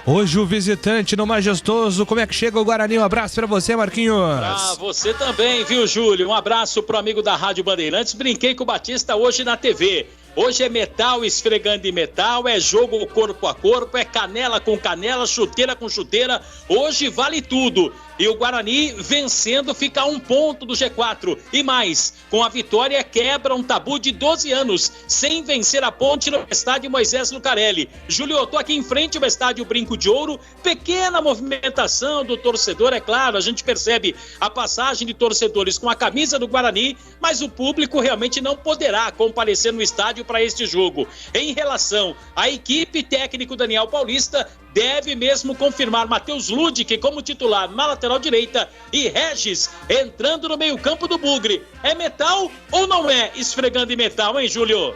Hoje o visitante no Majestoso. Como é que chega o Guarani? Um abraço pra você, Marquinhos. Pra você também, viu, Júlio? Um abraço pro amigo da Rádio Bandeirantes. Brinquei com o Batista hoje na TV. Hoje é metal esfregando em metal, é jogo corpo a corpo, é canela com canela, chuteira com chuteira. Hoje vale tudo. E o Guarani vencendo fica a 1 ponto do G4. E mais, com a vitória quebra um tabu de 12 anos, sem vencer a Ponte no estádio Moisés Lucarelli. Júlio, eu tô aqui em frente ao estádio Brinco de Ouro. Pequena movimentação do torcedor, é claro, a gente percebe a passagem de torcedores com a camisa do Guarani, mas o público realmente não poderá comparecer no estádio para este jogo. Em relação à equipe, técnico Daniel Paulista deve mesmo confirmar Matheus Ludic como titular na lateral direita e Regis entrando no meio-campo do Bugre. É metal ou não é esfregando em metal, hein, Júlio?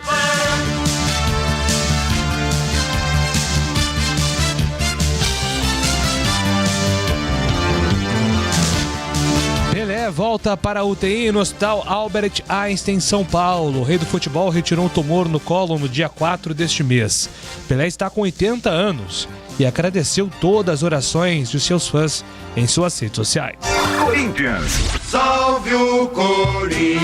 Pelé volta para a UTI no Hospital Albert Einstein, São Paulo. O rei do futebol retirou um tumor no colo no dia 4 deste mês. Pelé está com 80 anos e agradeceu todas as orações de seus fãs em suas redes sociais. Corinthians, salve o Corinthians.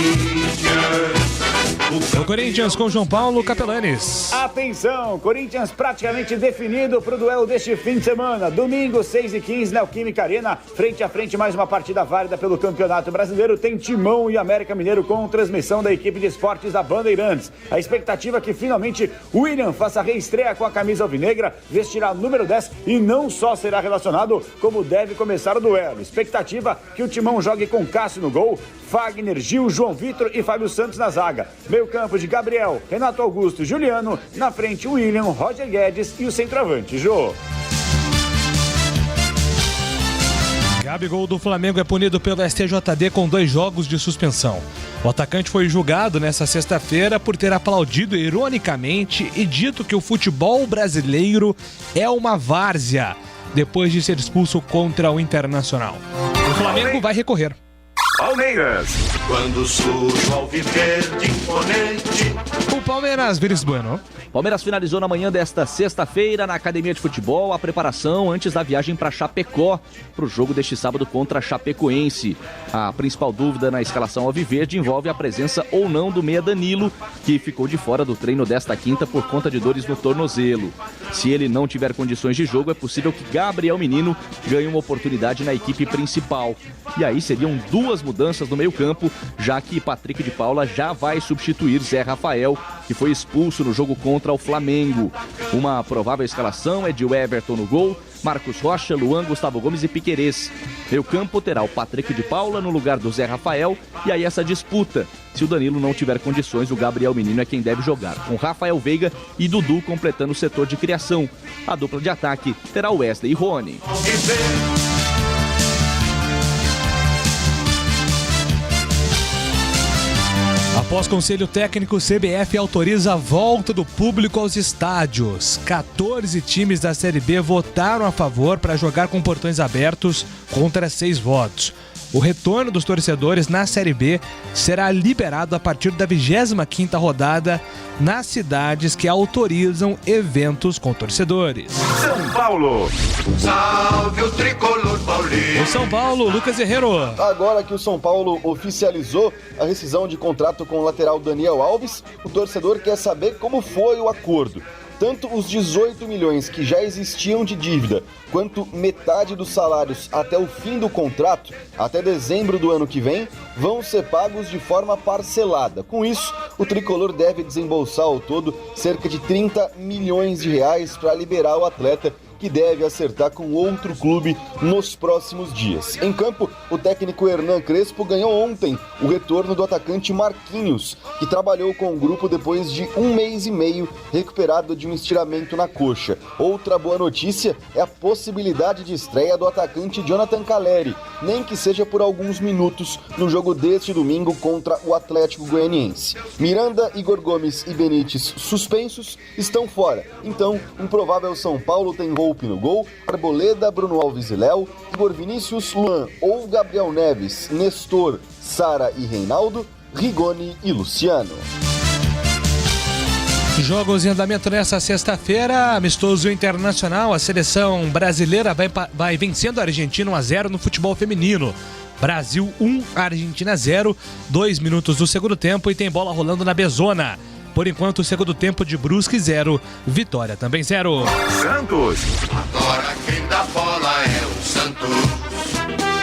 O Corinthians com João Paulo Capelanes. Atenção, Corinthians praticamente definido para o duelo deste fim de semana. Domingo, 6h15, Neoquímica Arena. Frente a frente, mais uma partida válida pelo Campeonato Brasileiro. Tem Timão e América Mineiro com transmissão da equipe de esportes da Bandeirantes. A expectativa é que finalmente o William faça a reestreia com a camisa alvinegra, vestirá o número 10 e não só será relacionado, como deve começar o duelo. Expectativa que o Timão jogue com Cássio no gol, Fagner, Gil, João Vitor e Fábio Santos na zaga. Meio campo de Gabriel, Renato Augusto, Juliano. Na frente, William, Roger Guedes e o centroavante, Jô. Gabigol do Flamengo é punido pelo STJD com 2 jogos de suspensão. O atacante foi julgado nesta sexta-feira por ter aplaudido ironicamente e dito que o futebol brasileiro é uma várzea, depois de ser expulso contra o Internacional. O Flamengo vai recorrer. Palmeiras, quando surge ao viver de imponente. O Palmeiras, Vinícius Bueno. Palmeiras finalizou na manhã desta sexta-feira na Academia de Futebol a preparação antes da viagem para Chapecó, para o jogo deste sábado contra a Chapecoense. A principal dúvida na escalação alviverde envolve a presença ou não do meia Danilo, que ficou de fora do treino desta quinta por conta de dores no tornozelo. Se ele não tiver condições de jogo, é possível que Gabriel Menino ganhe uma oportunidade na equipe principal. E aí seriam 2 mudanças no meio-campo, já que Patrick de Paula já vai substituir Zé Rafael, que foi expulso no jogo contra o Flamengo. Uma provável escalação é de Everton no gol, Marcos Rocha, Luan, Gustavo Gomes e Piquerez. Meio-campo terá o Patrick de Paula no lugar do Zé Rafael, e aí essa disputa. Se o Danilo não tiver condições, o Gabriel Menino é quem deve jogar, com Rafael Veiga e Dudu completando o setor de criação. A dupla de ataque terá Wesley e Rony. Após conselho técnico, CBF autoriza a volta do público aos estádios. 14 times da Série B votaram a favor para jogar com portões abertos contra 6 votos. O retorno dos torcedores na Série B será liberado a partir da 25ª rodada nas cidades que autorizam eventos com torcedores. São Paulo, salve o tricolor paulista. O São Paulo, Lucas Herrero. Agora que o São Paulo oficializou a rescisão de contrato com o lateral Daniel Alves, o torcedor quer saber como foi o acordo. Tanto os 18 milhões que já existiam de dívida, quanto metade dos salários até o fim do contrato, até dezembro do ano que vem, vão ser pagos de forma parcelada. Com isso, o tricolor deve desembolsar ao todo cerca de 30 milhões de reais para liberar o atleta, que deve acertar com outro clube nos próximos dias. Em campo, o técnico Hernan Crespo ganhou ontem o retorno do atacante Marquinhos, que trabalhou com o grupo depois de 1 mês e meio recuperado de um estiramento na coxa. Outra boa notícia é a possibilidade de estreia do atacante Jonathan Calleri, nem que seja por alguns minutos no jogo deste domingo contra o Atlético Goianiense. Miranda, Igor Gomes e Benítez suspensos estão fora, então um provável São Paulo tem Volpe no gol, Arboleda, Bruno Alves e Léo, Igor Vinícius, Luan ou Gabriel Neves, Nestor, Sara e Reinaldo, Rigoni e Luciano. Jogos em andamento nessa sexta-feira, amistoso internacional. A seleção brasileira vai vencendo a Argentina 1-0 no futebol feminino. Brasil 1, Argentina 0, 2 minutos do segundo tempo e tem bola rolando na Bezona. Por enquanto, o segundo tempo de Brusque 0, Vitória também 0. Santos. Agora quem dá bola é o Santos.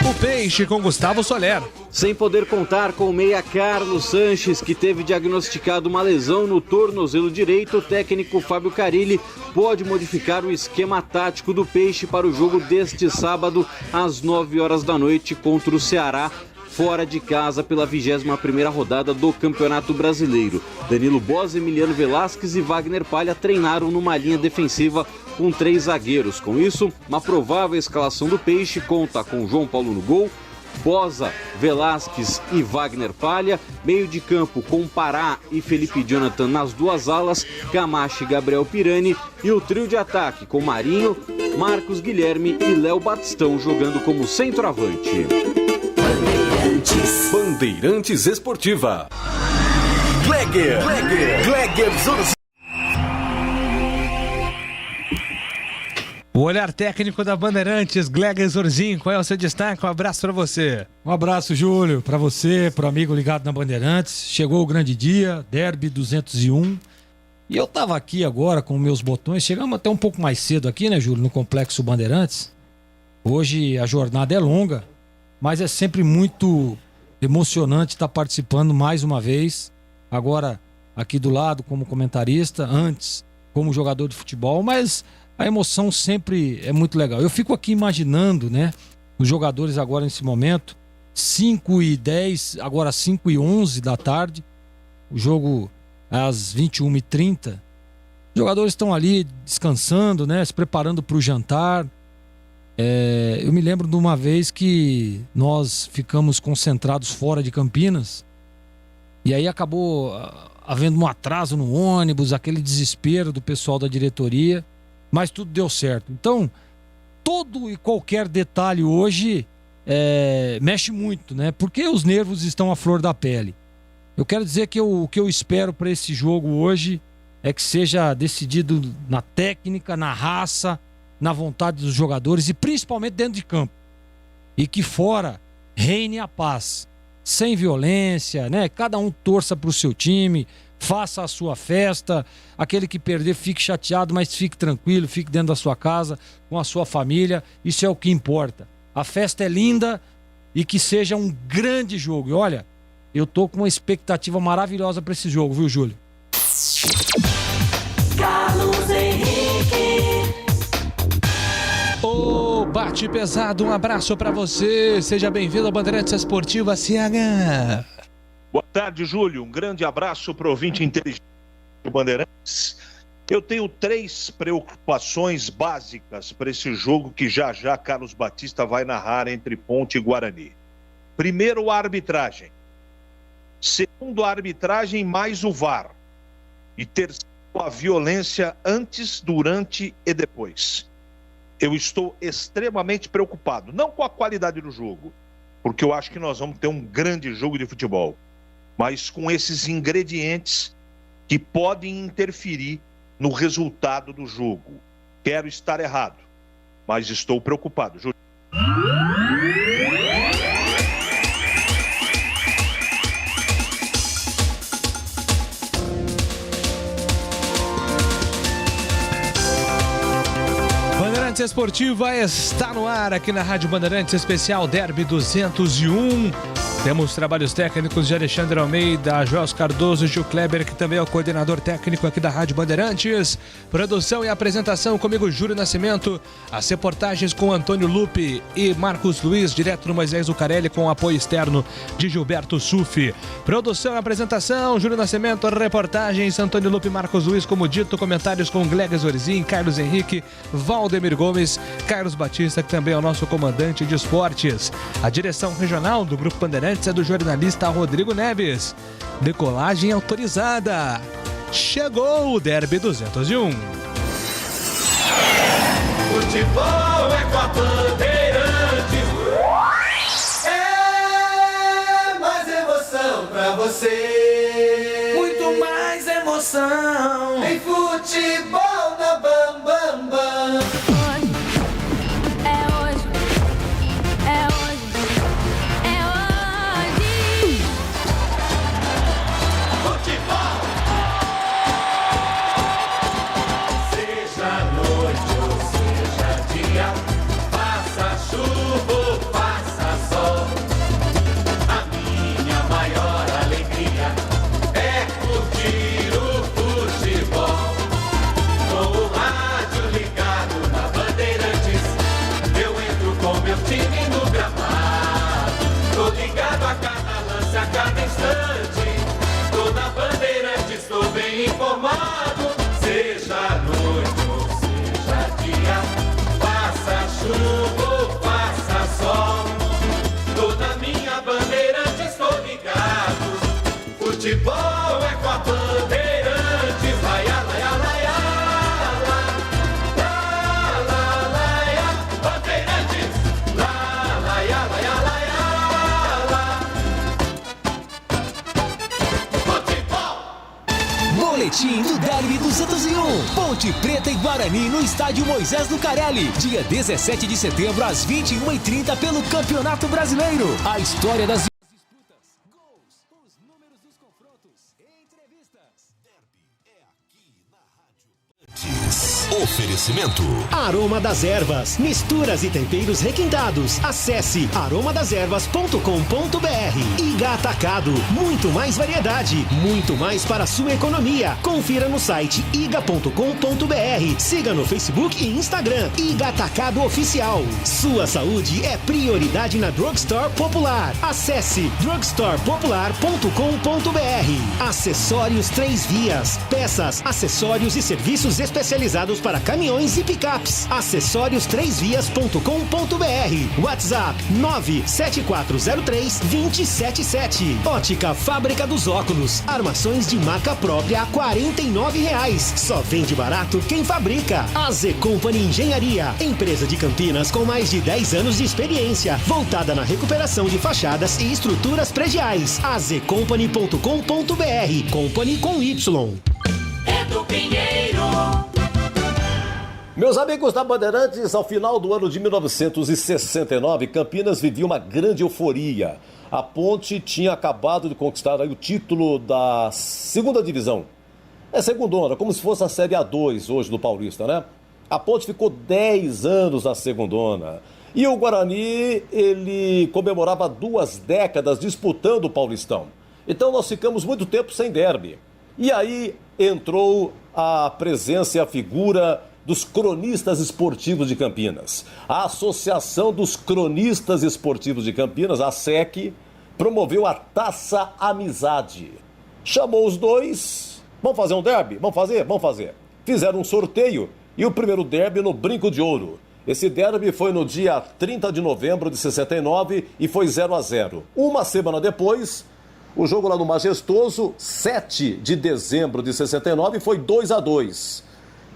O Peixe com Gustavo Soler. Sem poder contar com o meia Carlos Sanches, que teve diagnosticado uma lesão no tornozelo direito, o técnico Fábio Carille pode modificar o esquema tático do Peixe para o jogo deste sábado, às 9 horas da noite, contra o Ceará, fora de casa pela 21ª rodada do Campeonato Brasileiro. Danilo Bosa, Emiliano Velasquez e Wagner Palha treinaram numa linha defensiva com 3 zagueiros. Com isso, uma provável escalação do Peixe conta com João Paulo no gol, Bosa, Velasquez e Wagner Palha, meio de campo com Pará e Felipe Jonathan nas 2 alas, Camacho e Gabriel Pirani, e o trio de ataque com Marinho, Marcos Guilherme e Léo Batistão jogando como centroavante. Bandeirantes Esportiva. Gleger Zorzinho. O olhar técnico da Bandeirantes, Gleger Zorzinho, qual é o seu destaque? Um abraço para você. Um abraço, Júlio, para você, para o amigo ligado na Bandeirantes. Chegou o grande dia, Derby 201. E eu tava aqui agora com meus botões, chegamos até um pouco mais cedo aqui, né, Júlio, no Complexo Bandeirantes. Hoje a jornada é longa, mas é sempre muito emocionante estar participando mais uma vez. Agora aqui do lado como comentarista, antes como jogador de futebol, mas a emoção sempre é muito legal. Eu fico aqui imaginando, né, os jogadores agora nesse momento, 5h10, agora 5h11 da tarde, o jogo às 21h30. Os jogadores estão ali descansando, né, se preparando para o jantar. Eu me lembro de uma vez que nós ficamos concentrados fora de Campinas e aí acabou havendo um atraso no ônibus, aquele desespero do pessoal da diretoria, mas tudo deu certo. Então, todo e qualquer detalhe hoje mexe muito, né? Porque os nervos estão à flor da pele. Eu quero dizer que o que eu espero para esse jogo hoje é que seja decidido na técnica, na raça, na vontade dos jogadores e principalmente dentro de campo. E que fora reine a paz, sem violência, né? Cada um torça para o seu time, faça a sua festa. Aquele que perder fique chateado, mas fique tranquilo, fique dentro da sua casa, com a sua família. Isso é o que importa. A festa é linda e que seja um grande jogo. E olha, eu tô com uma expectativa maravilhosa para esse jogo, viu, Júlio? Carlos Henrique. Ô, bate pesado, um abraço pra você. Seja bem-vindo à Bandeirantes Esportiva CH. Boa tarde, Júlio. Um grande abraço pro ouvinte inteligente do Bandeirantes. Eu tenho 3 preocupações básicas para esse jogo que já Carlos Batista vai narrar entre Ponte e Guarani. Primeiro, a arbitragem. Segundo, a arbitragem mais o VAR. E terceiro, a violência antes, durante e depois. Eu estou extremamente preocupado, não com a qualidade do jogo, porque eu acho que nós vamos ter um grande jogo de futebol, mas com esses ingredientes que podem interferir no resultado do jogo. Quero estar errado, mas estou preocupado, Júlio. Bandeirantes Esportiva está no ar aqui na Rádio Bandeirantes, especial Derby 201. Temos trabalhos técnicos de Alexandre Almeida, Joel Cardoso e Gil Kleber, que também é o coordenador técnico aqui da Rádio Bandeirantes. Produção e apresentação comigo, Júlio Nascimento. As reportagens com Antônio Lupe e Marcos Luiz, direto do Moisés Zucarelli, com apoio externo de Gilberto Sufi. Produção e apresentação, Júlio Nascimento. Reportagens, Antônio Lupe e Marcos Luiz, como dito. Comentários com Gleger Zorzinho, Carlos Henrique, Valdemir Gomes, Carlos Batista, que também é o nosso comandante de esportes. A direção regional do Grupo Bandeirantes é do jornalista Rodrigo Neves. Decolagem autorizada. Chegou o Derby 201. Futebol é com a Bandeirantes. É mais emoção pra você. Muito mais emoção. Ponte Preta e Guarani no estádio Moisés Lucarelli. Dia 17 de setembro, às 21h30, pelo Campeonato Brasileiro. A história das disputas, gols, os números dos confrontos, entrevistas. Derby é aqui na Rádio. Oferecimento Aroma das Ervas, misturas e temperos requintados. Acesse aromadeservas.com.br. Iga Atacado, muito mais variedade, muito mais para a sua economia. Confira no site iga.com.br. Siga no Facebook e Instagram, Iga Atacado Oficial. Sua saúde é prioridade na Drugstore Popular. Acesse drugstorepopular.com.br. Acessórios 3 Vias, peças, acessórios e serviços especializados para caminhões e picapes. Acessorios3vias.com.br. WhatsApp 97403-277. Ótica Fábrica dos Óculos. Armações de marca própria a R$ 49,00. Só vende barato quem fabrica. AZ Company Engenharia. Empresa de Campinas com mais de 10 anos de experiência. Voltada na recuperação de fachadas e estruturas prediais. azcompany.com.br. Company com Y. É do Pinheiro. Meus amigos da Bandeirantes, ao final do ano de 1969, Campinas vivia uma grande euforia. A Ponte tinha acabado de conquistar aí o título da segunda divisão. É segundona, como se fosse a Série A2 hoje do Paulista, né? A Ponte ficou 10 anos na segundona. E o Guarani, ele comemorava 2 décadas disputando o Paulistão. Então nós ficamos muito tempo sem derby. E aí entrou a presença e a figura dos cronistas esportivos de Campinas. A Associação dos Cronistas Esportivos de Campinas, a ASEC, promoveu a Taça Amizade. Chamou os dois. Vamos fazer um derby? Vamos fazer? Vamos fazer. Fizeram um sorteio e o primeiro derby no Brinco de Ouro. Esse derby foi no dia 30 de novembro de 69 e foi 0-0. Uma semana depois, o jogo lá no Majestoso, 7 de dezembro de 69, foi 2-2.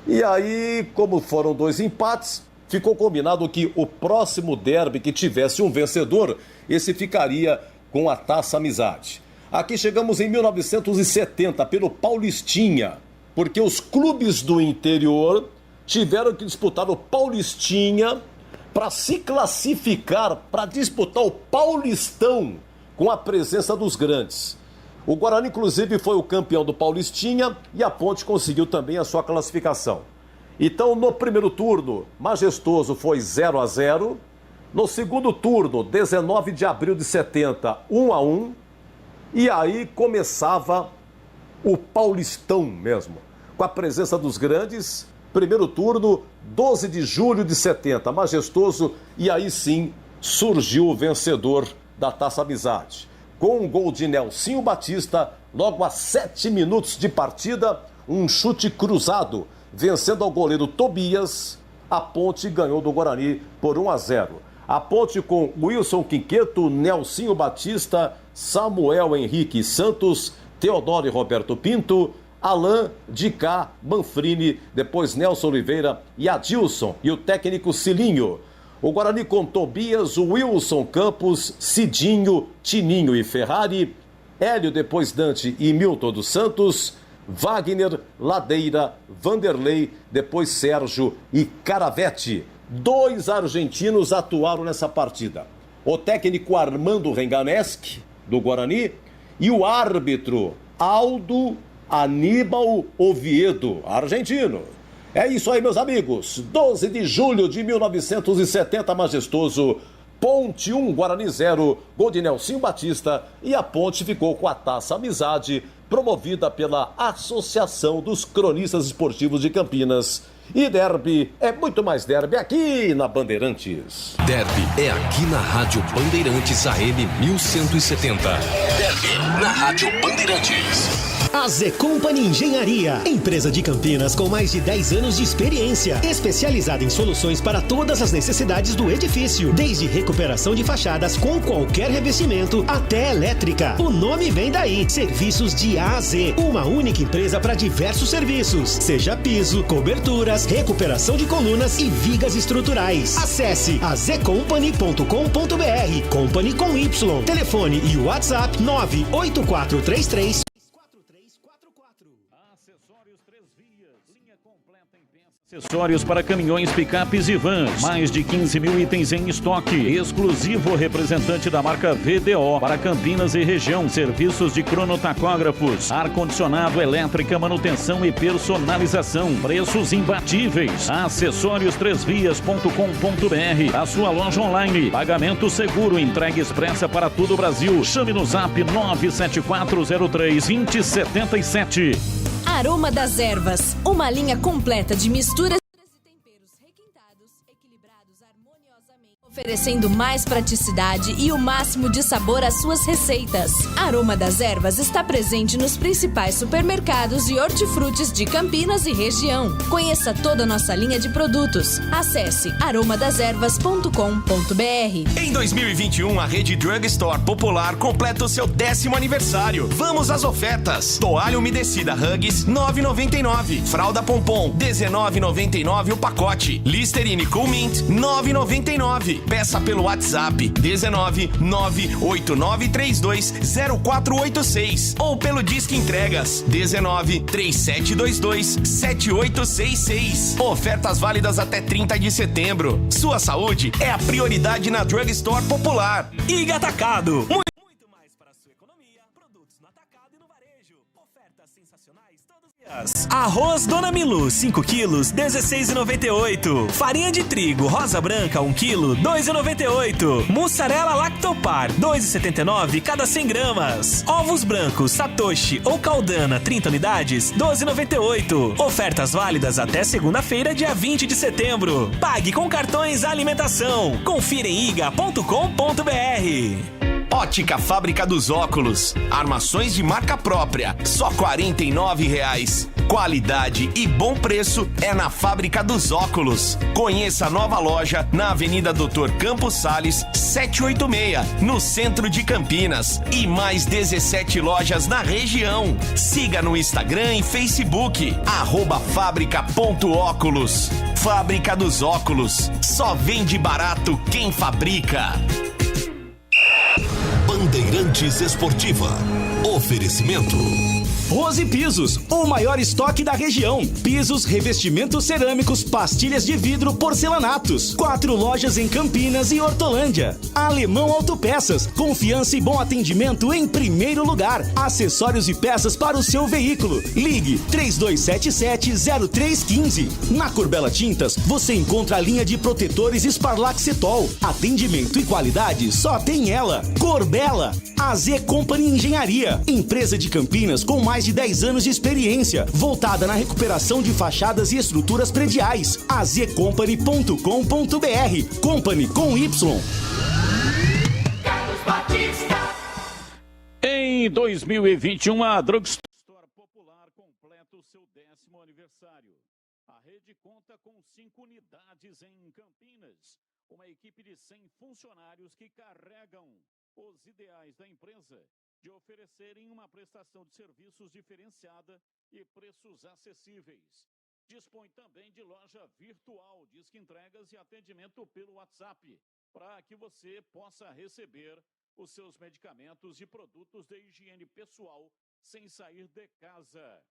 E aí, como foram 2 empates, ficou combinado que o próximo derby que tivesse um vencedor, esse ficaria com a Taça Amizade. Aqui chegamos em 1970, pelo Paulistinha, porque os clubes do interior tiveram que disputar o Paulistinha para se classificar, para disputar o Paulistão com a presença dos grandes. O Guarani, inclusive, foi o campeão do Paulistinha e a Ponte conseguiu também a sua classificação. Então, no primeiro turno, Majestoso foi 0-0. No segundo turno, 19 de abril de 70, 1-1. E aí começava o Paulistão mesmo, com a presença dos grandes. Primeiro turno, 12 de julho de 70, Majestoso. E aí sim surgiu o vencedor da Taça Amizade. Com um gol de Nelsinho Batista, logo a 7 minutos de partida, um chute cruzado, vencendo ao goleiro Tobias, a Ponte ganhou do Guarani por 1-0. A Ponte com Wilson Quinqueto, Nelsinho Batista, Samuel Henrique Santos, Teodoro e Roberto Pinto, Alain, Dicá, Manfrini, depois Nelson Oliveira e Adilson e o técnico Cilinho. O Guarani com Tobias, Wilson Campos, Cidinho, Tininho e Ferrari, Hélio, depois Dante e Milton dos Santos, Wagner, Ladeira, Vanderlei, depois Sérgio e Caravete. 2 argentinos atuaram nessa partida. O técnico Armando Renganeschi, do Guarani, e o árbitro Aldo Aníbal Oviedo, argentino. É isso aí, meus amigos. 12 de julho de 1970, Majestoso, Ponte 1, Guarani 0, gol de Nelsinho Batista, e a Ponte ficou com a Taça Amizade, promovida pela Associação dos Cronistas Esportivos de Campinas. E derby é muito mais derby aqui na Bandeirantes. Derby é aqui na Rádio Bandeirantes AM 1170. Derby na Rádio Bandeirantes. AZ Company Engenharia, empresa de Campinas com mais de 10 anos de experiência, especializada em soluções para todas as necessidades do edifício, desde recuperação de fachadas com qualquer revestimento até elétrica. O nome vem daí, Serviços de A a Z, uma única empresa para diversos serviços, seja piso, coberturas, recuperação de colunas e vigas estruturais. Acesse azcompany.com.br, Company com Y, telefone e WhatsApp 98433 Acessórios 3 Vias, linha completa em Acessórios para caminhões, picapes e vans. Mais de 15 mil itens em estoque. Exclusivo representante da marca VDO para Campinas e região. Serviços de cronotacógrafos, ar-condicionado, elétrica, manutenção e personalização. Preços imbatíveis. Acessórios3vias.com.br. A sua loja online. Pagamento seguro. Entrega expressa para todo o Brasil. Chame no zap 97403-2077. Aroma das Ervas, uma linha completa de misturas e temperos requintados, equilibrados harmoniosamente, oferecendo mais praticidade e o máximo de sabor às suas receitas. Aroma das Ervas está presente nos principais supermercados e hortifrutis de Campinas e região. Conheça toda a nossa linha de produtos. Acesse aromadeservas.com.br. Em 2021, a rede Drugstore Popular completa o seu 10º aniversário. Vamos às ofertas. Toalha umedecida Huggies, R$ 9,99. Fralda Pompom, R$ 19,99 o pacote. Listerine Cool Mint, R$ 9,99. Peça pelo WhatsApp 19-98932-0486 ou pelo Disque Entregas 19-3722-7866. Ofertas válidas até 30 de setembro. Sua saúde é a prioridade na Drugstore Popular. Iga Atacado. Muito mais para a sua economia. Produtos no atacado e no varejo. Ofertas sensacionais todos os dias. Arroz Dona Milu, 5 quilos, R$ 16,98. Farinha de trigo rosa branca, 1 quilo, R$ 2,98. Mussarela Lactopar, R$ 2,79 cada 100 gramas. Ovos brancos Satoshi ou Caldana, 30 unidades, R$ 12,98. Ofertas válidas até segunda-feira, dia 20 de setembro. Pague com cartões Alimentação. Confira em iga.com.br. Ótica Fábrica dos Óculos. Armações de marca própria, só R$ 49,00. Qualidade e bom preço é na Fábrica dos Óculos. Conheça a nova loja na Avenida Doutor Campos Sales, 786, no centro de Campinas. E mais 17 lojas na região. Siga no Instagram e Facebook, @fábrica.óculos. Fábrica dos Óculos. Só vende barato quem fabrica. Bandeirantes Esportiva. Oferecimento. Rose Pisos, o maior estoque da região. Pisos, revestimentos cerâmicos, pastilhas de vidro, porcelanatos. 4 lojas em Campinas e Hortolândia. Alemão Autopeças, confiança e bom atendimento em primeiro lugar. Acessórios e peças para o seu veículo. Ligue 3277-0315. Na Corbella Tintas, você encontra a linha de protetores Sparlaxetol. Atendimento e qualidade só tem ela. Corbella, AZ Company Engenharia, empresa de Campinas com mais de 10 anos de experiência, voltada na recuperação de fachadas e estruturas prediais. azcompany.com.br. Company com Y. Carlos Batista. Em 2021, a Drugstore Popular completa o seu 10º aniversário. A rede conta com 5 unidades em Campinas, uma equipe de 100 funcionários que carregam os ideais da empresa de oferecerem uma prestação de serviços diferenciada e preços acessíveis. Dispõe também de loja virtual, disque entregas e atendimento pelo WhatsApp, para que você possa receber os seus medicamentos e produtos de higiene pessoal sem sair de casa.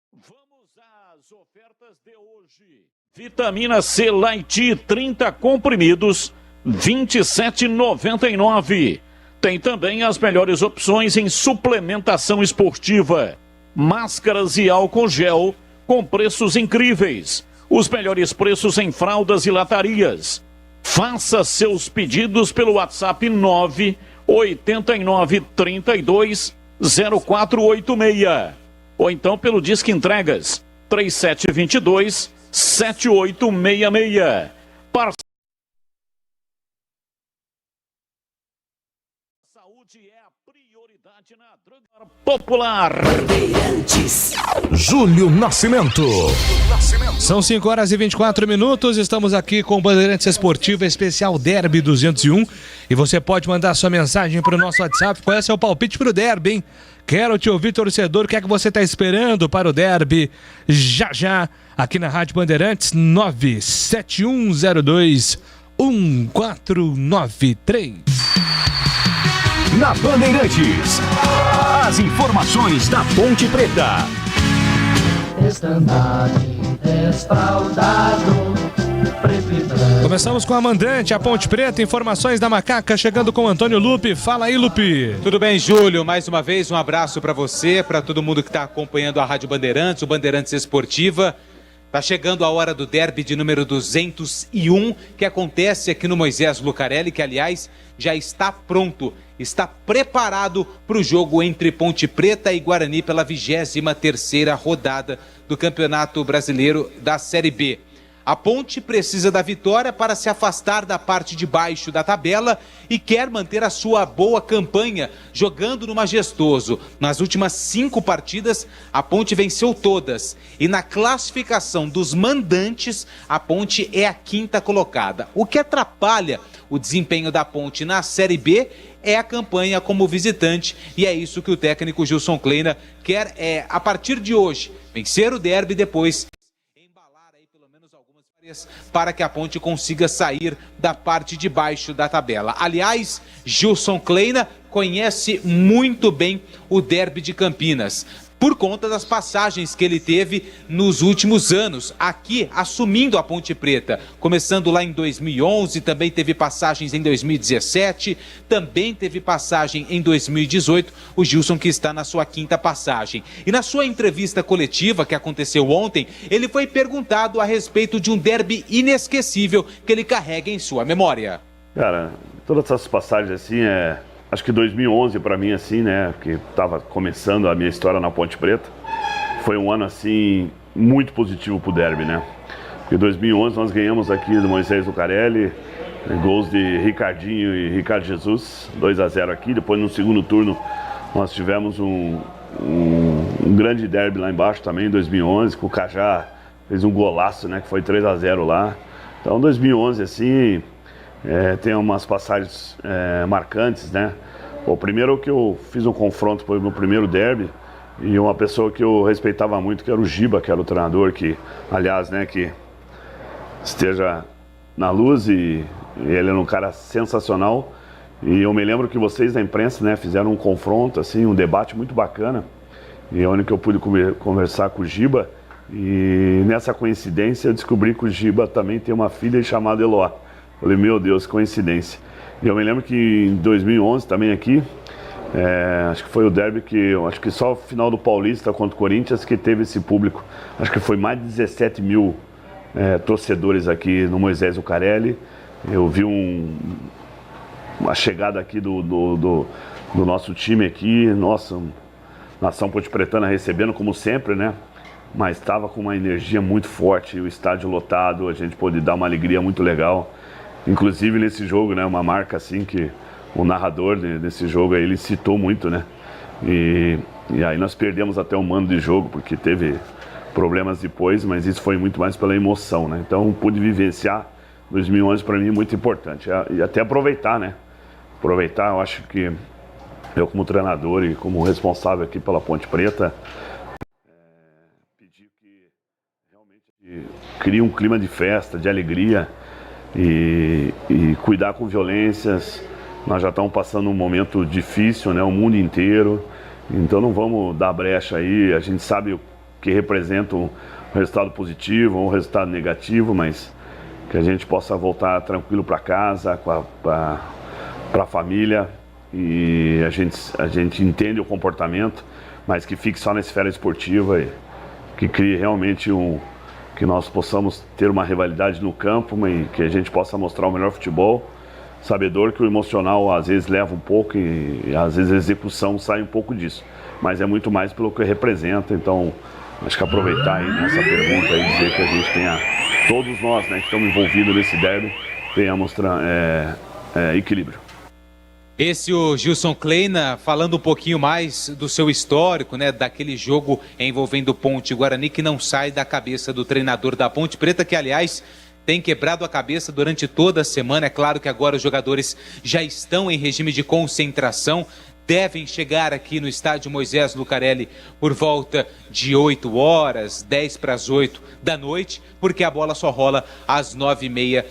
Vamos às ofertas de hoje. Vitamina C Light, 30 comprimidos, R$ 27,99. Tem também as melhores opções em suplementação esportiva. Máscaras e álcool gel com preços incríveis. Os melhores preços em fraldas e latarias. Faça seus pedidos pelo WhatsApp 989320486. Ou então pelo Disque Entregas 3722-7866. Popular. Júlio Nascimento. São 5h24. Estamos aqui com o Bandeirantes Esportiva Especial Derby 201. E você pode mandar sua mensagem para o nosso WhatsApp. Qual é o seu palpite para o Derby, hein? Quero te ouvir, torcedor. O que é que você está esperando para o Derby? Já, aqui na Rádio Bandeirantes, 971021493. Na Bandeirantes, as informações da Ponte Preta. estandarte desfraldado, preto e branco. Começamos com a mandante, a Ponte Preta, informações da Macaca, chegando com o Antônio Lupe. Fala aí, Lupe. Tudo bem, Júlio? Mais uma vez, um abraço para você, para todo mundo que está acompanhando a Rádio Bandeirantes, o Bandeirantes Esportiva. Tá chegando a hora do derby de número 201, que acontece aqui no Moisés Lucarelli, que, aliás, já está pronto, está preparado para o jogo entre Ponte Preta e Guarani pela 23ª rodada do Campeonato Brasileiro da Série B. A Ponte precisa da vitória para se afastar da parte de baixo da tabela e quer manter a sua boa campanha jogando no Majestoso. Nas últimas 5 partidas, a Ponte venceu todas. E na classificação dos mandantes, a Ponte é a 5ª colocada. O que atrapalha o desempenho da Ponte na Série B é a campanha como visitante. E é isso que o técnico Gilson Kleina quer, a partir de hoje, vencer o derby e depois para que a Ponte consiga sair da parte de baixo da tabela. Aliás, Gilson Kleina conhece muito bem o derby de Campinas, por conta das passagens que ele teve nos últimos anos, aqui assumindo a Ponte Preta, começando lá em 2011, também teve passagens em 2017, também teve passagem em 2018, o Gilson que está na sua 5ª passagem. E na sua entrevista coletiva que aconteceu ontem, ele foi perguntado a respeito de um derby inesquecível que ele carrega em sua memória. Cara, todas essas passagens assim acho que 2011 para mim assim, né, que estava começando a minha história na Ponte Preta, foi um ano assim muito positivo pro derby, né? Porque em 2011 nós ganhamos aqui do Moisés Lucarelli, gols de Ricardinho e Ricardo Jesus, 2-0 aqui. Depois no segundo turno nós tivemos um grande derby lá embaixo também em 2011, que o Cajá fez um golaço, né, que foi 3-0 lá. Então 2011 assim, tem umas passagens marcantes, né? O primeiro que eu fiz um confronto foi no primeiro derby e uma pessoa que eu respeitava muito, que era o Giba, que era o treinador, que, aliás, né, que esteja na luz, e ele era um cara sensacional. E eu me lembro que vocês da imprensa, né, fizeram um confronto, assim, um debate muito bacana, e onde que eu pude conversar com o Giba, e nessa coincidência eu descobri que o Giba também tem uma filha chamada Eloá. Falei, meu Deus, coincidência. E eu me lembro que em 2011 também aqui, acho que foi o derby que, acho que só o final do Paulista contra o Corinthians que teve esse público. Acho que foi mais de 17 mil torcedores aqui no Moisés Lucarelli. Eu vi uma chegada aqui do nosso time aqui, nossa, nação ponte-pretana recebendo como sempre, né? Mas estava com uma energia muito forte, o estádio lotado, a gente pôde dar uma alegria muito legal. Inclusive nesse jogo, né, uma marca assim que o narrador desse jogo aí, ele citou muito, né? E aí nós perdemos até o mando de jogo, porque teve problemas depois, mas isso foi muito mais pela emoção, né? Então pude vivenciar 2011 para mim muito importante. E até aproveitar, né? Aproveitar, eu acho que eu como treinador e como responsável aqui pela Ponte Preta, pedir que realmente crie um clima de festa, de alegria, e cuidar com violências. Nós já estamos passando um momento difícil, né? O mundo inteiro, então não vamos dar brecha aí. A gente sabe o que representa um resultado positivo ou um resultado negativo, mas que a gente possa voltar tranquilo para casa, para a família, e a gente entende o comportamento, mas que fique só na esfera esportiva e que crie realmente que nós possamos ter uma rivalidade no campo, mas que a gente possa mostrar o melhor futebol, sabedor que o emocional às vezes leva um pouco e às vezes a execução sai um pouco disso, mas é muito mais pelo que representa. Então acho que aproveitar aí nessa pergunta e dizer que a gente tenha, todos nós, né, que estamos envolvidos nesse derby, tenhamos equilíbrio. Esse o Gilson Kleina falando um pouquinho mais do seu histórico, né, daquele jogo envolvendo Ponte e Guarani, que não sai da cabeça do treinador da Ponte Preta, que aliás tem quebrado a cabeça durante toda a semana. É claro que agora os jogadores já estão em regime de concentração, devem chegar aqui no estádio Moisés Lucarelli por volta de 8 horas, 10 para as 8 da noite, porque a bola só rola às 9h30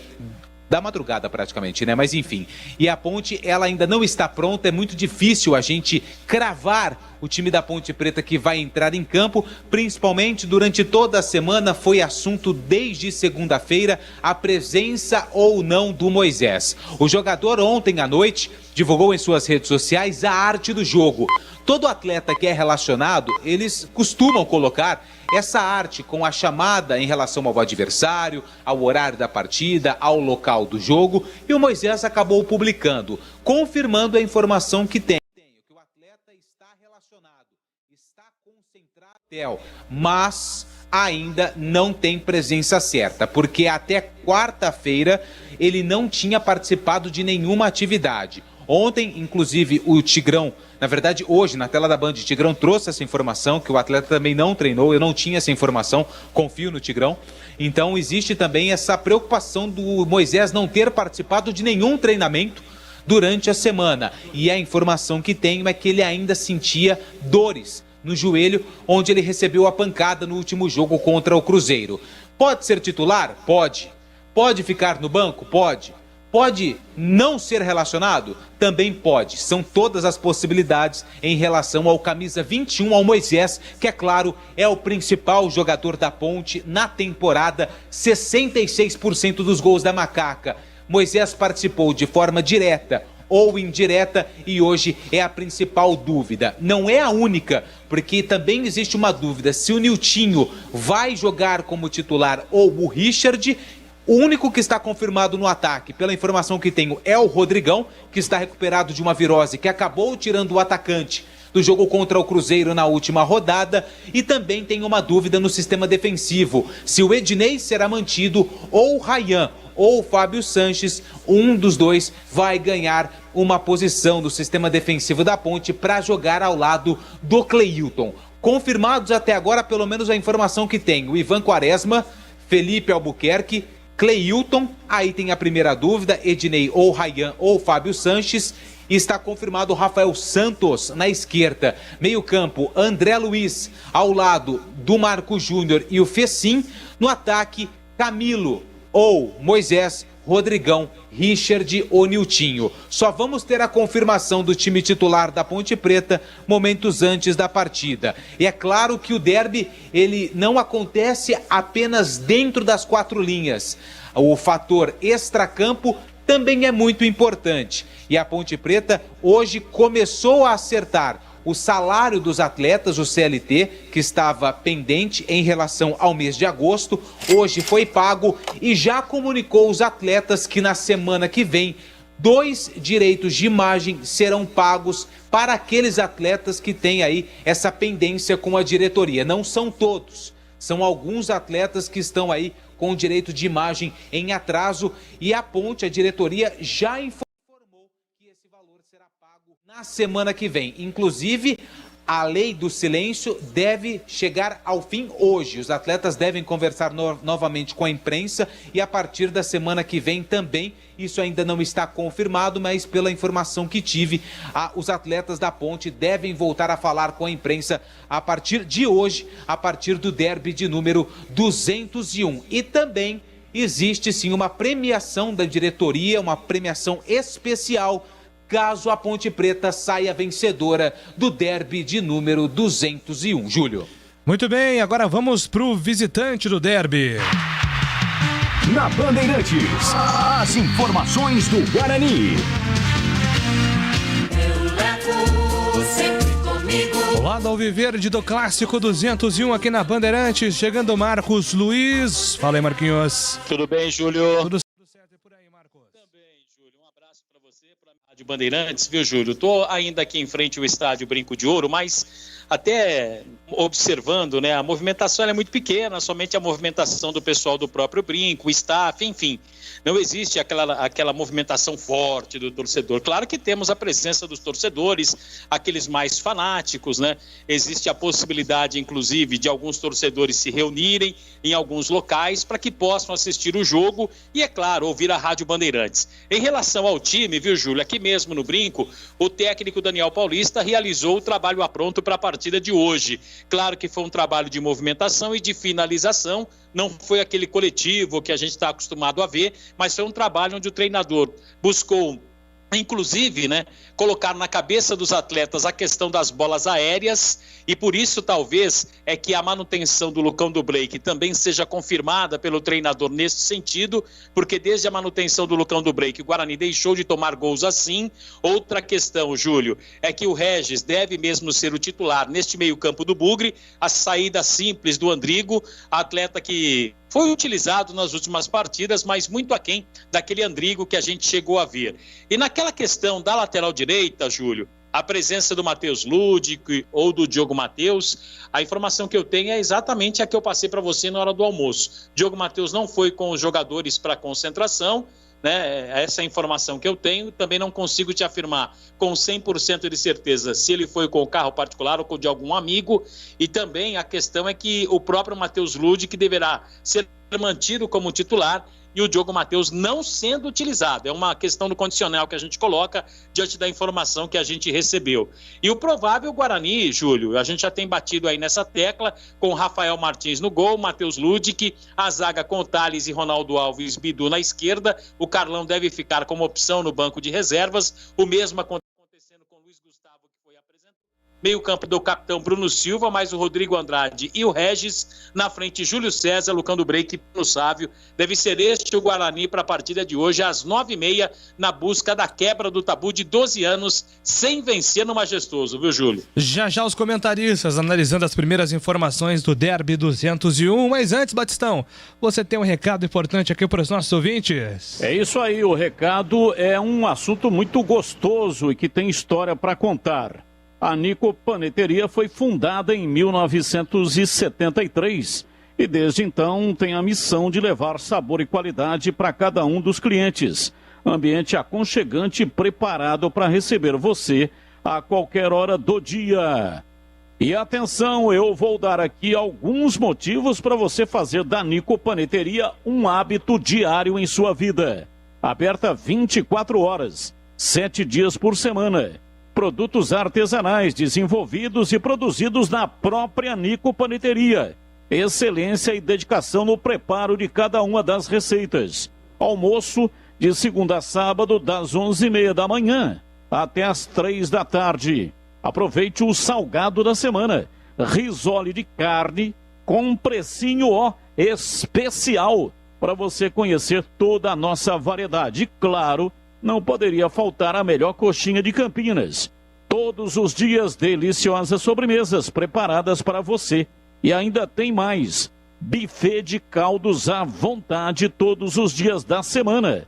da madrugada praticamente, né? Mas enfim, e a Ponte, ela ainda não está pronta, é muito difícil a gente cravar o time da Ponte Preta que vai entrar em campo, principalmente durante toda a semana, foi assunto desde segunda-feira a presença ou não do Moisés. O jogador ontem à noite divulgou em suas redes sociais a arte do jogo. Todo atleta que é relacionado, eles costumam colocar essa arte com a chamada em relação ao adversário, ao horário da partida, ao local do jogo, e o Moisés acabou publicando, confirmando a informação que tem. Que o atleta está relacionado, está concentrado, mas ainda não tem presença certa, porque até quarta-feira ele não tinha participado de nenhuma atividade. Ontem, inclusive, o Tigrão, na verdade hoje, na tela da Band, o Tigrão trouxe essa informação, que o atleta também não treinou, eu não tinha essa informação, confio no Tigrão. Então existe também essa preocupação do Moisés não ter participado de nenhum treinamento durante a semana. E a informação que tenho é que ele ainda sentia dores no joelho, onde ele recebeu a pancada no último jogo contra o Cruzeiro. Pode ser titular? Pode. Pode ficar no banco? Pode. Pode não ser relacionado? Também pode. São todas as possibilidades em relação ao camisa 21, ao Moisés, que é claro, é o principal jogador da Ponte na temporada, 66% dos gols da Macaca. Moisés participou de forma direta ou indireta e hoje é a principal dúvida. Não é a única, porque também existe uma dúvida se o Niltinho vai jogar como titular ou o Richard. O único que está confirmado no ataque, pela informação que tenho, é o Rodrigão, que está recuperado de uma virose que acabou tirando o atacante do jogo contra o Cruzeiro na última rodada. E também tem uma dúvida no sistema defensivo, se o Ednei será mantido ou o Ryan ou o Fábio Sanches, um dos dois vai ganhar uma posição no sistema defensivo da Ponte para jogar ao lado do Cleilton. Confirmados até agora, pelo menos a informação que tenho, Ivan Quaresma, Felipe Albuquerque, Cleilton, aí tem a primeira dúvida, Ednei ou Ryan ou Fábio Sanches, e está confirmado Rafael Santos na esquerda. Meio campo, André Luiz ao lado do Marco Júnior e o Fecim. No ataque, Camilo ou Moisés, Rodrigão, Richard ou Niltinho. Só vamos ter a confirmação do time titular da Ponte Preta momentos antes da partida. E é claro que o derby, ele não acontece apenas dentro das quatro linhas. O fator extracampo também é muito importante. E a Ponte Preta hoje começou a acertar o salário dos atletas, o CLT, que estava pendente em relação ao mês de agosto, hoje foi pago e já comunicou os atletas que na semana que vem 2 direitos de imagem serão pagos para aqueles atletas que têm aí essa pendência com a diretoria. Não são todos, são alguns atletas que estão aí com o direito de imagem em atraso e a Ponte, a diretoria, já informou na semana que vem. Inclusive, a lei do silêncio deve chegar ao fim hoje. Os atletas devem conversar novamente com a imprensa e a partir da semana que vem também. Isso ainda não está confirmado, mas pela informação que tive, os atletas da Ponte devem voltar a falar com a imprensa a partir de hoje, a partir do derby de número 201. E também existe sim uma premiação da diretoria, uma premiação especial caso a Ponte Preta saia vencedora do derby de número 201. Júlio. Muito bem, agora vamos para o visitante do derby. Na Bandeirantes, as informações do Guarani. Eu levo sempre comigo. Lá do Alviverde do Clássico 201 aqui na Bandeirantes, chegando Marcos Luiz. Fala aí, Marquinhos. Tudo bem, Júlio? Tudo certo por aí, Marcos? Também, Júlio. Um abraço para você, para a Rádio Bandeirantes, viu, Júlio? Tô ainda aqui em frente ao estádio Brinco de Ouro, mas até observando, né, a movimentação é muito pequena, somente a movimentação do pessoal do próprio Brinco, o staff, enfim. Não existe aquela movimentação forte do torcedor. Claro que temos a presença dos torcedores, aqueles mais fanáticos, né? Existe a possibilidade, inclusive, de alguns torcedores se reunirem em alguns locais para que possam assistir o jogo e, é claro, ouvir a Rádio Bandeirantes. Em relação ao time, viu, Júlio, aqui mesmo no Brinco, o técnico Daniel Paulista realizou o trabalho a pronto para a partida de hoje. Claro que foi um trabalho de movimentação e de finalização, não foi aquele coletivo que a gente está acostumado a ver, mas foi um trabalho onde o treinador buscou, inclusive, colocar na cabeça dos atletas a questão das bolas aéreas, e por isso talvez é que a manutenção do Lucão do Break também seja confirmada pelo treinador nesse sentido, porque desde a manutenção do Lucão do Break o Guarani deixou de tomar gols assim. Outra questão, Júlio, é que o Regis deve mesmo ser o titular neste meio campo do Bugre, a saída simples do Andrigo, atleta que foi utilizado nas últimas partidas, mas muito aquém daquele Andrigo que a gente chegou a ver. E naquela questão da lateral direita, Júlio, a presença do Matheus Ludic ou do Diogo Matheus, a informação que eu tenho é exatamente a que eu passei para você na hora do almoço. Diogo Matheus não foi com os jogadores para concentração, essa é a informação que eu tenho. Também não consigo te afirmar com 100% de certeza se ele foi com o carro particular ou com de algum amigo. E também a questão é que o próprio Matheus Ludic deverá ser mantido como titular e o Diogo Matheus não sendo utilizado. É uma questão do condicional que a gente coloca diante da informação que a gente recebeu. E o provável Guarani, Júlio, a gente já tem batido aí nessa tecla, com Rafael Martins no gol, Matheus Ludic, a zaga com Thales e Ronaldo Alves, Bidu na esquerda, o Carlão deve ficar como opção no banco de reservas, o mesmo acontecendo com Luiz Gustavo, que foi apresentado. Meio campo do capitão Bruno Silva, mais o Rodrigo Andrade e o Regis. Na frente, Júlio César, Lucão do Break e Bruno Sávio. Deve ser este o Guarani para a partida de hoje, às 9h30, na busca da quebra do tabu de 12 anos, sem vencer no Majestoso, viu, Júlio? Já os comentaristas analisando as primeiras informações do Derby 201. Mas antes, Batistão, você tem um recado importante aqui para os nossos ouvintes? É isso aí, o recado é um assunto muito gostoso e que tem história para contar. A Nico Paneteria foi fundada em 1973 e desde então tem a missão de levar sabor e qualidade para cada um dos clientes. Ambiente aconchegante e preparado para receber você a qualquer hora do dia. E atenção, eu vou dar aqui alguns motivos para você fazer da Nico Paneteria um hábito diário em sua vida. Aberta 24 horas, 7 dias por semana. Produtos artesanais desenvolvidos e produzidos na própria Nico Paneteria. Excelência e dedicação no preparo de cada uma das receitas. Almoço de segunda a sábado, das 11h30 da manhã até as 3 da tarde. Aproveite o salgado da semana. Risole de carne com precinho especial para você conhecer toda a nossa variedade. E claro, não poderia faltar a melhor coxinha de Campinas. Todos os dias, deliciosas sobremesas preparadas para você. E ainda tem mais. Buffet de caldos à vontade todos os dias da semana.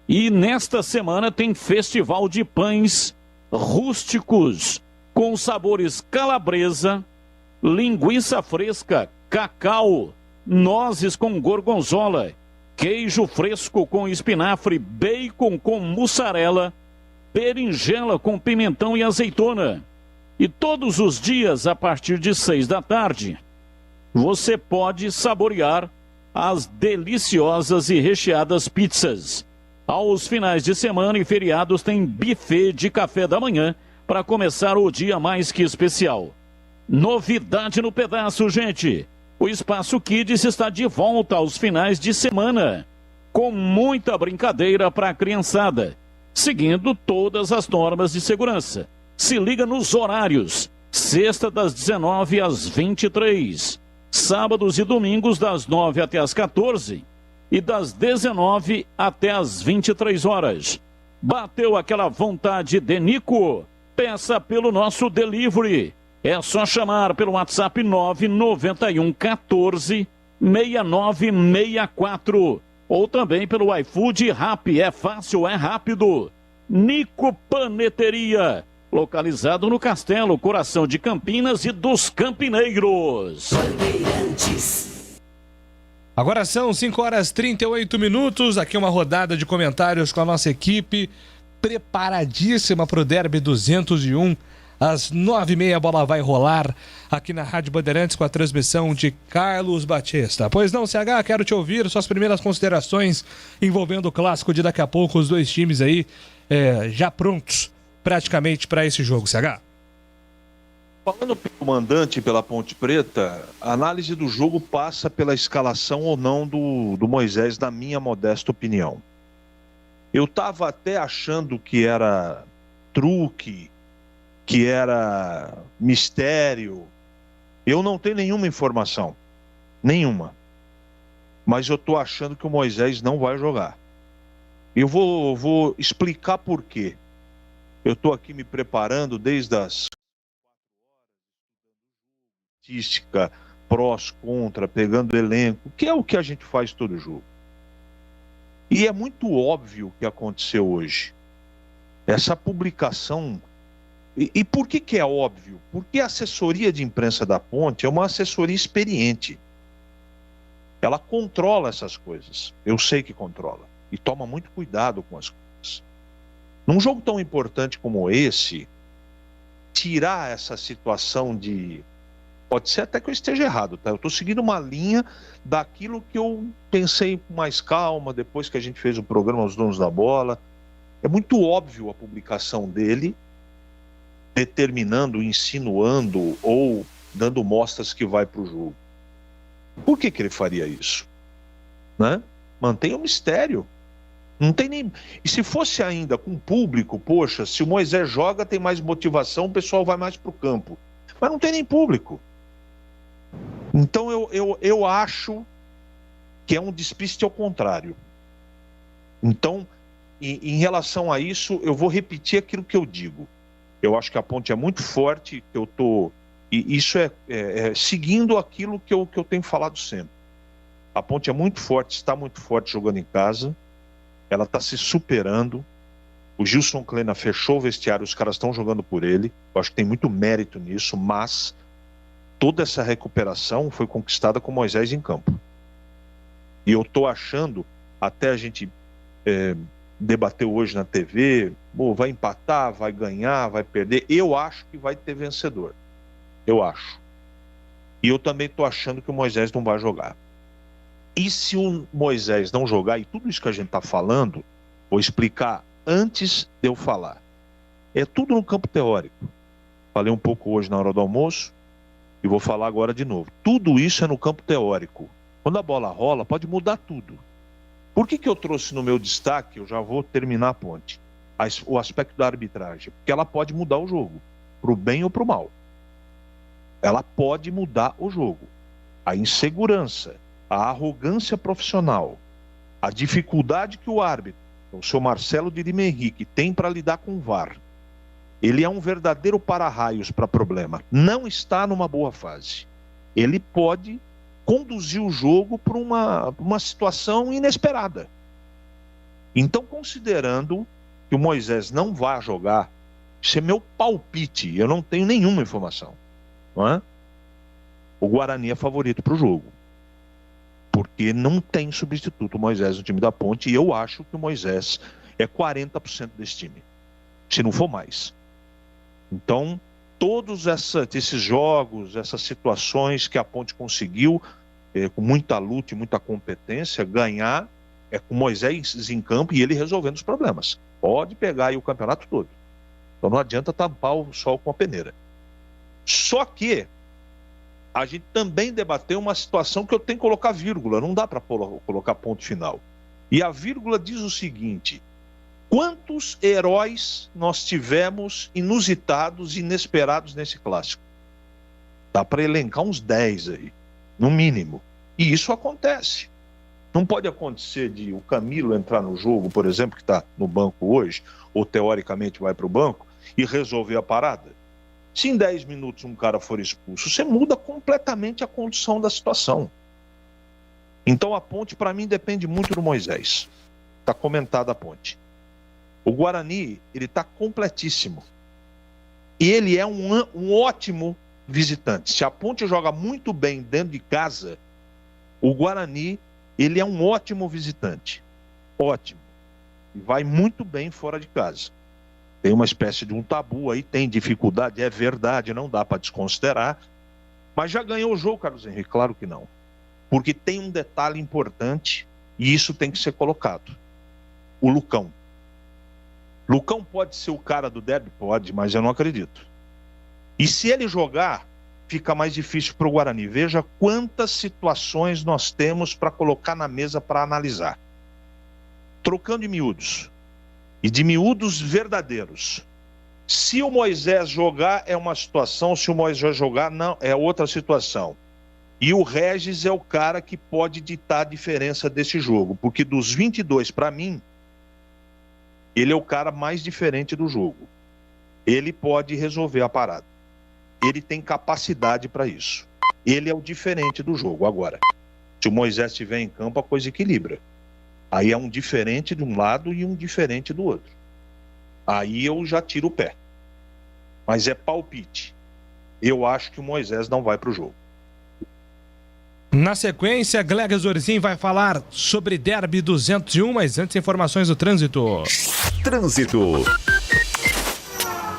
E nesta semana tem festival de pães rústicos com sabores calabresa, linguiça fresca, cacau, nozes com gorgonzola, queijo fresco com espinafre, bacon com mussarela, berinjela com pimentão e azeitona. E todos os dias, a partir de 6 da tarde, você pode saborear as deliciosas e recheadas pizzas. Aos finais de semana e feriados tem buffet de café da manhã para começar o dia mais que especial. Novidade no pedaço, gente! O Espaço Kids está de volta aos finais de semana, com muita brincadeira para a criançada, seguindo todas as normas de segurança. Se liga nos horários: sexta das 19 às 23, sábados e domingos das 9 até as 14 e das 19 até as 23 horas. Bateu aquela vontade de Nico? Peça pelo nosso delivery. É só chamar pelo WhatsApp 991 14 6964 ou também pelo iFood Rappi. É fácil, é rápido. Nico Paneteria, localizado no Castelo, coração de Campinas e dos Campineiros. Agora são 5h38. Aqui uma rodada de comentários com a nossa equipe, preparadíssima para o Derby 201 Às 9h30 a bola vai rolar aqui na Rádio Bandeirantes com a transmissão de Carlos Batista. Pois não, CH, quero te ouvir suas primeiras considerações envolvendo o clássico de daqui a pouco, os dois times aí já prontos praticamente para esse jogo, CH. Falando pelo mandante, pela Ponte Preta, a análise do jogo passa pela escalação ou não do Moisés, na minha modesta opinião. Eu estava até achando que era truque, que era mistério. Eu não tenho nenhuma informação. Nenhuma. Mas eu estou achando que o Moisés não vai jogar. Eu vou explicar por quê. Eu estou aqui me preparando desde as estatística, prós, contra, pegando elenco, que é o que a gente faz todo jogo. E é muito óbvio o que aconteceu hoje. Essa publicação... E por que é óbvio? Porque a assessoria de imprensa da Ponte é uma assessoria experiente. Ela controla essas coisas. Eu sei que controla. E toma muito cuidado com as coisas. Num jogo tão importante como esse, tirar essa situação de... Pode ser até que eu esteja errado, tá? Eu estou seguindo uma linha daquilo que eu pensei com mais calma, depois que a gente fez o programa Os Donos da Bola. É muito óbvio a publicação dele, determinando, insinuando ou dando mostras que vai para o jogo. Por que ele faria isso? Né? Mantenha o mistério. Não tem nem... E se fosse ainda com público, poxa, se o Moisés joga, tem mais motivação, o pessoal vai mais para o campo. Mas não tem nem público. Então eu acho que é um despiste ao contrário. Então, em relação a isso, eu vou repetir aquilo que eu digo. Eu acho que a Ponte é muito forte, e isso é seguindo aquilo que eu tenho falado sempre. A Ponte é muito forte, está muito forte jogando em casa, ela está se superando. O Gilson Kleina fechou o vestiário, os caras estão jogando por ele. Eu acho que tem muito mérito nisso, mas toda essa recuperação foi conquistada com Moisés em campo. E eu estou achando, até a gente debateu hoje na TV, vai empatar, vai ganhar, vai perder. Eu acho que vai ter vencedor. Eu acho. E eu também estou achando que o Moisés não vai jogar. E se o Moisés não jogar, e tudo isso que a gente está falando, vou explicar antes de eu falar. É tudo no campo teórico. Falei um pouco hoje na hora do almoço e vou falar agora de novo. Tudo isso é no campo teórico. Quando a bola rola, pode mudar tudo. Por que eu trouxe no meu destaque, eu já vou terminar a Ponte, o aspecto da arbitragem? Porque ela pode mudar o jogo, para o bem ou para o mal. Ela pode mudar o jogo. A insegurança, a arrogância profissional, a dificuldade que o árbitro, o seu Marcelo de Lima Henrique, tem para lidar com o VAR. Ele é um verdadeiro para-raios para problema. Não está numa boa fase. Ele pode conduzir o jogo para uma situação inesperada. Então, considerando que o Moisés não vai jogar, isso é meu palpite, eu não tenho nenhuma informação, não é? O Guarani é favorito para o jogo, porque não tem substituto o Moisés no time da Ponte, e eu acho que o Moisés é 40% desse time, se não for mais. Então, todos esses jogos, essas situações que a Ponte conseguiu, com muita luta e muita competência, ganhar com Moisés em campo e ele resolvendo os problemas. Pode pegar aí o campeonato todo. Então não adianta tampar o sol com a peneira. Só que a gente também debateu uma situação que eu tenho que colocar vírgula, não dá para colocar ponto final. E a vírgula diz o seguinte: quantos heróis nós tivemos inusitados, inesperados nesse clássico? Dá para elencar uns 10 aí, no mínimo. E isso acontece. Não pode acontecer de o Camilo entrar no jogo, por exemplo, que está no banco hoje, ou teoricamente vai para o banco, e resolver a parada. Se em 10 minutos um cara for expulso, você muda completamente a condição da situação. Então a Ponte, para mim, depende muito do Moisés. Está comentada a Ponte. O Guarani, ele está completíssimo. E ele é um ótimo visitante. Se a Ponte joga muito bem dentro de casa, o Guarani, ele é um ótimo visitante. Ótimo. E vai muito bem fora de casa. Tem uma espécie de um tabu aí, tem dificuldade, é verdade, não dá para desconsiderar. Mas já ganhou o jogo, Carlos Henrique? Claro que não. Porque tem um detalhe importante e isso tem que ser colocado. O Lucão. Lucão pode ser o cara do derby? Pode, mas eu não acredito. E se ele jogar, fica mais difícil para o Guarani. Veja quantas situações nós temos para colocar na mesa para analisar. Trocando de miúdos. E de miúdos verdadeiros. Se o Moisés jogar é uma situação, se o Moisés jogar não é outra situação. E o Regis é o cara que pode ditar a diferença desse jogo, porque dos 22 para mim, ele é o cara mais diferente do jogo. Ele pode resolver a parada. Ele tem capacidade para isso. Ele é o diferente do jogo. Agora, se o Moisés estiver em campo, a coisa equilibra. Aí é um diferente de um lado e um diferente do outro. Aí eu já tiro o pé. Mas é palpite. Eu acho que o Moisés não vai para o jogo. Na sequência, Gleger Zorzin vai falar sobre Derby 201, mas antes informações do trânsito. Trânsito.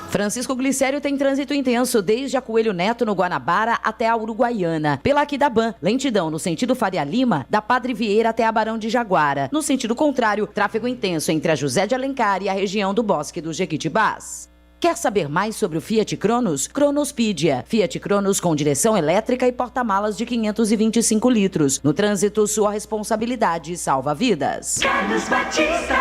Francisco Glicério tem trânsito intenso desde a Coelho Neto, no Guanabara, até a Uruguaiana. Pela Aquidaban, lentidão no sentido Faria Lima, da Padre Vieira até a Barão de Jaguara. No sentido contrário, tráfego intenso entre a José de Alencar e a região do Bosque dos Jequitibás. Quer saber mais sobre o Fiat Cronos? Cronospedia. Fiat Cronos com direção elétrica e porta-malas de 525 litros. No trânsito, sua responsabilidade salva vidas. Carlos Batista.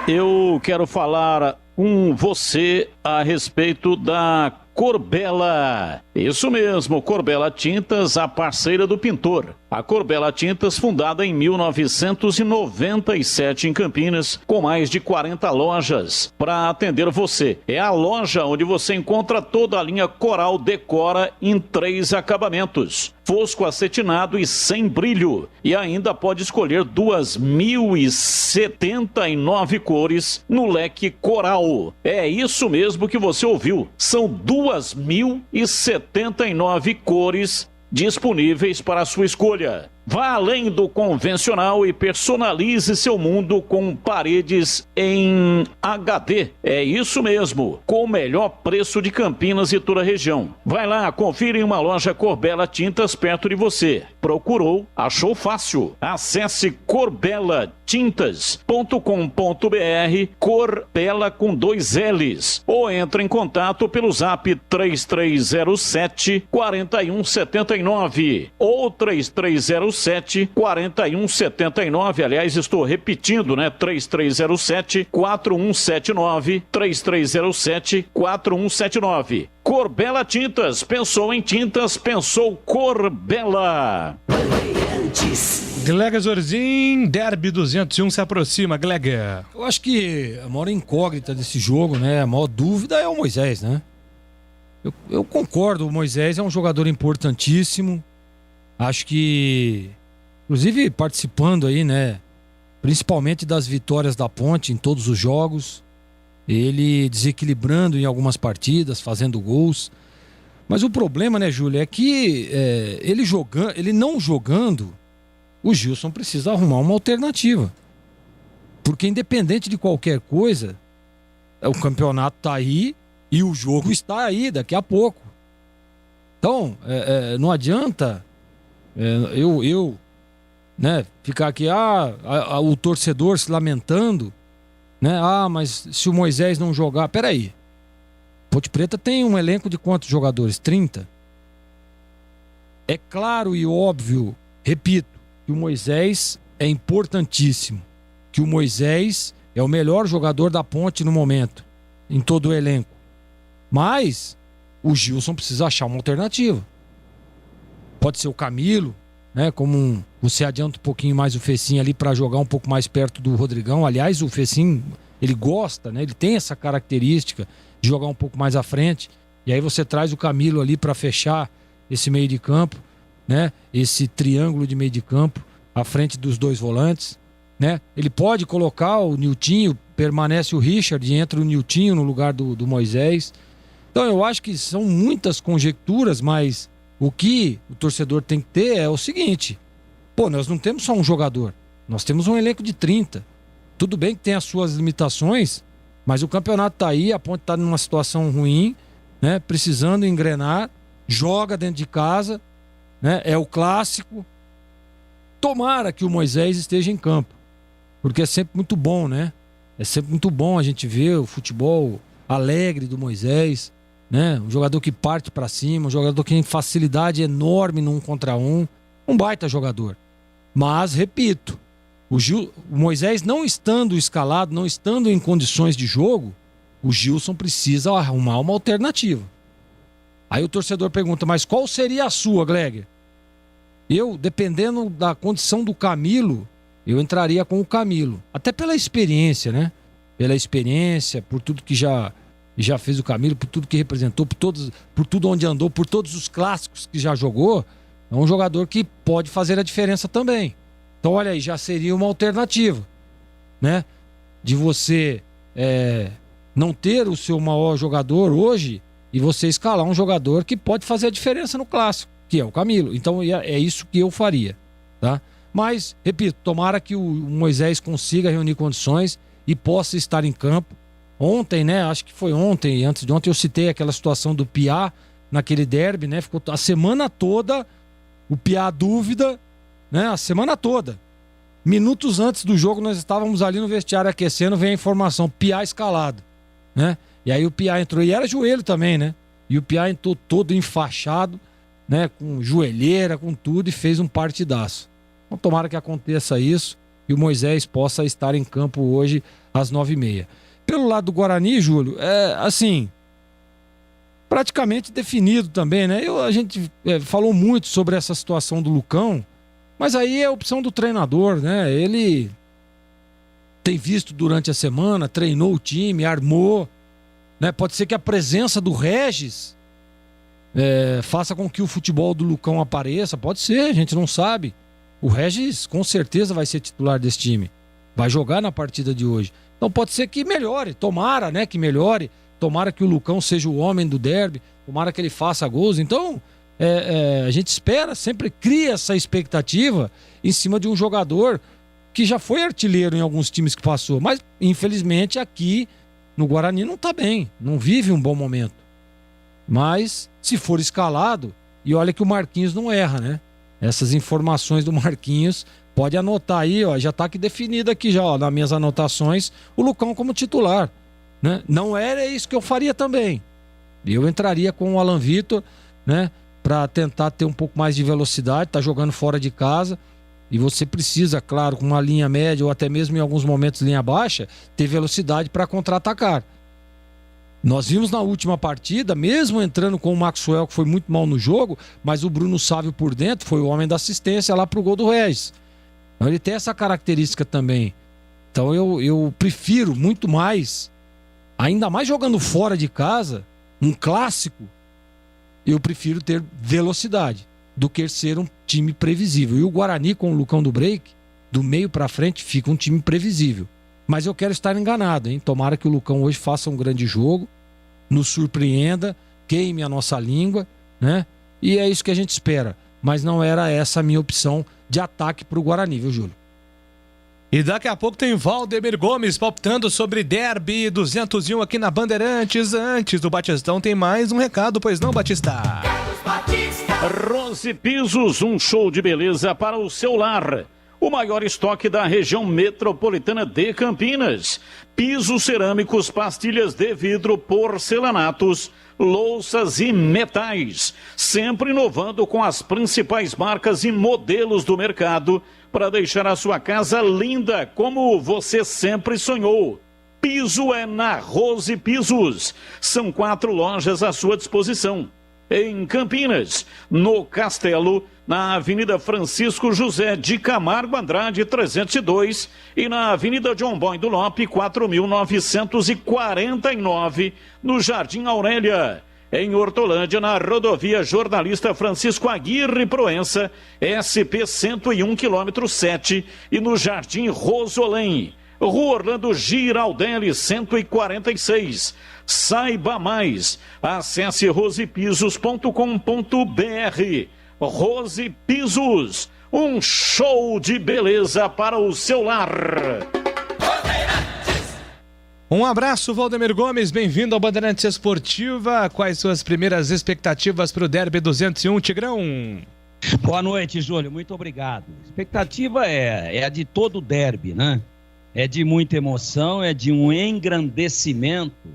Eu quero falar com você a respeito da Corbella. Isso mesmo, Corbella Tintas, a parceira do pintor. A Corbella Tintas, fundada em 1997 em Campinas, com mais de 40 lojas para atender você. É a loja onde você encontra toda a linha Coral Decora em 3 acabamentos. Fosco, acetinado e sem brilho. E ainda pode escolher 2.079 cores no leque Coral. É isso mesmo que você ouviu. São 2.079 cores disponíveis para a sua escolha. Vá além do convencional e personalize seu mundo com paredes em HD. É isso mesmo, com o melhor preço de Campinas e toda a região. Vai lá, confira em uma loja Corbella Tintas perto de você. Procurou, achou fácil. Acesse corbelatintas.com.br, Corbella com 2 L's. Ou entre em contato pelo zap 3307-4179 ou 3307-4179. Aliás, estou repetindo, né? 3307-4179, 3307-4179. Corbella Tintas. Pensou em tintas, pensou Corbella. Gleger Zorzin, Derby 201 se aproxima, Gleger. Eu acho que a maior incógnita desse jogo, né? A maior dúvida é o Moisés, né? Eu concordo, o Moisés é um jogador importantíssimo. Acho que, inclusive participando aí, né? Principalmente das vitórias da Ponte em todos os jogos. Ele desequilibrando em algumas partidas, fazendo gols. Mas o problema, né, Júlio, é que ele não jogando, o Gilson precisa arrumar uma alternativa. Porque independente de qualquer coisa, o campeonato tá aí e o jogo está aí daqui a pouco. Então, não adianta eu ficar aqui, o torcedor se lamentando, né? Mas se o Moisés não jogar... Peraí. Ponte Preta tem um elenco de quantos jogadores? 30. É claro e óbvio, repito, que o Moisés é importantíssimo. Que o Moisés é o melhor jogador da Ponte no momento, em todo o elenco. Mas o Gilson precisa achar uma alternativa. Pode ser o Camilo, né? Você adianta um pouquinho mais o Fecim ali para jogar um pouco mais perto do Rodrigão. Aliás, o Fecim, ele gosta, né? Ele tem essa característica de jogar um pouco mais à frente. E aí você traz o Camilo ali para fechar esse meio de campo, né? Esse triângulo de meio de campo à frente dos 2 volantes, né? Ele pode colocar o Niltinho, permanece o Richard e entra o Niltinho no lugar do Moisés. Então eu acho que são muitas conjecturas, mas o que o torcedor tem que ter é o seguinte: nós não temos só um jogador, nós temos um elenco de 30. Tudo bem que tem as suas limitações, Mas o campeonato tá aí, a Ponte tá numa situação ruim, né? Precisando engrenar, joga dentro de casa, né? É o clássico. Tomara que o Moisés esteja em campo, porque é sempre muito bom, né? É sempre muito bom a gente ver o futebol alegre do Moisés, né? Um jogador que parte pra cima, um jogador que tem facilidade enorme no 1 contra 1, um baita jogador. Mas, repito, o Moisés não estando escalado, não estando em condições de jogo, o Gilson precisa arrumar uma alternativa. Aí o torcedor pergunta, mas qual seria a sua, Gleger? Eu, dependendo da condição do Camilo, eu entraria com o Camilo. Até pela experiência, né? Pela experiência, por tudo que já fez o Camilo, por tudo que representou, por tudo onde andou, por todos os clássicos que já jogou. É um jogador que pode fazer a diferença também. Então, olha aí, já seria uma alternativa, né? De você não ter o seu maior jogador hoje e você escalar um jogador que pode fazer a diferença no clássico, que é o Camilo. Então, é isso que eu faria, tá? Mas, repito, tomara que o Moisés consiga reunir condições e possa estar em campo. Ontem, né? Acho que foi ontem, antes de ontem, eu citei aquela situação do Piá naquele derby, né? Ficou a semana toda o Piá dúvida, né? A semana toda. Minutos antes do jogo, nós estávamos ali no vestiário aquecendo, vem a informação, Piá escalado, né? E aí o Piá entrou, e era joelho também, né? E o Piá entrou todo enfaixado, né? Com joelheira, com tudo, e fez um partidaço. Então tomara que aconteça isso e o Moisés possa estar em campo hoje às 9h30. Pelo lado do Guarani, Júlio, assim, praticamente definido também, né? A gente falou muito sobre essa situação do Lucão, mas aí é a opção do treinador, né? Ele tem visto durante a semana, treinou o time, armou, né? Pode ser que a presença do Regis faça com que o futebol do Lucão apareça, pode ser, a gente não sabe. O Regis com certeza vai ser titular desse time, vai jogar na partida de hoje. Então pode ser que melhore, tomara, né, que melhore, tomara que o Lucão seja o homem do derby, tomara que ele faça gols. Então a gente espera, sempre cria essa expectativa em cima de um jogador que já foi artilheiro em alguns times que passou, mas infelizmente aqui no Guarani não tá bem, não vive um bom momento. Mas se for escalado, e olha que o Marquinhos não erra, né? Essas informações do Marquinhos, pode anotar aí, ó, já tá aqui definido aqui já, ó, nas minhas anotações, o Lucão como titular, né? Não era isso que eu faria também. Eu entraria com o Alan Vitor, né, para tentar ter um pouco mais de velocidade, tá jogando fora de casa, e você precisa, claro, com uma linha média ou até mesmo em alguns momentos linha baixa, ter velocidade para contra-atacar. Nós vimos na última partida, mesmo entrando com o Maxwell, que foi muito mal no jogo, mas o Bruno Sávio por dentro foi o homem da assistência lá pro gol do Regis. Então ele tem essa característica também. Então eu prefiro muito mais, ainda mais jogando fora de casa, um clássico, eu prefiro ter velocidade do que ser um time previsível. E o Guarani com o Lucão do Break, do meio pra frente, fica um time previsível. Mas eu quero estar enganado, hein? Tomara que o Lucão hoje faça um grande jogo, nos surpreenda, queime a nossa língua, né? E é isso que a gente espera. Mas não era essa a minha opção de ataque pro Guarani, viu, Júlio? E daqui a pouco tem Valdemir Gomes palpitando sobre Derby 201 aqui na Bandeirantes. Antes do Batistão tem mais um recado, pois não, Batista? Rose Pisos, um show de beleza para o seu lar. O maior estoque da região metropolitana de Campinas. Pisos cerâmicos, pastilhas de vidro, porcelanatos, louças e metais. Sempre inovando com as principais marcas e modelos do mercado para deixar a sua casa linda como você sempre sonhou. Piso é na Rose Pisos. São 4 lojas à sua disposição. Em Campinas, no Castelo, na Avenida Francisco José de Camargo Andrade 302 e na Avenida John Boy do Lope 4949, no Jardim Aurélia. Em Hortolândia, na rodovia Jornalista Francisco Aguirre Proença, SP 101 km 7 e no Jardim Rosolém. Rua Orlando Giraldelli 146. Saiba mais. Acesse rosepisos.com.br. Rose Pisos, um show de beleza para o seu lar. Um abraço, Valdemir Gomes, bem-vindo ao Bandeirantes Esportiva. Quais suas primeiras expectativas para o Derby 201, Tigrão? Boa noite, Júlio, muito obrigado. A expectativa é a de todo o derby, né? É de muita emoção, é de um engrandecimento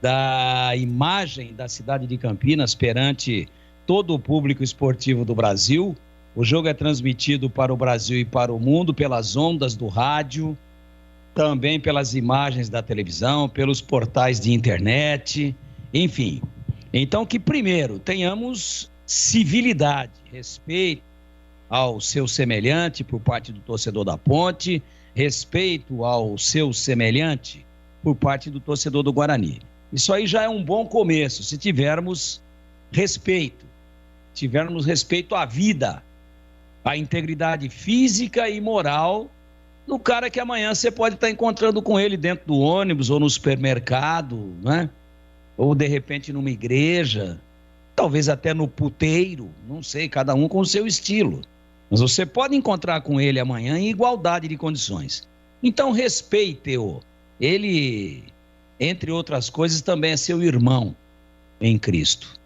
da imagem da cidade de Campinas perante todo o público esportivo do Brasil. O jogo é transmitido para o Brasil e para o mundo pelas ondas do rádio, também pelas imagens da televisão, pelos portais de internet, enfim. Então, que primeiro tenhamos civilidade, respeito ao seu semelhante por parte do torcedor da Ponte, respeito ao seu semelhante por parte do torcedor do Guarani. Isso aí já é um bom começo, se tivermos respeito à vida, à integridade física e moral do cara que amanhã você pode estar encontrando com ele dentro do ônibus ou no supermercado, né? Ou de repente numa igreja, talvez até no puteiro, não sei, cada um com o seu estilo. Mas você pode encontrar com ele amanhã em igualdade de condições. Então respeite-o. Ele, entre outras coisas, também é seu irmão em Cristo.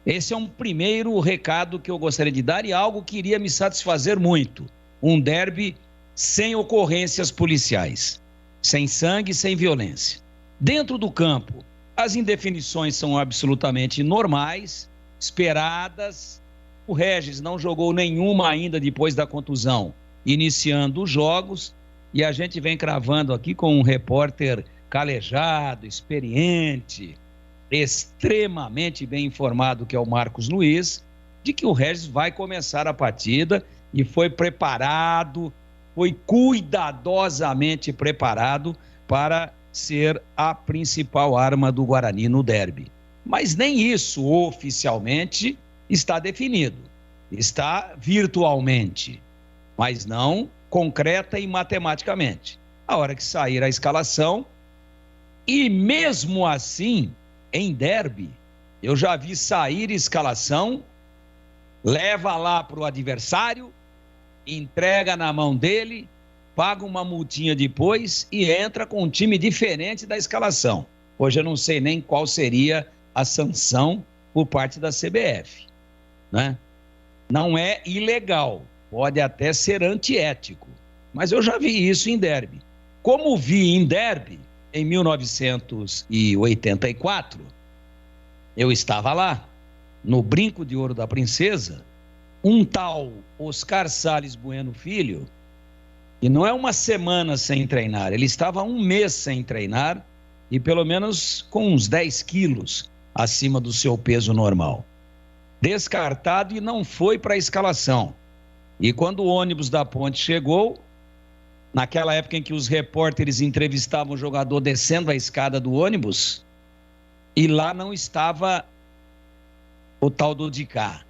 Esse é um primeiro recado que eu gostaria de dar e algo que iria me satisfazer muito. Um derby sem ocorrências policiais, sem sangue, sem violência. Dentro do campo, as indefinições são absolutamente normais, esperadas. O Regis não jogou nenhuma ainda depois da contusão, iniciando os jogos, e a gente vem cravando aqui com um repórter calejado, experiente, extremamente bem informado, que é o Marcos Luiz, de que o Regis vai começar a partida e foi preparado, foi cuidadosamente preparado para ser a principal arma do Guarani no derby. Mas nem isso oficialmente está definido. Está virtualmente, mas não concreta e matematicamente. A hora que sair a escalação, e mesmo assim, em derby, eu já vi sair escalação, leva lá para o adversário, entrega na mão dele, paga uma multinha depois e entra com um time diferente da escalação. Hoje eu não sei nem qual seria a sanção por parte da CBF, né? Não é ilegal, pode até ser antiético, mas eu já vi isso em derby. Como vi em derby, em 1984, eu estava lá, no Brinco de Ouro da Princesa, um tal Oscar Salles Bueno Filho, e não é uma semana sem treinar, ele estava um mês sem treinar e pelo menos com uns 10 quilos acima do seu peso normal. Descartado e não foi para a escalação. E quando o ônibus da Ponte chegou, naquela época em que os repórteres entrevistavam o jogador descendo a escada do ônibus, e lá não estava o tal do Dicá.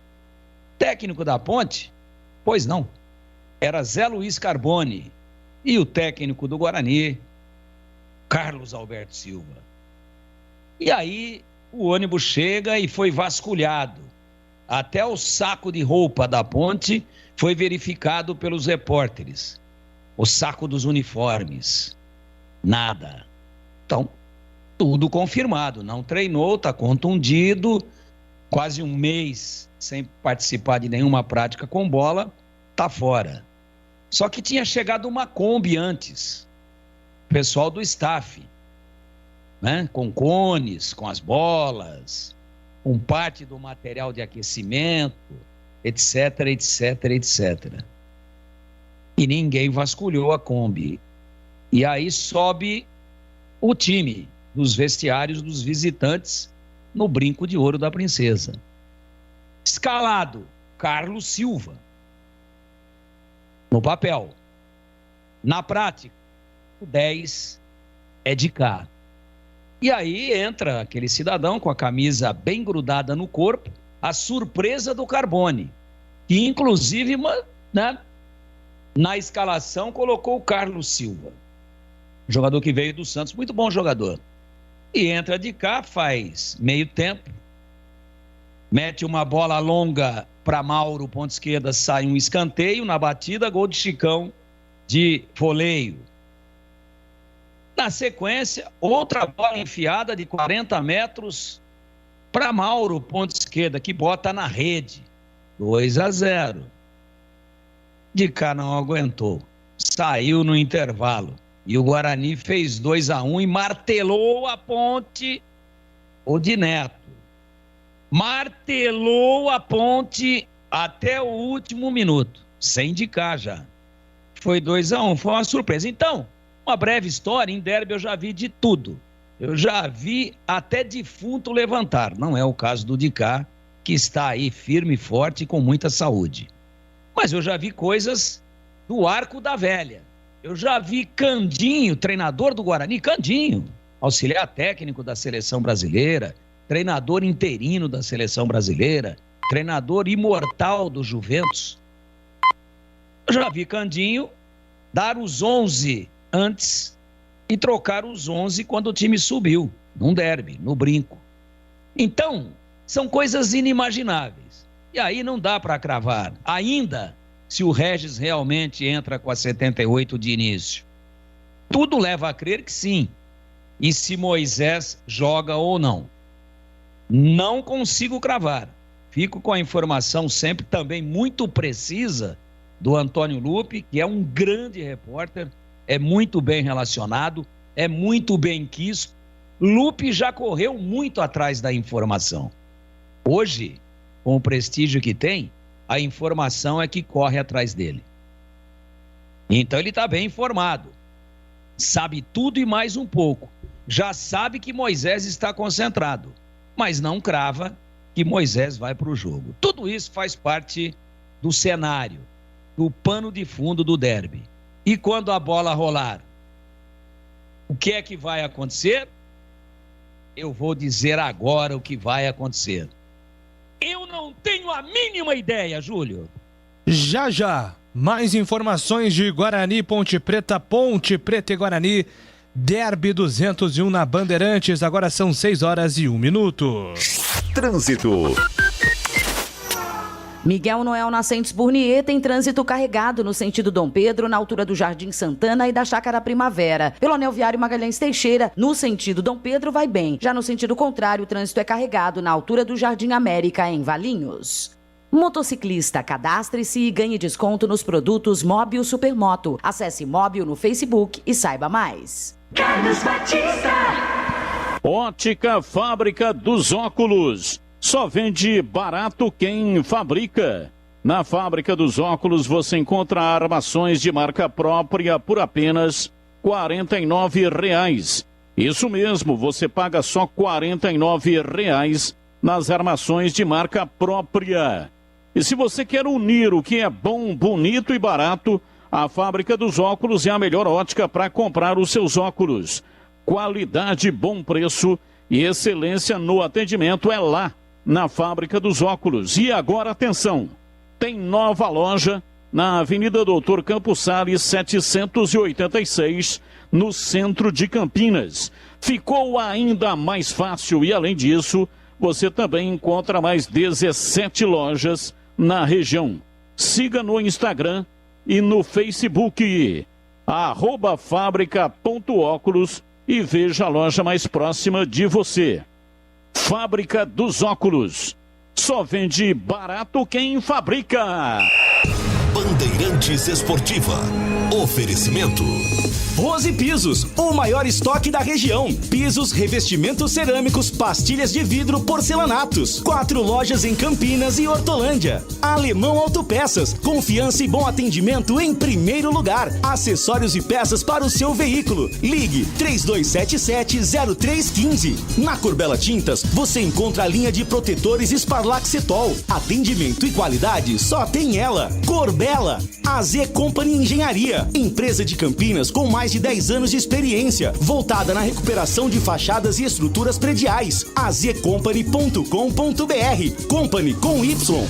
Técnico da Ponte? Pois não. Era Zé Luiz Carbone. E o técnico do Guarani, Carlos Alberto Silva. E aí o ônibus chega e foi vasculhado. Até o saco de roupa da Ponte foi verificado pelos repórteres. O saco dos uniformes. Nada. Então, tudo confirmado. Não treinou, está contundido, quase um mês sem participar de nenhuma prática com bola, está fora. Só que tinha chegado uma Kombi antes. Pessoal do staff, né? Com cones, com as bolas, com parte do material de aquecimento, etc, etc, etc. E ninguém vasculhou a Kombi. E aí sobe o time dos vestiários dos visitantes no Brinco de Ouro da Princesa. Escalado, Carlos Silva. No papel. Na prática, o 10 é de cá. E aí entra aquele cidadão com a camisa bem grudada no corpo, a surpresa do Carbone, que inclusive, né, na escalação colocou o Carlos Silva, jogador que veio do Santos, muito bom jogador. E entra de cá, faz meio tempo, mete uma bola longa para Mauro, ponta esquerda, sai um escanteio na batida, gol de Chicão de voleio. Na sequência, outra bola enfiada de 40 metros para Mauro, ponta esquerda, que bota na rede. 2-0. De cá não aguentou. Saiu no intervalo. E o Guarani fez 2-1 e martelou a Ponte, o de Neto. Martelou a Ponte até o último minuto. Sem de cá já. Foi 2-1, foi uma surpresa. Então, uma breve história, em derby eu já vi de tudo. Eu já vi até defunto levantar. Não é o caso do Dicá, que está aí firme, forte e com muita saúde. Mas eu já vi coisas do Arco da Velha. Eu já vi Candinho, treinador do Guarani, Candinho, auxiliar técnico da seleção brasileira, treinador interino da seleção brasileira, treinador imortal do Juventus. Eu já vi Candinho dar os 11 antes e trocar os 11 quando o time subiu, num derby, no Brinco. Então, são coisas inimagináveis. E aí não dá para cravar. Ainda, se o Regis realmente entra com a 78 de início. Tudo leva a crer que sim. E se Moisés joga ou não. Não consigo cravar. Fico com a informação sempre também muito precisa do Antônio Lupe, que é um grande repórter, é muito bem relacionado, é muito bem quisto. Lupe já correu muito atrás da informação. Hoje, com o prestígio que tem, a informação é que corre atrás dele. Então ele está bem informado. Sabe tudo e mais um pouco. Já sabe que Moisés está concentrado, mas não crava que Moisés vai para o jogo. Tudo isso faz parte do cenário, do pano de fundo do derby. E quando a bola rolar, o que é que vai acontecer? Eu vou dizer agora o que vai acontecer. Eu não tenho a mínima ideia, Júlio. Já, mais informações de Guarani, Ponte Preta e Guarani, derby 201 na Bandeirantes, agora são 6h01. Trânsito. Miguel Noel Nascentes Burnier tem trânsito carregado no sentido Dom Pedro, na altura do Jardim Santana e da Chácara Primavera. Pelo anel viário Magalhães Teixeira, no sentido Dom Pedro, vai bem. Já no sentido contrário, o trânsito é carregado na altura do Jardim América, em Valinhos. Motociclista, cadastre-se e ganhe desconto nos produtos Móbil Supermoto. Acesse Móbil no Facebook e saiba mais. Carlos Batista. Ótica Fábrica dos Óculos. Só vende barato quem fabrica. Na Fábrica dos Óculos você encontra armações de marca própria por apenas R$ 49,00. Isso mesmo, você paga só R$ 49,00 nas armações de marca própria. E se você quer unir o que é bom, bonito e barato, a Fábrica dos Óculos é a melhor ótica para comprar os seus óculos. Qualidade, bom preço e excelência no atendimento é lá, na Fábrica dos Óculos. E agora, atenção, tem nova loja na Avenida Doutor Campos Salles, 786, no centro de Campinas. Ficou ainda mais fácil e, além disso, você também encontra mais 17 lojas na região. Siga no Instagram e no Facebook, @fábrica.óculos, e veja a loja mais próxima de você. Fábrica dos Óculos. Só vende barato quem fabrica. Bandeirantes Esportiva. Oferecimento. Rose Pisos, o maior estoque da região. Pisos, revestimentos cerâmicos, pastilhas de vidro, porcelanatos. 4 lojas em Campinas e Hortolândia. Alemão Autopeças, confiança e bom atendimento em primeiro lugar. Acessórios e peças para o seu veículo. Ligue 3277-0315. Na Corbella Tintas, você encontra a linha de protetores Sparlaxetol. Atendimento e qualidade só tem ela. Corbella, AZ Company Engenharia. Empresa de Campinas com mais de 10 anos de experiência, voltada na recuperação de fachadas e estruturas prediais. azcompany.com.br. Company com Y.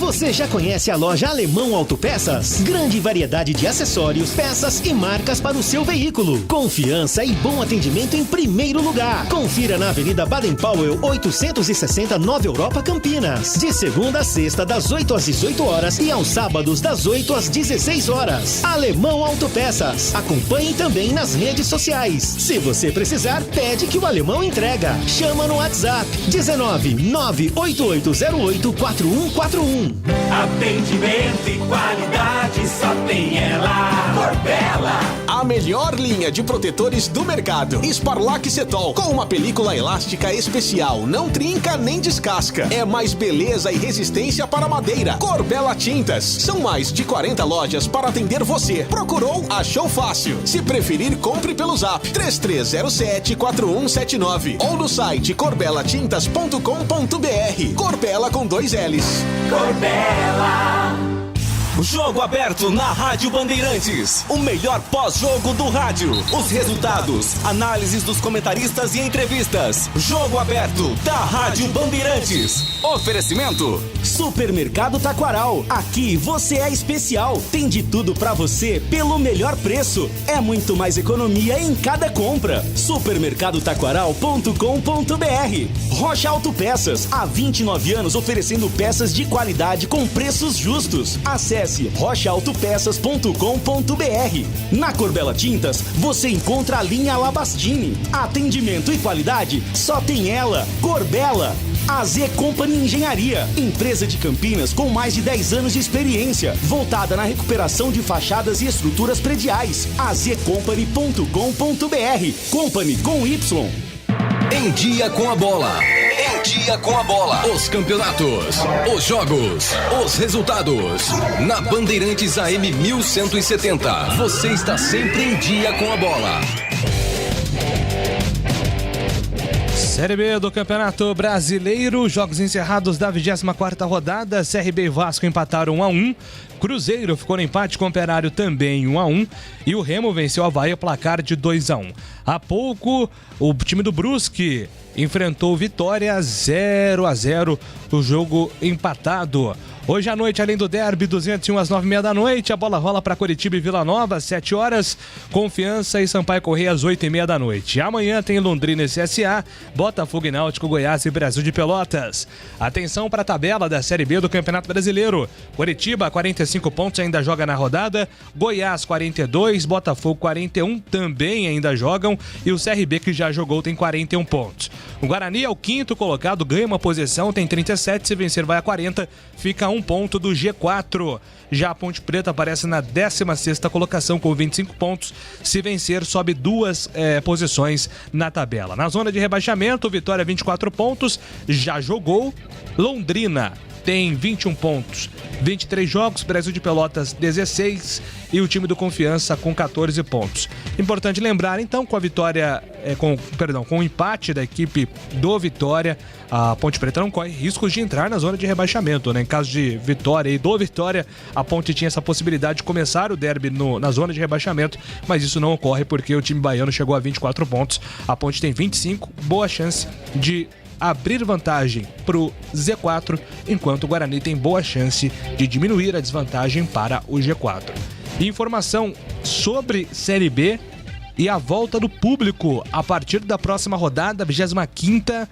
Você já conhece a loja Alemão Autopeças? Grande variedade de acessórios, peças e marcas para o seu veículo. Confiança e bom atendimento em primeiro lugar. Confira na Avenida Baden-Powell, 860, Nova Europa, Campinas. De segunda a sexta, das 8 às 18 horas e aos sábados, das 8 às 16 horas. Alemão Autopeças. Acompanhe também nas redes sociais. Se você precisar, pede que o Alemão entrega. Chama no WhatsApp 19 98808 4141. Atendimento e qualidade só tem ela. Corbela. A melhor linha de protetores do mercado. Sparlac Setol, com uma película elástica especial. Não trinca nem descasca. É mais beleza e resistência para madeira. Corbela Tintas. São mais de 40 lojas para atender você. Procurou? Achou fácil. Se preferir, compre pelo Zap 3307-4179 ou no site corbelatintas.com.br. Corbela com 2 L's. Corbela. Jogo aberto na Rádio Bandeirantes. O melhor pós-jogo do rádio. Os resultados, análises dos comentaristas e entrevistas. Jogo aberto da Rádio Bandeirantes. Oferecimento: Supermercado Taquaral. Aqui você é especial. Tem de tudo pra você pelo melhor preço. É muito mais economia em cada compra. Supermercadotaquaral.com.br. Rocha Autopeças. Há 29 anos oferecendo peças de qualidade com preços justos. Acesse rochaautopeças.com.br. Na Corbela Tintas, você encontra a linha Labastini. Atendimento e qualidade só tem ela. Corbela. AZ Company Engenharia, empresa de Campinas com mais de 10 anos de experiência, voltada na recuperação de fachadas e estruturas prediais. azcompany.com.br. Company com Y. Em dia com a bola. Em dia com a bola. Os campeonatos, os jogos, os resultados. Na Bandeirantes AM 1170. Você está sempre em dia com a bola. Série B do Campeonato Brasileiro, jogos encerrados da 24ª rodada, CRB e Vasco empataram 1-1, Cruzeiro ficou no empate com o Operário também 1-1 e o Remo venceu o Avaí placar de 2-1. Há pouco, o time do Brusque enfrentou o Vitória 0-0, o jogo empatado. Hoje à noite, além do derby, 201 às 9h30 da noite, a bola rola para Coritiba e Vila Nova, às 7 horas, Confiança e Sampaio Corrêa às 8h30 da noite. Amanhã tem Londrina e CSA, Botafogo e Náutico, Goiás e Brasil de Pelotas. Atenção para a tabela da Série B do Campeonato Brasileiro. Coritiba, 45 pontos, ainda joga na rodada, Goiás, 42, Botafogo, 41, também ainda jogam, e o CRB, que já jogou, tem 41 pontos. O Guarani é o 5º colocado, ganha uma posição, tem 37, se vencer vai a 40, fica 1 ponto do G4. Já a Ponte Preta aparece na 16ª colocação com 25 pontos, se vencer sobe 2 posições na tabela. Na zona de rebaixamento, Vitória 24 pontos, já jogou, Londrina tem 21 pontos, 23 jogos, Brasil de Pelotas 16 e o time do Confiança com 14 pontos. Importante lembrar então, com a vitória, com o empate da equipe do Vitória, a Ponte Preta não corre riscos de entrar na zona de rebaixamento, né? Em caso de vitória e do Vitória, a Ponte tinha essa possibilidade de começar o derby na zona de rebaixamento, mas isso não ocorre porque o time baiano chegou a 24 pontos, a Ponte tem 25, boa chance de abrir vantagem para o Z4, enquanto o Guarani tem boa chance de diminuir a desvantagem para o G4. Informação sobre Série B e a volta do público a partir da próxima rodada, 25ª,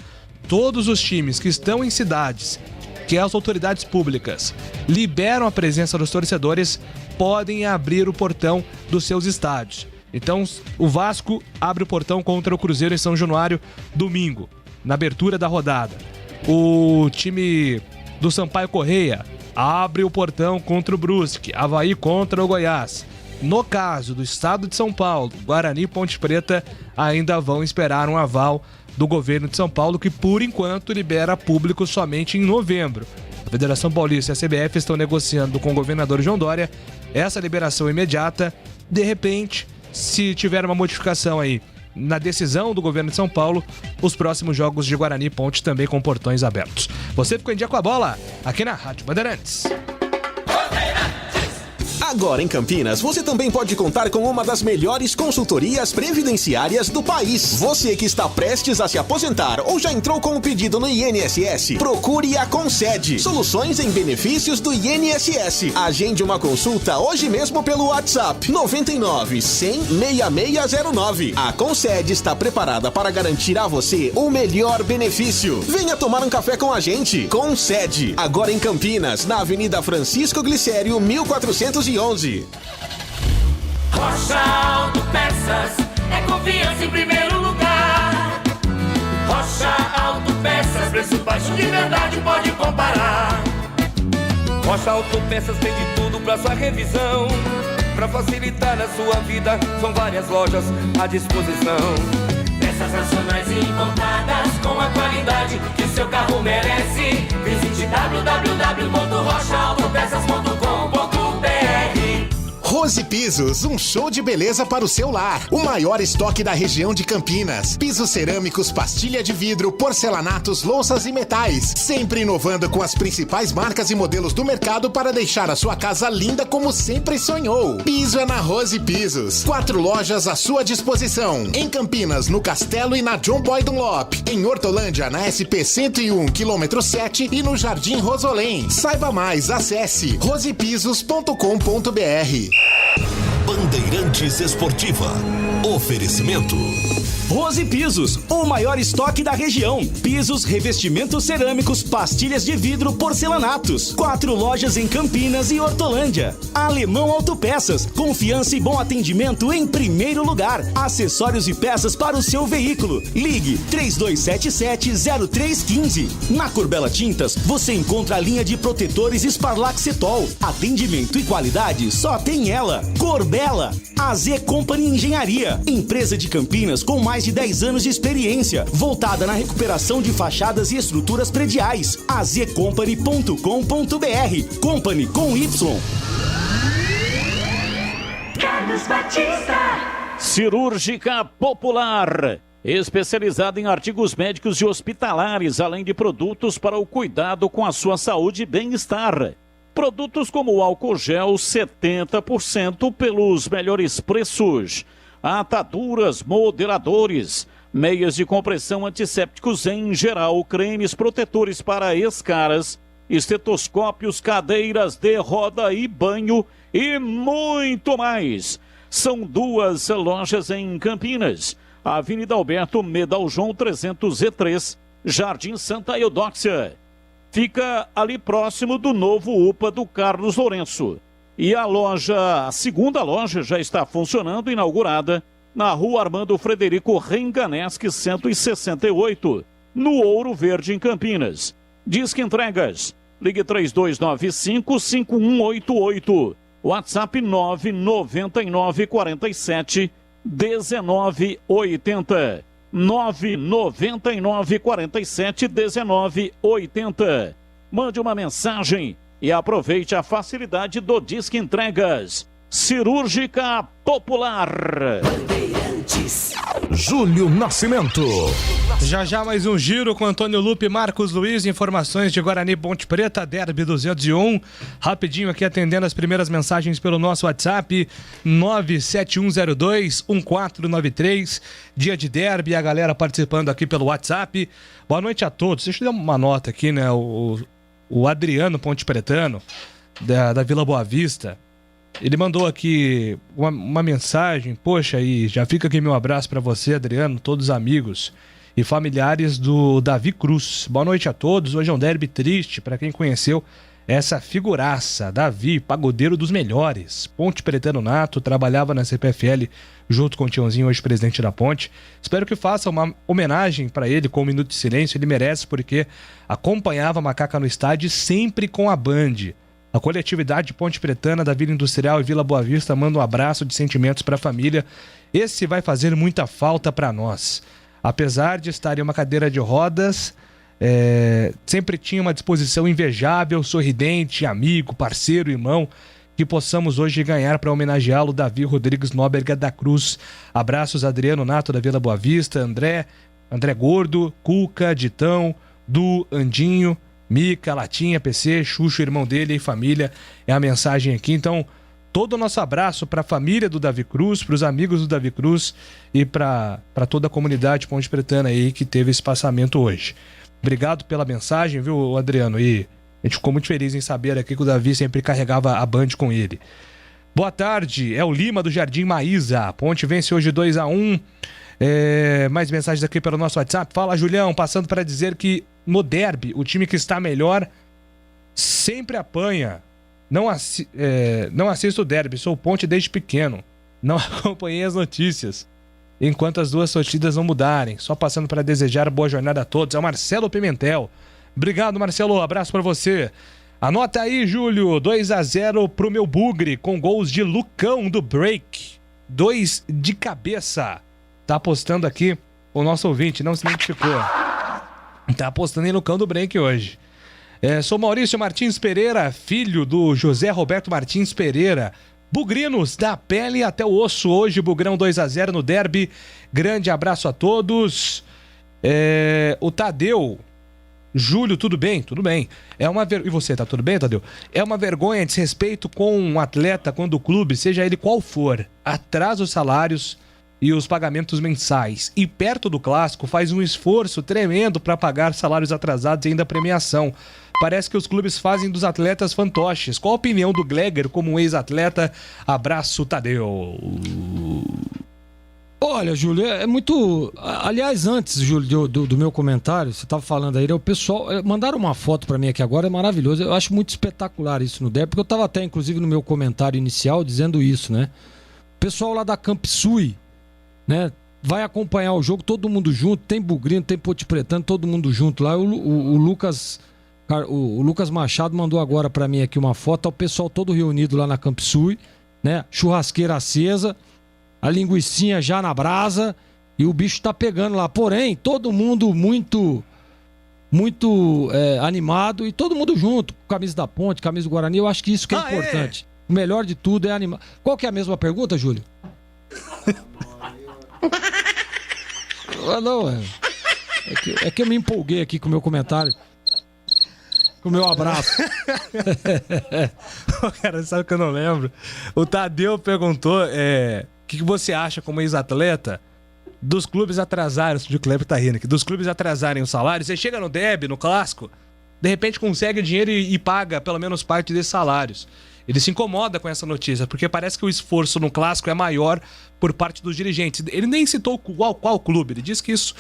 todos os times que estão em cidades que as autoridades públicas liberam a presença dos torcedores podem abrir o portão dos seus estádios. Então, o Vasco abre o portão contra o Cruzeiro em São Januário domingo, na abertura da rodada. O time do Sampaio Corrêa abre o portão contra o Brusque, Avaí contra o Goiás. No caso do estado de São Paulo, Guarani e Ponte Preta ainda vão esperar um aval do governo de São Paulo, que por enquanto libera público somente em novembro. A Federação Paulista e a CBF estão negociando com o governador João Dória essa liberação imediata. De repente, se tiver uma modificação aí na decisão do governo de São Paulo, os próximos jogos de Guarani e Ponte também com portões abertos. Você ficou em dia com a bola aqui na Rádio Bandeirantes. Agora em Campinas, você também pode contar com uma das melhores consultorias previdenciárias do país. Você que está prestes a se aposentar ou já entrou com um pedido no INSS, procure a Concede. Soluções em benefícios do INSS. Agende uma consulta hoje mesmo pelo WhatsApp 99 100 6609. A Concede está preparada para garantir a você o melhor benefício. Venha tomar um café com a gente. Concede. Agora em Campinas, na Avenida Francisco Glicério, 1411. Rocha Autopeças é confiança em primeiro lugar. Rocha Autopeças, preço baixo de verdade, pode comparar. Rocha Autopeças tem de tudo pra sua revisão. Pra facilitar a sua vida, são várias lojas à disposição. Peças nacionais e importadas com a qualidade que o seu carro merece. Visite www.rochaautopeças.com.br. Rose Pisos, um show de beleza para o seu lar. O maior estoque da região de Campinas. Pisos cerâmicos, pastilha de vidro, porcelanatos, louças e metais. Sempre inovando com as principais marcas e modelos do mercado para deixar a sua casa linda como sempre sonhou. Piso é na Rose Pisos. 4 lojas à sua disposição. Em Campinas, no Castelo e na John Boy Dunlop. Em Hortolândia, na SP 101, km 7 e no Jardim Rosolém. Saiba mais, acesse rosepisos.com.br. Bandeirantes Esportiva. Oferecimento Rose Pisos, o maior estoque da região. Pisos, revestimentos cerâmicos, pastilhas de vidro, porcelanatos. 4 lojas em Campinas e Hortolândia. Alemão Autopeças, confiança e bom atendimento em primeiro lugar. Acessórios e peças para o seu veículo. Ligue 3277-0315. Na Corbella Tintas, você encontra a linha de protetores Sparlaxetol. Atendimento e qualidade só tem ela. Corbella, AZ Company Engenharia. Empresa de Campinas com mais de 10 anos de experiência, voltada na recuperação de fachadas e estruturas prediais. azcompany.com.br. Company com Y. Carlos Batista. Cirúrgica Popular, especializada em artigos médicos e hospitalares, além de produtos para o cuidado com a sua saúde e bem-estar. Produtos como o álcool gel 70% pelos melhores preços. Ataduras, modeladores, meias de compressão antissépticos em geral, cremes protetores para escaras, estetoscópios, cadeiras de roda e banho e muito mais. São 2 lojas em Campinas, Avenida Alberto Medal João 303, Jardim Santa Eudóxia. Fica ali próximo do novo UPA do Carlos Lourenço. E a segunda loja já está funcionando, inaugurada, na Rua Armando Frederico Renganeschi 168, no Ouro Verde, em Campinas. Disque Entregas, ligue 3295-5188, WhatsApp 99947-1980, 99947-1980. Mande uma mensagem e aproveite a facilidade do Disque Entregas. Cirúrgica Popular. Júlio Nascimento. Já mais um giro com Antônio Lupe e Marcos Luiz. Informações de Guarani Ponte Preta, Derby 201. Rapidinho aqui atendendo as primeiras mensagens pelo nosso WhatsApp 971021493. Dia de Derby, a galera participando aqui pelo WhatsApp. Boa noite a todos. Deixa eu dar uma nota aqui, né? O Adriano Ponte Pretano, da Vila Boa Vista, ele mandou aqui uma mensagem. Poxa, aí já fica aqui meu abraço para você, Adriano, todos os amigos e familiares do Davi Cruz. Boa noite a todos. Hoje é um derby triste para quem conheceu essa figuraça, Davi, pagodeiro dos melhores, Ponte Pretano nato, trabalhava na CPFL junto com o Tiãozinho, hoje presidente da Ponte. Espero que faça uma homenagem para ele com um minuto de silêncio. Ele merece, porque acompanhava a Macaca no estádio sempre com a Band. A coletividade Ponte Pretana da Vila Industrial e Vila Boa Vista manda um abraço de sentimentos para a família. Esse vai fazer muita falta para nós. Apesar de estar em uma cadeira de rodas, sempre tinha uma disposição invejável, sorridente, amigo, parceiro, irmão. Que possamos hoje ganhar para homenageá-lo, Davi Rodrigues Nóbrega da Cruz. Abraços, Adriano Nato da Vila Boa Vista, André Gordo, Cuca, Ditão, Du, Andinho, Mica, Latinha, PC, Xuxo, irmão dele e família. É a mensagem aqui. Então, todo o nosso abraço para a família do Davi Cruz, para os amigos do Davi Cruz e para toda a comunidade Ponte Pretana aí que teve esse passamento hoje. Obrigado pela mensagem, viu, Adriano? E a gente ficou muito feliz em saber aqui que o Davi sempre carregava a Band com ele. Boa tarde, é o Lima do Jardim Maísa. A Ponte vence hoje 2-1. Mais mensagens aqui pelo nosso WhatsApp. Fala, Julião, passando para dizer que no derby, o time que está melhor sempre apanha. Não assisto o derby, sou Ponte desde pequeno. Não acompanhei as notícias. Enquanto as duas torcidas não mudarem. Só passando para desejar boa jornada a todos. É o Marcelo Pimentel. Obrigado, Marcelo. Abraço para você. Anota aí, Júlio. 2-0 pro meu Bugre, com gols de Lucão do Break. 2 de cabeça. Tá apostando aqui o nosso ouvinte, não se identificou. Tá apostando em Lucão do Break hoje. Sou Maurício Martins Pereira, filho do José Roberto Martins Pereira. Bugrinos, da pele até o osso. Hoje, Bugrão 2-0 no derby. Grande abraço a todos. O Tadeu. Júlio, tudo bem? Tudo bem. E você, tá tudo bem, Tadeu? É uma vergonha, desrespeito com um atleta quando o clube, seja ele qual for, atrasa os salários e os pagamentos mensais. E perto do clássico faz um esforço tremendo para pagar salários atrasados e ainda premiação. Parece que os clubes fazem dos atletas fantoches. Qual a opinião do Gleger como um ex-atleta? Abraço, Tadeu. Olha, Júlio, é muito... Aliás, antes, Júlio, do meu comentário, você estava falando aí, o pessoal... Mandaram uma foto para mim aqui agora, é maravilhoso. Eu acho muito espetacular isso no derby, porque eu estava até, inclusive, no meu comentário inicial dizendo isso, né? O pessoal lá da Camp Sui, né? Vai acompanhar o jogo, todo mundo junto, tem Bugrino, tem Ponte Pretano, todo mundo junto lá. O Lucas Machado mandou agora para mim aqui uma foto, o pessoal todo reunido lá na Camp Sui, né? Churrasqueira acesa, a linguicinha já na brasa e o bicho tá pegando lá. Porém, todo mundo muito animado e todo mundo junto, camisa da Ponte, camisa do Guarani. Eu acho que isso que é importante. O melhor de tudo é animar. Qual que é a mesma pergunta, Júlio? Não, é que eu me empolguei aqui com o meu comentário. Com o meu abraço. Cara, sabe que eu não lembro? O Tadeu perguntou... O que você acha como ex-atleta dos clubes atrasarem, o Kleber tá rindo aqui, dos clubes atrasarem o salário? Você chega no derby, no clássico, de repente consegue o dinheiro e paga pelo menos parte desses salários. Ele se incomoda com essa notícia, porque parece que o esforço no clássico é maior por parte dos dirigentes. Ele nem citou qual clube, ele disse que isso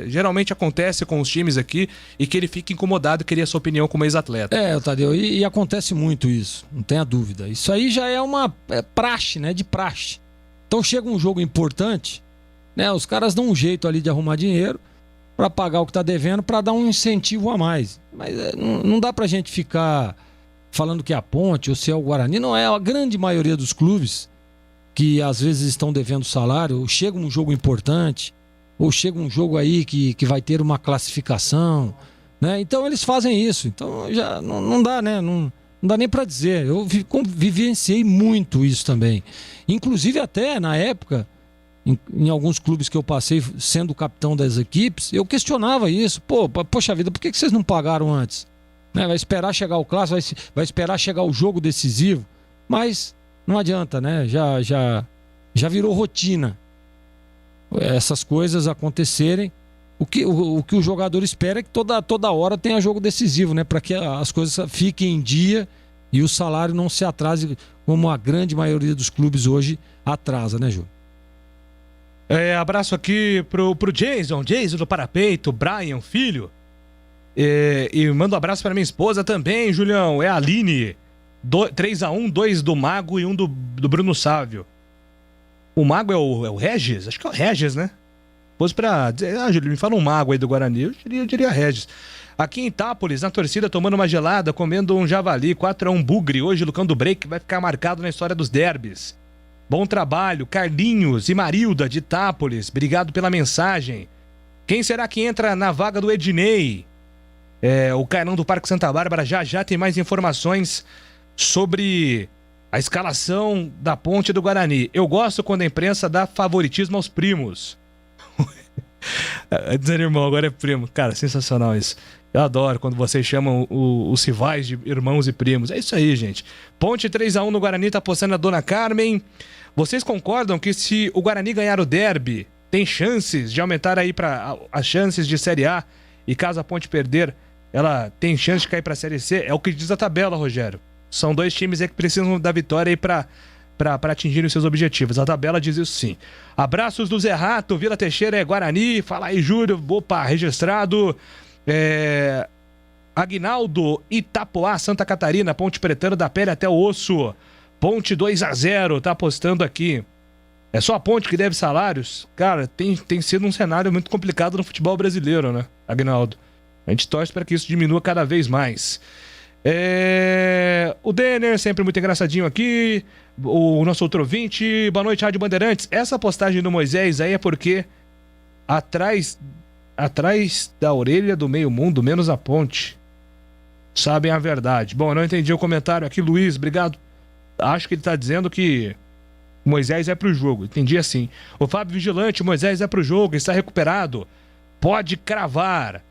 geralmente acontece com os times aqui e que ele fica incomodado e queria a sua opinião como ex-atleta. Tadeu, e acontece muito isso, não tenha dúvida. Isso aí já é uma praxe, né, de praxe. Então chega um jogo importante, né? Os caras dão um jeito ali de arrumar dinheiro para pagar o que tá devendo, para dar um incentivo a mais. Mas não dá pra gente ficar falando que é a Ponte ou se é o Guarani. Não é a grande maioria dos clubes que às vezes estão devendo salário. Ou chega um jogo importante, ou chega um jogo aí que vai ter uma classificação, né? Então eles fazem isso. Então já não dá, né? Não dá nem para dizer. Eu vivenciei muito isso também. Inclusive até na época, em alguns clubes que eu passei sendo o capitão das equipes, eu questionava isso. Poxa vida, por que vocês não pagaram antes? Né? Vai esperar chegar o clássico, vai esperar chegar o jogo decisivo. Mas não adianta, né? Já virou rotina essas coisas acontecerem. O que o jogador espera é que toda hora tenha jogo decisivo, né? Para que as coisas fiquem em dia e o salário não se atrase, como a grande maioria dos clubes hoje atrasa, né, Júlio? Abraço aqui pro Jason do Parapeito, Brian, filho. E mando um abraço para minha esposa também, Julião. É a Aline. 3-1, 2 do Mago e 1 do Bruno Sávio. O Mago é o Regis? Acho que é o Regis, né? Fosse pra dizer, Júlio, me fala um Mago aí do Guarani, eu diria Regis. Aqui em Itápolis, na torcida, tomando uma gelada, comendo um javali, 4-1 Bugre. Hoje, Lucão do Break vai ficar marcado na história dos derbys. Bom trabalho, Carlinhos e Marilda de Itápolis. Obrigado pela mensagem. Quem será que entra na vaga do Ednei? O Cairão do Parque Santa Bárbara já tem mais informações sobre a escalação da Ponte do Guarani. Eu gosto quando a imprensa dá favoritismo aos primos. Desanimou, agora é primo. Cara, sensacional isso. Eu adoro quando vocês chamam os rivais de irmãos e primos. É isso aí, gente. Ponte 3-1 no Guarani, tá postando a Dona Carmen. Vocês concordam que se o Guarani ganhar o derby, tem chances de aumentar aí para as chances de Série A? E caso a Ponte perder, ela tem chance de cair para a Série C? É o que diz a tabela, Rogério. São 2 times aí que precisam da vitória aí para atingirem os seus objetivos. A tabela diz isso sim. Abraços do Zé Rato, Vila Teixeira é Guarani. Fala aí, Júlio. Opa, registrado. Aguinaldo, Itapoá, Santa Catarina, Ponte Pretano da pele até o osso. Ponte 2-0, tá apostando aqui. É só a Ponte que deve salários? Cara, tem sido um cenário muito complicado no futebol brasileiro, né, Aguinaldo? A gente torce para que isso diminua cada vez mais. O Denner, sempre muito engraçadinho aqui. O nosso outro ouvinte. Boa noite, Rádio Bandeirantes. Essa postagem do Moisés aí é porque atrás da orelha do meio mundo, menos a Ponte. Sabem a verdade. Bom, eu não entendi o comentário aqui, Luiz, obrigado. Acho que ele tá dizendo que Moisés é pro jogo. Entendi assim. O Fábio Vigilante, Moisés é pro jogo, está recuperado. Pode cravar.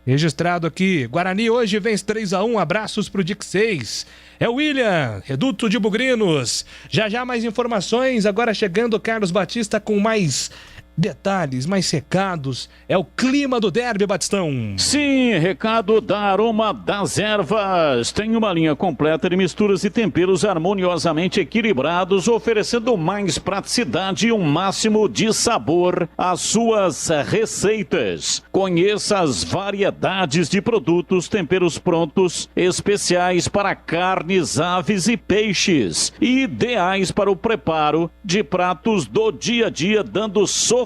Registrado aqui. Guarani hoje vence 3-1. Abraços pro Dick 6. É o William, Reduto de Bugrinos. Já mais informações. Agora chegando o Carlos Batista com mais detalhes, mais recados. É o clima do derby, Batistão. Sim, recado da Aroma das Ervas. Tem uma linha completa de misturas e temperos harmoniosamente equilibrados, oferecendo mais praticidade e um máximo de sabor às suas receitas. Conheça as variedades de produtos, temperos prontos, especiais para carnes, aves e peixes, ideais para o preparo de pratos do dia a dia, dando sofisticação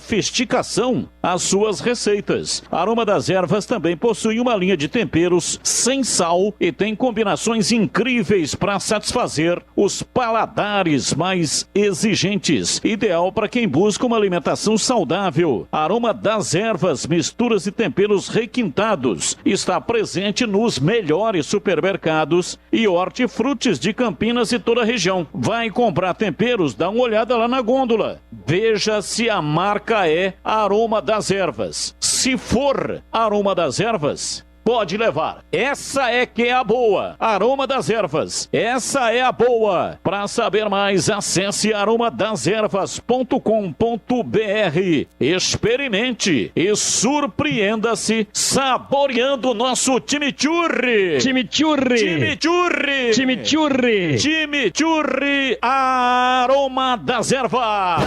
às suas receitas. A Aroma das Ervas também possui uma linha de temperos sem sal e tem combinações incríveis para satisfazer os paladares mais exigentes. Ideal para quem busca uma alimentação saudável. A Aroma das Ervas, misturas e temperos requintados, está presente nos melhores supermercados e hortifrutis de Campinas e toda a região. Vai comprar temperos? Dá uma olhada lá na gôndola. Veja se a marca é Aroma das Ervas. Se for Aroma das Ervas, pode levar. Essa é que é a boa. Aroma das Ervas. Essa é a boa. Para saber mais, acesse aromadeservas.com.br. Experimente e surpreenda-se saboreando o nosso chimichurri. Chimichurri. Chimichurri. Chimichurri. Chimichurri. Aroma das Ervas.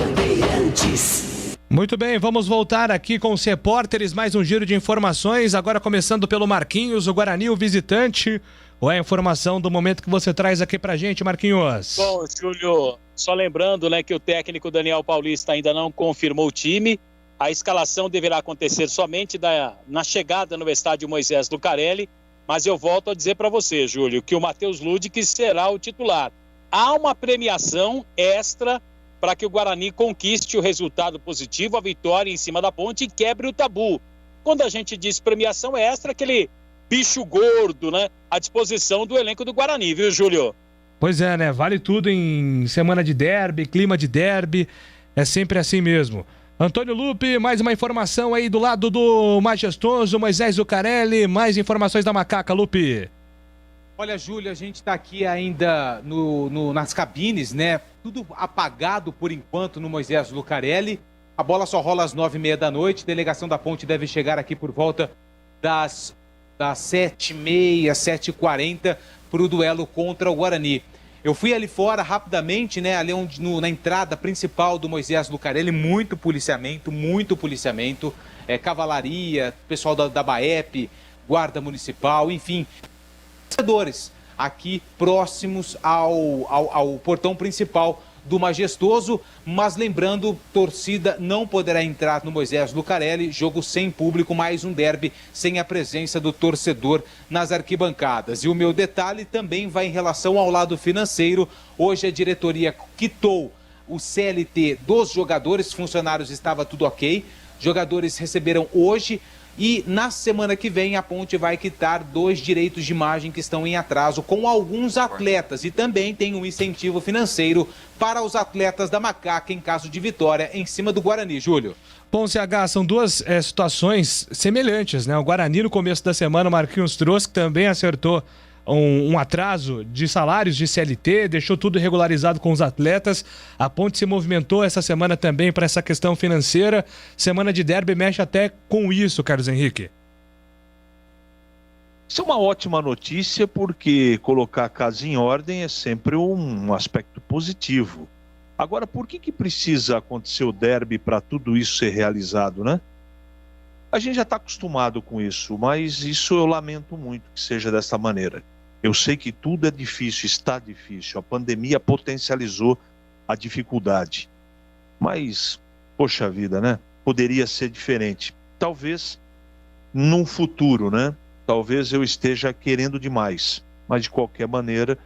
Muito bem, vamos voltar aqui com os repórteres, mais um giro de informações, agora começando pelo Marquinhos, o Guarani, o visitante. Qual é a informação do momento que você traz aqui pra gente, Marquinhos? Bom, Júlio, só lembrando, né, que o técnico Daniel Paulista ainda não confirmou o time. A escalação deverá acontecer somente na chegada no estádio Moisés Lucarelli, mas eu volto a dizer para você, Júlio, que o Matheus Ludic será o titular. Há uma premiação extra para que o Guarani conquiste o resultado positivo, a vitória em cima da Ponte e quebre o tabu. Quando a gente diz premiação extra, aquele bicho gordo, né, à disposição do elenco do Guarani, viu, Júlio? Pois é, né, vale tudo em semana de derby, clima de derby, é sempre assim mesmo. Antônio Lupe, mais uma informação aí do lado do majestoso Moisés Lucarelli, mais informações da Macaca, Lupe. Olha, Júlio, a gente está aqui ainda nas cabines, né? Tudo apagado por enquanto no Moisés Lucarelli. A bola só rola às 9h30 da noite. A delegação da Ponte deve chegar aqui por volta das 7h30, 7h40 para o duelo contra o Guarani. Eu fui ali fora rapidamente, né? Ali na entrada principal do Moisés Lucarelli, muito policiamento, cavalaria, pessoal da BAEP, guarda municipal, enfim, torcedores aqui próximos ao portão principal do Majestoso, mas lembrando, torcida não poderá entrar no Moisés Lucarelli, jogo sem público, mais um derby sem a presença do torcedor nas arquibancadas. E o meu detalhe também vai em relação ao lado financeiro. Hoje a diretoria quitou o CLT dos jogadores, funcionários estava tudo ok, jogadores receberam hoje. E na semana que vem a Ponte vai quitar 2 direitos de imagem que estão em atraso com alguns atletas. E também tem um incentivo financeiro para os atletas da Macaca em caso de vitória em cima do Guarani, Júlio. Bom, CH, são duas situações semelhantes, né? O Guarani, no começo da semana, o Marquinhos trouxe, que também acertou um atraso de salários de CLT, deixou tudo regularizado com os atletas. A Ponte se movimentou essa semana também para essa questão financeira. Semana de derby mexe até com isso, Carlos Henrique. Isso é uma ótima notícia, porque colocar a casa em ordem é sempre um aspecto positivo. Agora, por que precisa acontecer o derby para tudo isso ser realizado, né? A gente já está acostumado com isso, mas isso eu lamento muito que seja dessa maneira. Eu sei que tudo é difícil, está difícil. A pandemia potencializou a dificuldade. Mas, poxa vida, né? Poderia ser diferente. Talvez num futuro, né? Talvez eu esteja querendo demais. Mas, de qualquer maneira,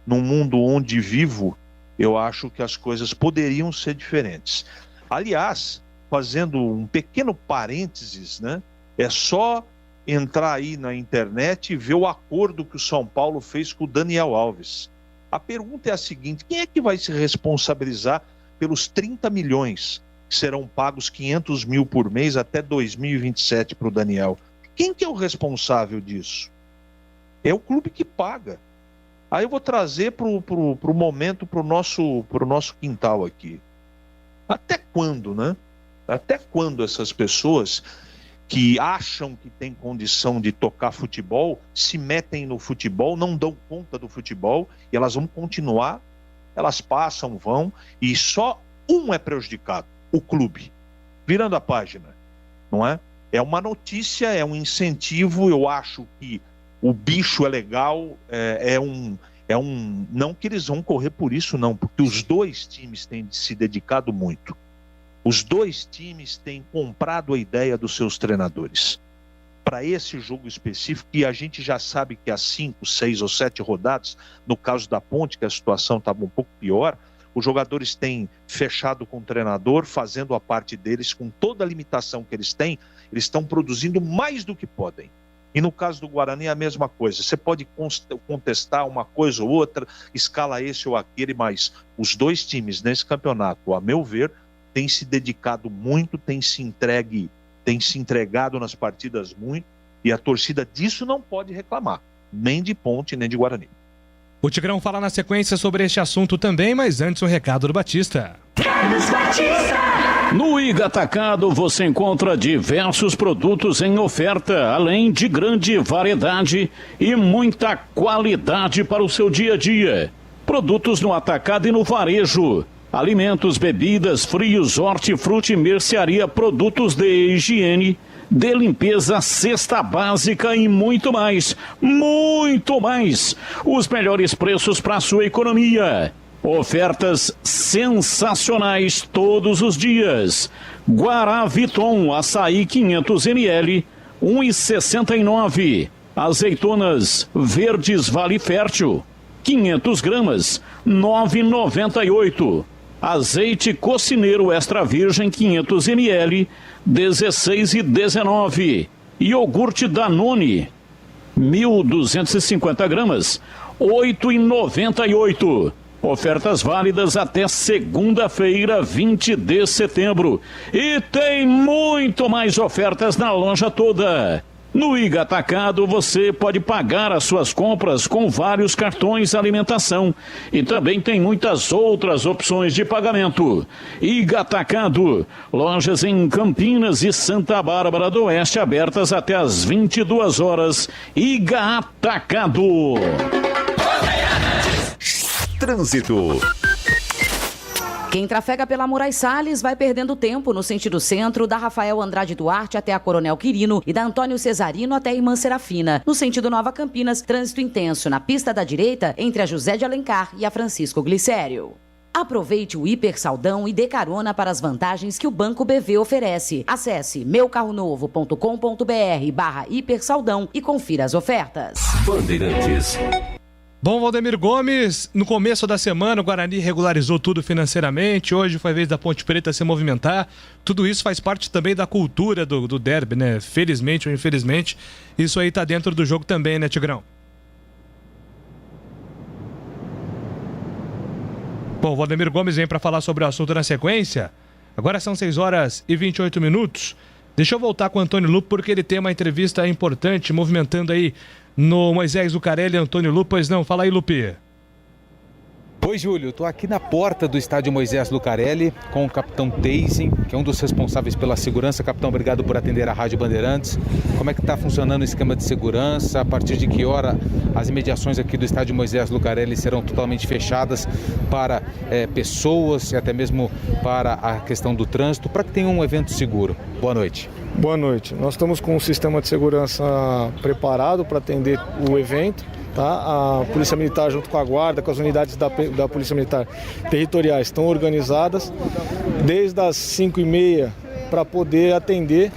num mundo onde vivo, eu acho que as coisas poderiam ser diferentes. Aliás, fazendo um pequeno parênteses, né? É só entrar aí na internet e ver o acordo que o São Paulo fez com o Daniel Alves. A pergunta é a seguinte: quem é que vai se responsabilizar pelos 30 milhões que serão pagos 500 mil por mês até 2027 para o Daniel? Quem que é o responsável disso? É o clube que paga. Aí eu vou trazer para o momento, para o nosso quintal aqui. Até quando, né? Até quando essas pessoas que acham que têm condição de tocar futebol se metem no futebol, não dão conta do futebol e elas vão continuar, elas passam, vão, e só um é prejudicado, o clube. Virando a página, não é? É uma notícia, é um incentivo. Eu acho que o bicho é legal, não que eles vão correr por isso, não, porque os dois times têm se dedicado muito. Os dois times têm comprado a ideia dos seus treinadores para esse jogo específico, e a gente já sabe que há 5, 6 ou 7 rodadas, no caso da Ponte, que a situação estava um pouco pior, os jogadores têm fechado com o treinador, fazendo a parte deles, com toda a limitação que eles têm, eles estão produzindo mais do que podem. E no caso do Guarani é a mesma coisa. Você pode contestar uma coisa ou outra, escala esse ou aquele, mas os dois times nesse campeonato, a meu ver, têm se dedicado muito, têm se entregado nas partidas muito, e a torcida disso não pode reclamar, nem de Ponte, nem de Guarani. O Tigrão fala na sequência sobre este assunto também, mas antes um recado do Batista. Carlos Batista! No Iga Atacado você encontra diversos produtos em oferta, além de grande variedade e muita qualidade para o seu dia a dia. Produtos no atacado e no varejo. Alimentos, bebidas, frios, hortifruti, mercearia, produtos de higiene, de limpeza, cesta básica e muito mais. Muito mais! Os melhores preços para a sua economia. Ofertas sensacionais todos os dias. Guaraviton, açaí 500 ml, 1,69. Azeitonas verdes Vale Fértil, 500 gramas, 9,98. Azeite cocineiro extra virgem 500 ml, 16,19. Iogurte Danone, 1.250 gramas, 8,98. Ofertas válidas até segunda-feira, 20 de setembro. E tem muito mais ofertas na loja toda. No Iga Atacado você pode pagar as suas compras com vários cartões alimentação e também tem muitas outras opções de pagamento. Iga Atacado, lojas em Campinas e Santa Bárbara do Oeste abertas até às 22 horas. Iga Atacado. Trânsito. Quem trafega pela Moraes Salles vai perdendo tempo no sentido centro, da Rafael Andrade Duarte até a Coronel Quirino e da Antônio Cesarino até a Irmã Serafina. No sentido Nova Campinas, trânsito intenso na pista da direita entre a José de Alencar e a Francisco Glicério. Aproveite o Hiper Saldão e dê carona para as vantagens que o Banco BV oferece. Acesse meucarronovo.com.br/Hiper Saldão e confira as ofertas. Bandeirantes. Bom, Valdemir Gomes, no começo da semana o Guarani regularizou tudo financeiramente, hoje foi a vez da Ponte Preta se movimentar, tudo isso faz parte também da cultura do derby, né? Felizmente ou infelizmente, isso aí tá dentro do jogo também, né, Tigrão? Bom, o Valdemir Gomes vem para falar sobre o assunto na sequência. Agora são 6 horas e 28 minutos. Deixa eu voltar com o Antônio Lupo, porque ele tem uma entrevista importante movimentando aí no Moisés Lucarelli. Antônio Lupo, pois não? Fala aí, Lupi. Oi, Júlio, estou aqui na porta do estádio Moisés Lucarelli com o capitão Teisen, que é um dos responsáveis pela segurança. Capitão, obrigado por atender a Rádio Bandeirantes. Como é que está funcionando o esquema de segurança? A partir de que hora as imediações aqui do estádio Moisés Lucarelli serão totalmente fechadas para pessoas e até mesmo para a questão do trânsito, para que tenha um evento seguro? Boa noite. Boa noite. Nós estamos com um sistema de segurança preparado para atender o evento. Tá? A Polícia Militar junto com a Guarda, com as unidades da Polícia Militar territoriais estão organizadas desde as 5h30 para poder atender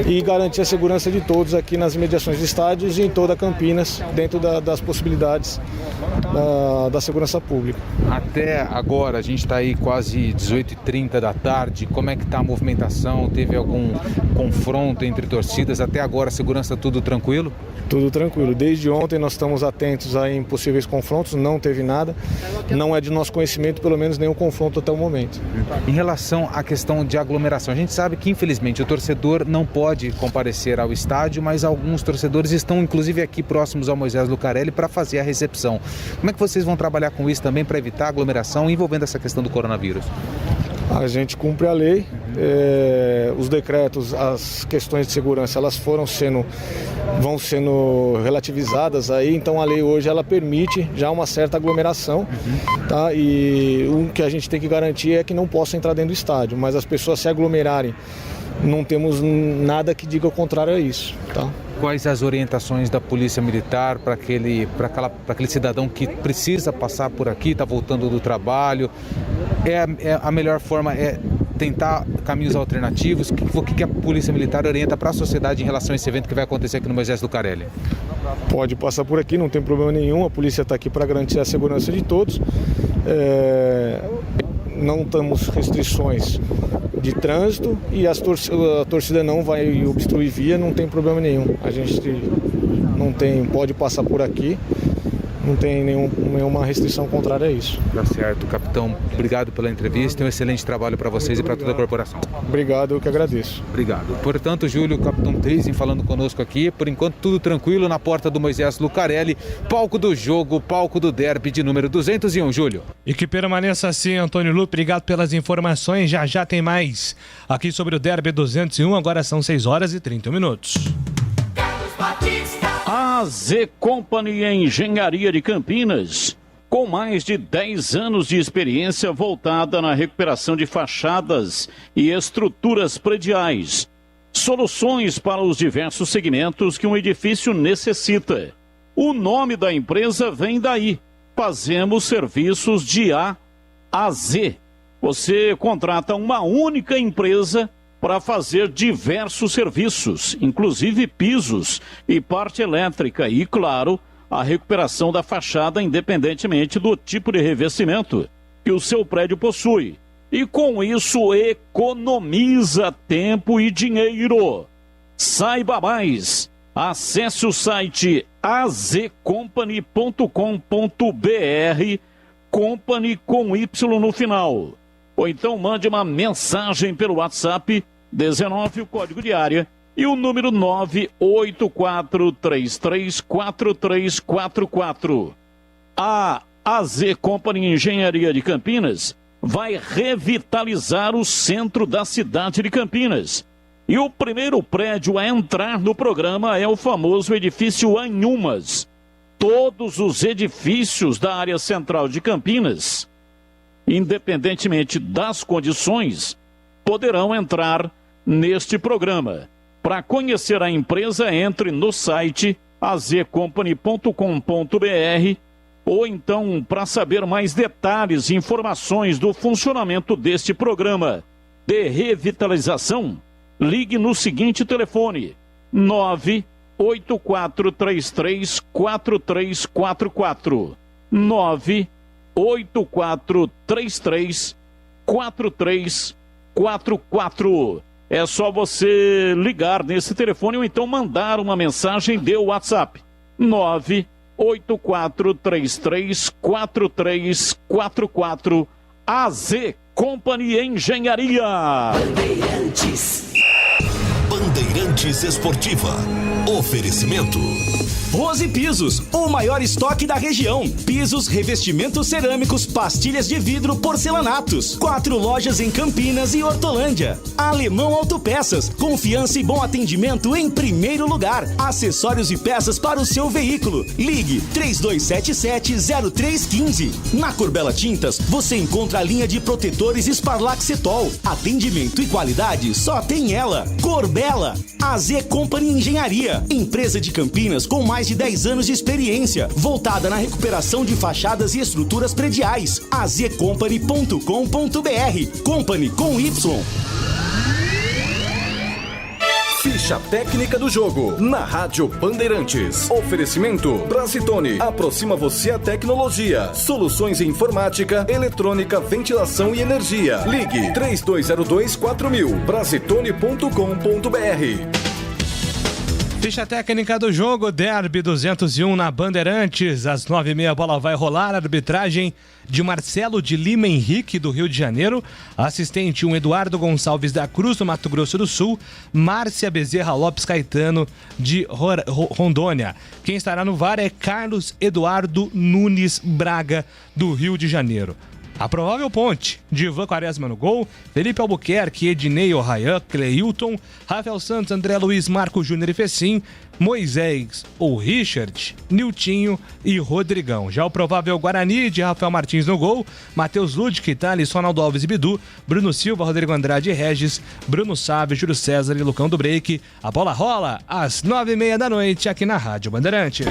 e garantir a segurança de todos aqui nas imediações de estádios e em toda Campinas, dentro das possibilidades da segurança pública. Até agora, a gente está aí quase 18h30 da tarde, como é que está a movimentação? Teve algum confronto entre torcidas? Até agora, a segurança tudo tranquilo? Tudo tranquilo. Desde ontem nós estamos atentos a possíveis confrontos, não teve nada. Não é de nosso conhecimento, pelo menos, nenhum confronto até o momento. Em relação à questão de aglomeração, a gente sabe que, infelizmente, o torcedor não pode comparecer ao estádio, mas alguns torcedores estão, inclusive, aqui próximos ao Moisés Lucarelli para fazer a recepção. Como é que vocês vão trabalhar com isso também para evitar a aglomeração envolvendo essa questão do coronavírus? A gente cumpre a lei, os decretos, as questões de segurança, elas vão sendo relativizadas aí, então a lei hoje ela permite já uma certa aglomeração, tá? E o que a gente tem que garantir é que não possa entrar dentro do estádio, mas as pessoas se aglomerarem, não temos nada que diga o contrário a isso, tá? Quais as orientações da Polícia Militar para aquele cidadão que precisa passar por aqui, está voltando do trabalho? A melhor forma é tentar caminhos alternativos? O que a Polícia Militar orienta para a sociedade em relação a esse evento que vai acontecer aqui no Moisés Lucarelli? Pode passar por aqui, não tem problema nenhum. A polícia está aqui para garantir a segurança de todos. Não temos restrições de trânsito e a torcida não vai obstruir via, não tem problema nenhum. A gente pode passar por aqui, não tem nenhuma restrição contrária a isso. Tá certo, capitão. Obrigado pela entrevista e um excelente trabalho para vocês e para toda a corporação. Obrigado, eu que agradeço. Obrigado. Portanto, Júlio, o capitão Teisen falando conosco aqui. Por enquanto, tudo tranquilo na porta do Moisés Lucarelli. Palco do jogo, palco do derby de número 201, Júlio. E que permaneça assim, Antônio Lupo. Obrigado pelas informações. Já tem mais aqui sobre o derby 201. Agora são 6 horas e 30 minutos. A Z Company Engenharia de Campinas, com mais de 10 anos de experiência voltada na recuperação de fachadas e estruturas prediais. Soluções para os diversos segmentos que um edifício necessita. O nome da empresa vem daí. Fazemos serviços de A a Z. Você contrata uma única empresa para fazer diversos serviços, inclusive pisos e parte elétrica e, claro, a recuperação da fachada independentemente do tipo de revestimento que o seu prédio possui. E com isso economiza tempo e dinheiro. Saiba mais. Acesse o site azcompany.com.br, company com Y no final. Ou então mande uma mensagem pelo WhatsApp 19, o código de área, e o número 984334344. A AZ Company Engenharia de Campinas vai revitalizar o centro da cidade de Campinas. E o primeiro prédio a entrar no programa é o famoso edifício Anhumas. Todos os edifícios da área central de Campinas, independentemente das condições, poderão entrar neste programa. Para conhecer a empresa, entre no site azcompany.com.br ou então, para saber mais detalhes e informações do funcionamento deste programa de revitalização, ligue no seguinte telefone: 984334344. 984334344. É só você ligar nesse telefone ou então mandar uma mensagem de WhatsApp. 984334344. AZ Company Engenharia. Bandeirantes Esportiva. Oferecimento. Rose Pisos, o maior estoque da região. Pisos, revestimentos cerâmicos, pastilhas de vidro, porcelanatos. 4 lojas em Campinas e Hortolândia. Alemão Autopeças, confiança e bom atendimento em primeiro lugar. Acessórios e peças para o seu veículo. Ligue 3277-0315. Na Corbella Tintas, você encontra a linha de protetores Sparlac Cetol. Atendimento e qualidade só tem ela. Corbella, AZ Company Engenharia, empresa de Campinas com mais de 10 anos de experiência, voltada na recuperação de fachadas e estruturas prediais. azcompany.com.br. Company com Y. Ficha técnica do jogo na Rádio Bandeirantes. Oferecimento Brasitone. Aproxima você a tecnologia. Soluções em informática, eletrônica, ventilação e energia. Ligue 3202-4000. Brasitone.com.br. Ficha técnica do jogo, Derby 201 na Bandeirantes. Às 9h30 a bola vai rolar. Arbitragem de Marcelo de Lima Henrique, do Rio de Janeiro. Assistente Eduardo Gonçalves da Cruz, do Mato Grosso do Sul. Márcia Bezerra Lopes Caetano, de Rondônia. Quem estará no VAR é Carlos Eduardo Nunes Braga, do Rio de Janeiro. A provável ponte: Divan Quaresma no gol, Felipe Albuquerque, Ednei O'Ryan, Cleilton, Rafael Santos, André Luiz, Marco Júnior e Fecim, Moisés ou Richard, Niltinho e Rodrigão. Já o provável Guarani, de Rafael Martins no gol, Matheus Ludic, Thales, Ronaldo Alves e Bidu, Bruno Silva, Rodrigo Andrade e Regis, Bruno Sávio, Júlio César e Lucão do Break. A bola rola às 9h30 da noite aqui na Rádio Bandeirantes.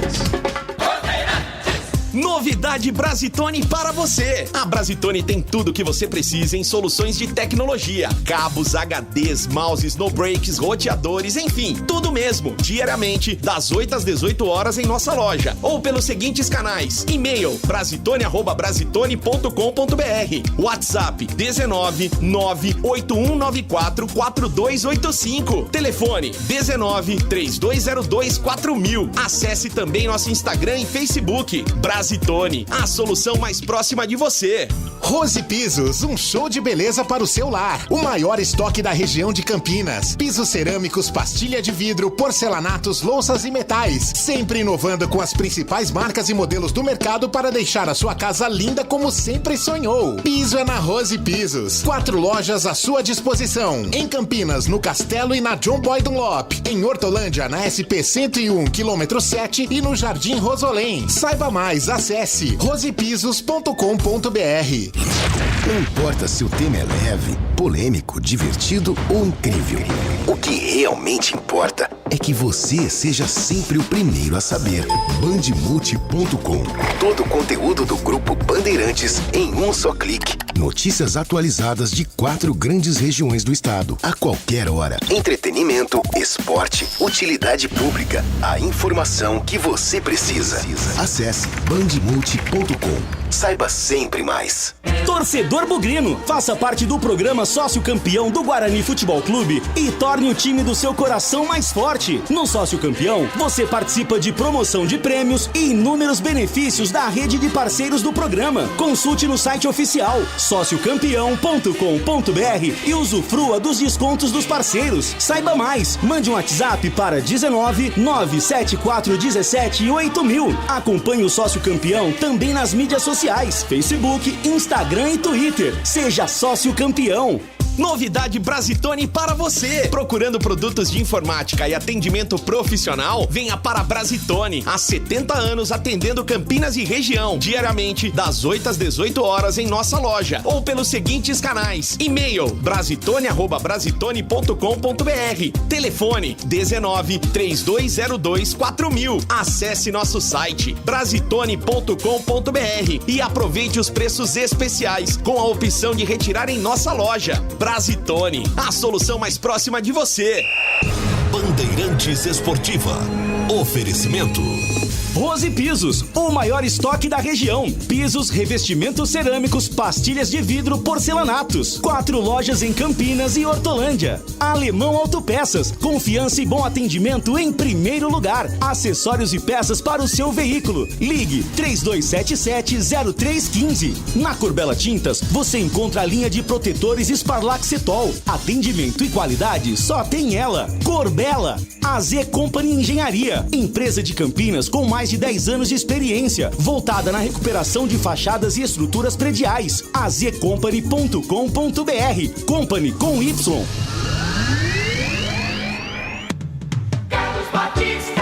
Novidade Brasitone para você. A Brasitone tem tudo o que você precisa em soluções de tecnologia. Cabos, HDs, mouses, no breaks, roteadores, enfim, tudo mesmo. Diariamente, das 8 às 18 horas em nossa loja. Ou pelos seguintes canais. E-mail brasitone@brasitone.com.br. WhatsApp 19981944285. Telefone 1932024000. Acesse também nosso Instagram e Facebook. Brasitone, a solução mais próxima de você. Rose Pisos, um show de beleza para o seu lar. O maior estoque da região de Campinas. Pisos cerâmicos, pastilha de vidro, porcelanatos, louças e metais. Sempre inovando com as principais marcas e modelos do mercado para deixar a sua casa linda como sempre sonhou. Piso é na Rose Pisos. 4 lojas à sua disposição. Em Campinas, no Castelo e na John Boy Dunlop. Em Hortolândia, na SP 101, quilômetro 7 e no Jardim Rosolém. Saiba mais, acesse rosepisos.com.br. Não importa se o tema é leve, polêmico, divertido ou incrível. O que realmente importa é que você seja sempre o primeiro a saber. Bandemulti.com. Todo o conteúdo do Grupo Bandeirantes em um só clique. Notícias atualizadas de 4 grandes regiões do estado, a qualquer hora. Entretenimento, esporte, utilidade pública. A informação que você precisa. Acesse bandemulti.com. Saiba sempre mais. Torcedor bugrino, faça parte do programa Sócio Campeão do Guarani Futebol Clube e torne o time do seu coração mais forte. No Sócio Campeão, você participa de promoção de prêmios e inúmeros benefícios da rede de parceiros do programa. Consulte no site oficial sociocampeão.com.br e usufrua dos descontos dos parceiros. Saiba mais, mande um WhatsApp para 19 97417 8000. Acompanhe o Sócio Campeão também nas mídias sociais, Facebook, Instagram e Twitter. Seja Sócio Campeão. Novidade Brasitone para você. Procurando produtos de informática e atendimento profissional? Venha para a Brasitone. Há 70 anos atendendo Campinas e região. Diariamente, das 8 às 18 horas em nossa loja. Ou pelos seguintes canais. E-mail brasitone@brasitone.com.br. Telefone 1932024000. Acesse nosso site brasitone.com.br e aproveite os preços especiais com a opção de retirar em nossa loja. Brasitone, a solução mais próxima de você. Bandeirantes Esportiva. Oferecimento Rose Pisos, o maior estoque da região. Pisos, revestimentos cerâmicos, pastilhas de vidro, porcelanatos. 4 lojas em Campinas e Hortolândia. Alemão Autopeças, confiança e bom atendimento em primeiro lugar. Acessórios e peças para o seu veículo. Ligue 3277-0315. Na Corbella Tintas, você encontra a linha de protetores Sparlaxetol. Atendimento e qualidade só tem ela. Corbella, AZ Company Engenharia, empresa de Campinas com mais de 10 anos de experiência, voltada na recuperação de fachadas e estruturas prediais. azcompany.com.br. Company com Y. Carlos Batista.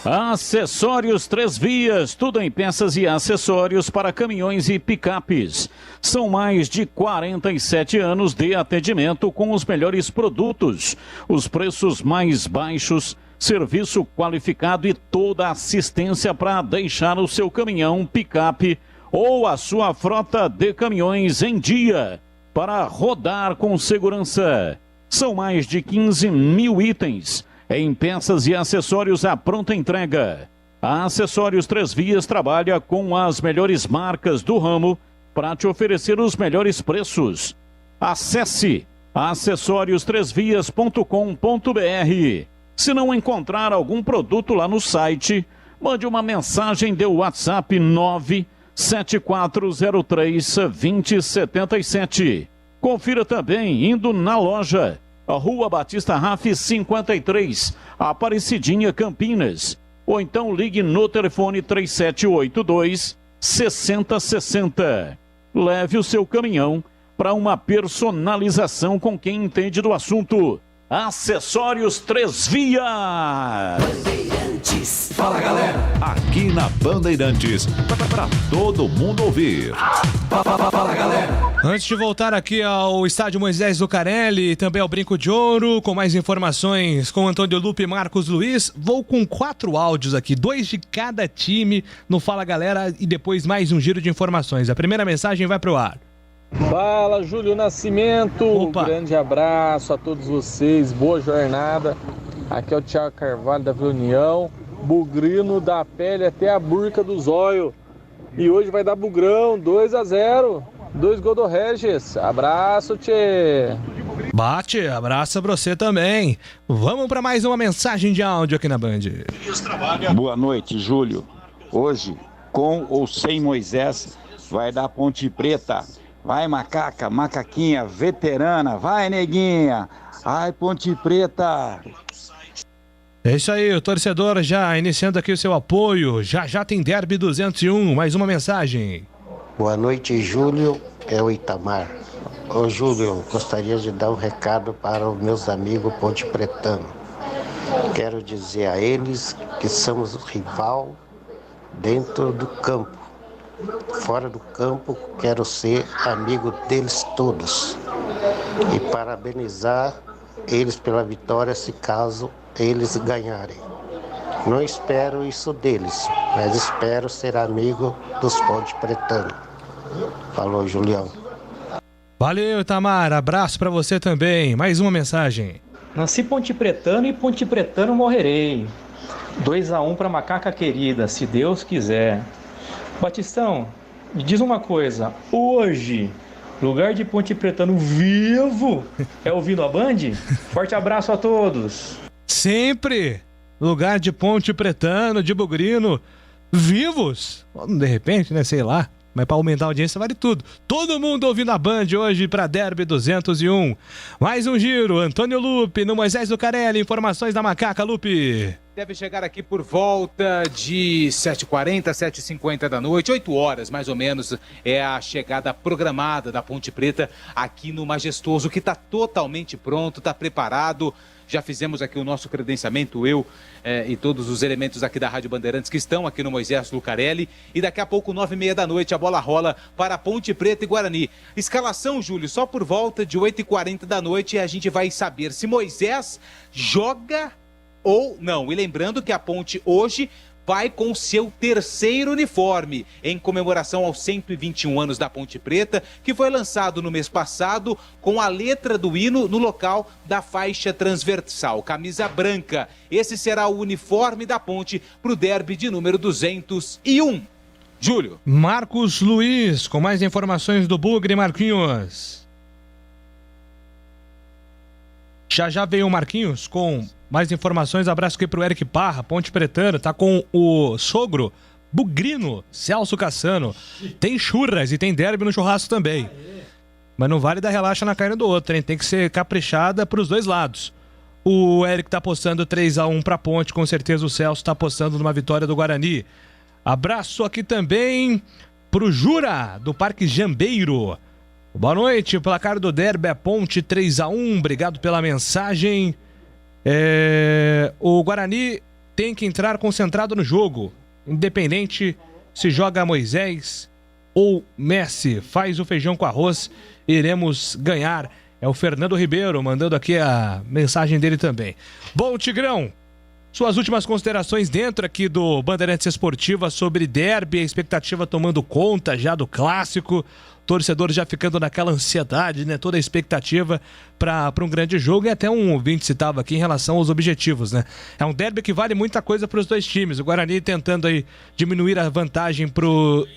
Acessórios Três Vias, tudo em peças e acessórios para caminhões e picapes. São mais de 47 anos de atendimento com os melhores produtos, os preços mais baixos, serviço qualificado e toda a assistência para deixar o seu caminhão, picape ou a sua frota de caminhões em dia para rodar com segurança. São mais de 15 mil itens em peças e acessórios à pronta entrega. A Acessórios Três Vias trabalha com as melhores marcas do ramo para te oferecer os melhores preços. Acesse acessoriostresvias.com.br. Se não encontrar algum produto lá no site, mande uma mensagem de WhatsApp 97403-2077. Confira também indo na loja, a Rua Batista Raff 53, Aparecidinha, Campinas. Ou então ligue no telefone 3782-6060. Leve o seu caminhão para uma personalização com quem entende do assunto. Acessórios Três Vias. Bandeirantes. Fala, galera. Aqui na Bandeirantes, para todo mundo ouvir. Fala, galera. Antes de voltar aqui ao estádio Moisés Lucarelli e também ao Brinco de Ouro, com mais informações com Antônio Lupe e Marcos Luiz, vou com 4 áudios aqui, 2 de cada time no Fala Galera e depois mais um giro de informações. A primeira mensagem vai pro ar. Fala, Júlio Nascimento. Opa. Grande abraço a todos vocês, boa jornada. Aqui é o Thiago Carvalho da Vila União, bugrino da pele até a burca do zóio. E hoje vai dar bugrão, 2-0, 2 gols do Regis. Abraço, tchê. Bate, abraço pra você também. Vamos para mais uma mensagem de áudio aqui na Band. Boa noite, Júlio. Hoje, com ou sem Moisés, vai dar Ponte Preta. Vai, macaca, macaquinha, veterana. Vai, neguinha. Ai, Ponte Preta. É isso aí, o torcedor já iniciando aqui o seu apoio. Já tem Derby 201. Mais uma mensagem. Boa noite, Júlio. É o Itamar. Ô, Júlio, gostaria de dar um recado para os meus amigos Ponte Pretano. Quero dizer a eles que somos rival dentro do campo. Fora do campo, quero ser amigo deles todos e parabenizar eles pela vitória se caso eles ganharem. Não espero isso deles, mas espero ser amigo dos Ponte Pretano. Falou, Julião. Valeu, Itamar. Abraço pra você também. Mais uma mensagem. Nasci Ponte Pretano e Ponte Pretano morrerei. 2-1 para Macaca Querida, se Deus quiser. Batistão, me diz uma coisa. Hoje, lugar de Ponte Pretano vivo é ouvindo a Band? Forte abraço a todos. Sempre lugar de Ponte Pretano, de Bugrino, vivos. De repente, né? Sei lá. Mas para aumentar a audiência vale tudo. Todo mundo ouvindo a Band hoje para Derby 201. Mais um giro. Antônio Lupe no Moisés Lucarelli. Informações da Macaca, Lupe. Deve chegar aqui por volta de 7h40, 7h50 da noite, 8 horas mais ou menos, é a chegada programada da Ponte Preta aqui no Majestoso, que está totalmente pronto, está preparado. Já fizemos aqui o nosso credenciamento, eu e todos os elementos aqui da Rádio Bandeirantes que estão aqui no Moisés Lucarelli. E daqui a pouco, 9h30 da noite, a bola rola para Ponte Preta e Guarani. Escalação, Júlio, só por volta de 8h40 da noite a gente vai saber se Moisés joga ou não. E lembrando que a Ponte hoje vai com seu terceiro uniforme, em comemoração aos 121 anos da Ponte Preta, que foi lançado no mês passado com a letra do hino no local da faixa transversal, camisa branca. Esse será o uniforme da Ponte para o derby de número 201. Júlio. Marcos Luiz, com mais informações do Bugre, Marquinhos. Já veio o Marquinhos com mais informações. Abraço aqui pro Eric Parra, Ponte Pretana, tá com o sogro bugrino, Celso Cassano. Tem churras e tem derby no churrasco também. Mas não vale dar relaxa na carne do outro, hein? Tem que ser caprichada pros dois lados. O Eric tá apostando 3-1 pra Ponte, com certeza o Celso tá apostando numa vitória do Guarani. Abraço aqui também pro Jura, do Parque Jambeiro. Boa noite, o placar do derby é Ponte 3-1, obrigado pela mensagem. O Guarani tem que entrar concentrado no jogo, independente se joga Moisés ou Messi, faz o feijão com arroz, iremos ganhar. É o Fernando Ribeiro mandando aqui a mensagem dele também. Bom, Tigrão, suas últimas considerações dentro aqui do Bandeirantes Esportiva sobre derby, a expectativa tomando conta já do clássico, torcedor já ficando naquela ansiedade, né? Toda a expectativa para um grande jogo, e até um ouvinte citava aqui em relação aos objetivos, né? É um derby que vale muita coisa para os dois times. O Guarani tentando aí diminuir a vantagem pro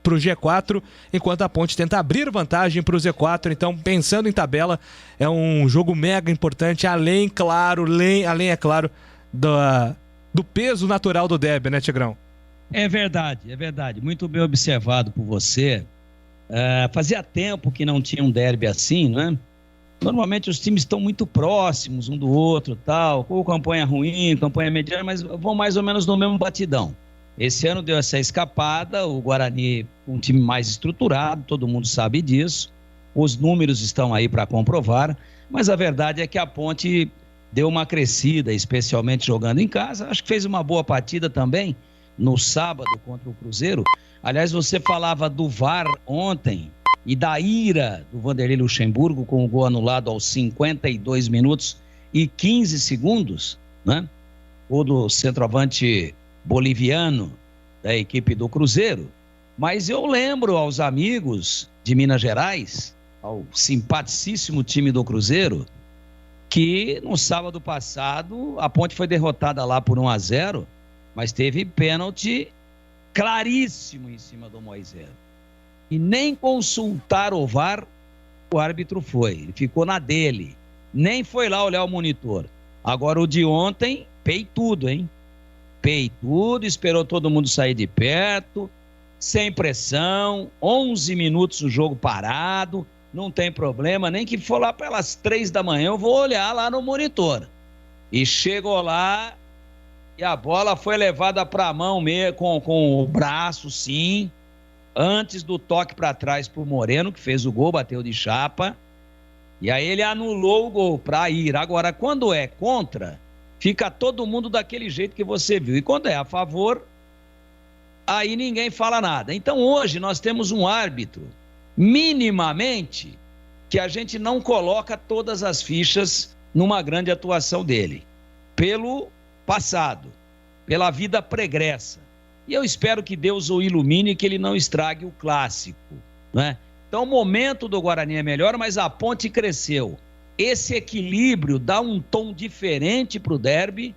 G4, enquanto a Ponte tenta abrir vantagem pro Z4. Então, pensando em tabela, é um jogo mega importante, além, é claro, do peso natural do derby, né, Tigrão? É verdade. Muito bem observado por você. Fazia tempo que não tinha um derby assim, né? Normalmente os times estão muito próximos um do outro, tal, com campanha ruim, campanha mediana, mas vão mais ou menos no mesmo batidão. Esse ano deu essa escapada, o Guarani um time mais estruturado, todo mundo sabe disso, os números estão aí para comprovar, mas a verdade é que a Ponte deu uma crescida, especialmente jogando em casa. Acho que fez uma boa partida também no sábado contra o Cruzeiro. Aliás, você falava do VAR ontem e da ira do Vanderlei Luxemburgo com o gol anulado aos 52 minutos e 15 segundos, né? Ou do centroavante boliviano da equipe do Cruzeiro. Mas eu lembro aos amigos de Minas Gerais, ao simpaticíssimo time do Cruzeiro, que no sábado passado a Ponte foi derrotada lá por 1-0, mas teve pênalti claríssimo em cima do Moisés. E nem consultar o VAR o árbitro foi. Ele ficou na dele. Nem foi lá olhar o monitor. Agora o de ontem, peitudo, hein? Peitudo, esperou todo mundo sair de perto, sem pressão, 11 minutos o jogo parado, não tem problema, nem que for lá pelas 3 da manhã eu vou olhar lá no monitor. E chegou lá e a bola foi levada para a mão mesmo, com o braço, sim, antes do toque para trás pro Moreno, que fez o gol, bateu de chapa, e aí ele anulou o gol para ir. Agora, quando é contra, fica todo mundo daquele jeito que você viu, e quando é a favor, aí ninguém fala nada. Então hoje nós temos um árbitro, minimamente, que a gente não coloca todas as fichas numa grande atuação dele, pelo passado, pela vida pregressa. E eu espero que Deus o ilumine e que ele não estrague o clássico, né? Então o momento do Guarani é melhor, mas a Ponte cresceu. Esse equilíbrio dá um tom diferente para o derby,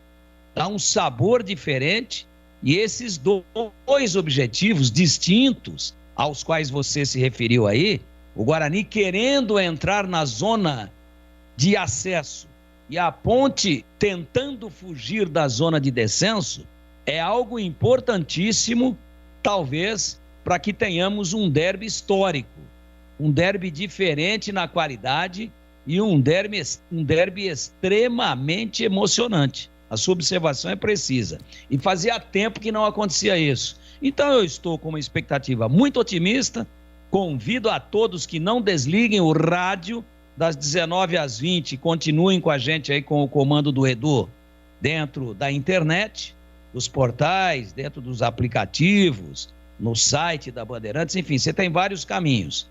dá um sabor diferente, e esses dois objetivos distintos aos quais você se referiu aí, o Guarani querendo entrar na zona de acesso e a Ponte tentando fugir da zona de descenso, é algo importantíssimo, talvez, para que tenhamos um derby histórico, um derby diferente na qualidade e um derby extremamente emocionante. A sua observação é precisa. E fazia tempo que não acontecia isso. Então eu estou com uma expectativa muito otimista, convido a todos que não desliguem o rádio das 19 às 20, continuem com a gente aí com o comando do Edu, dentro da internet, dos portais, dentro dos aplicativos, no site da Bandeirantes, enfim, você tem vários caminhos.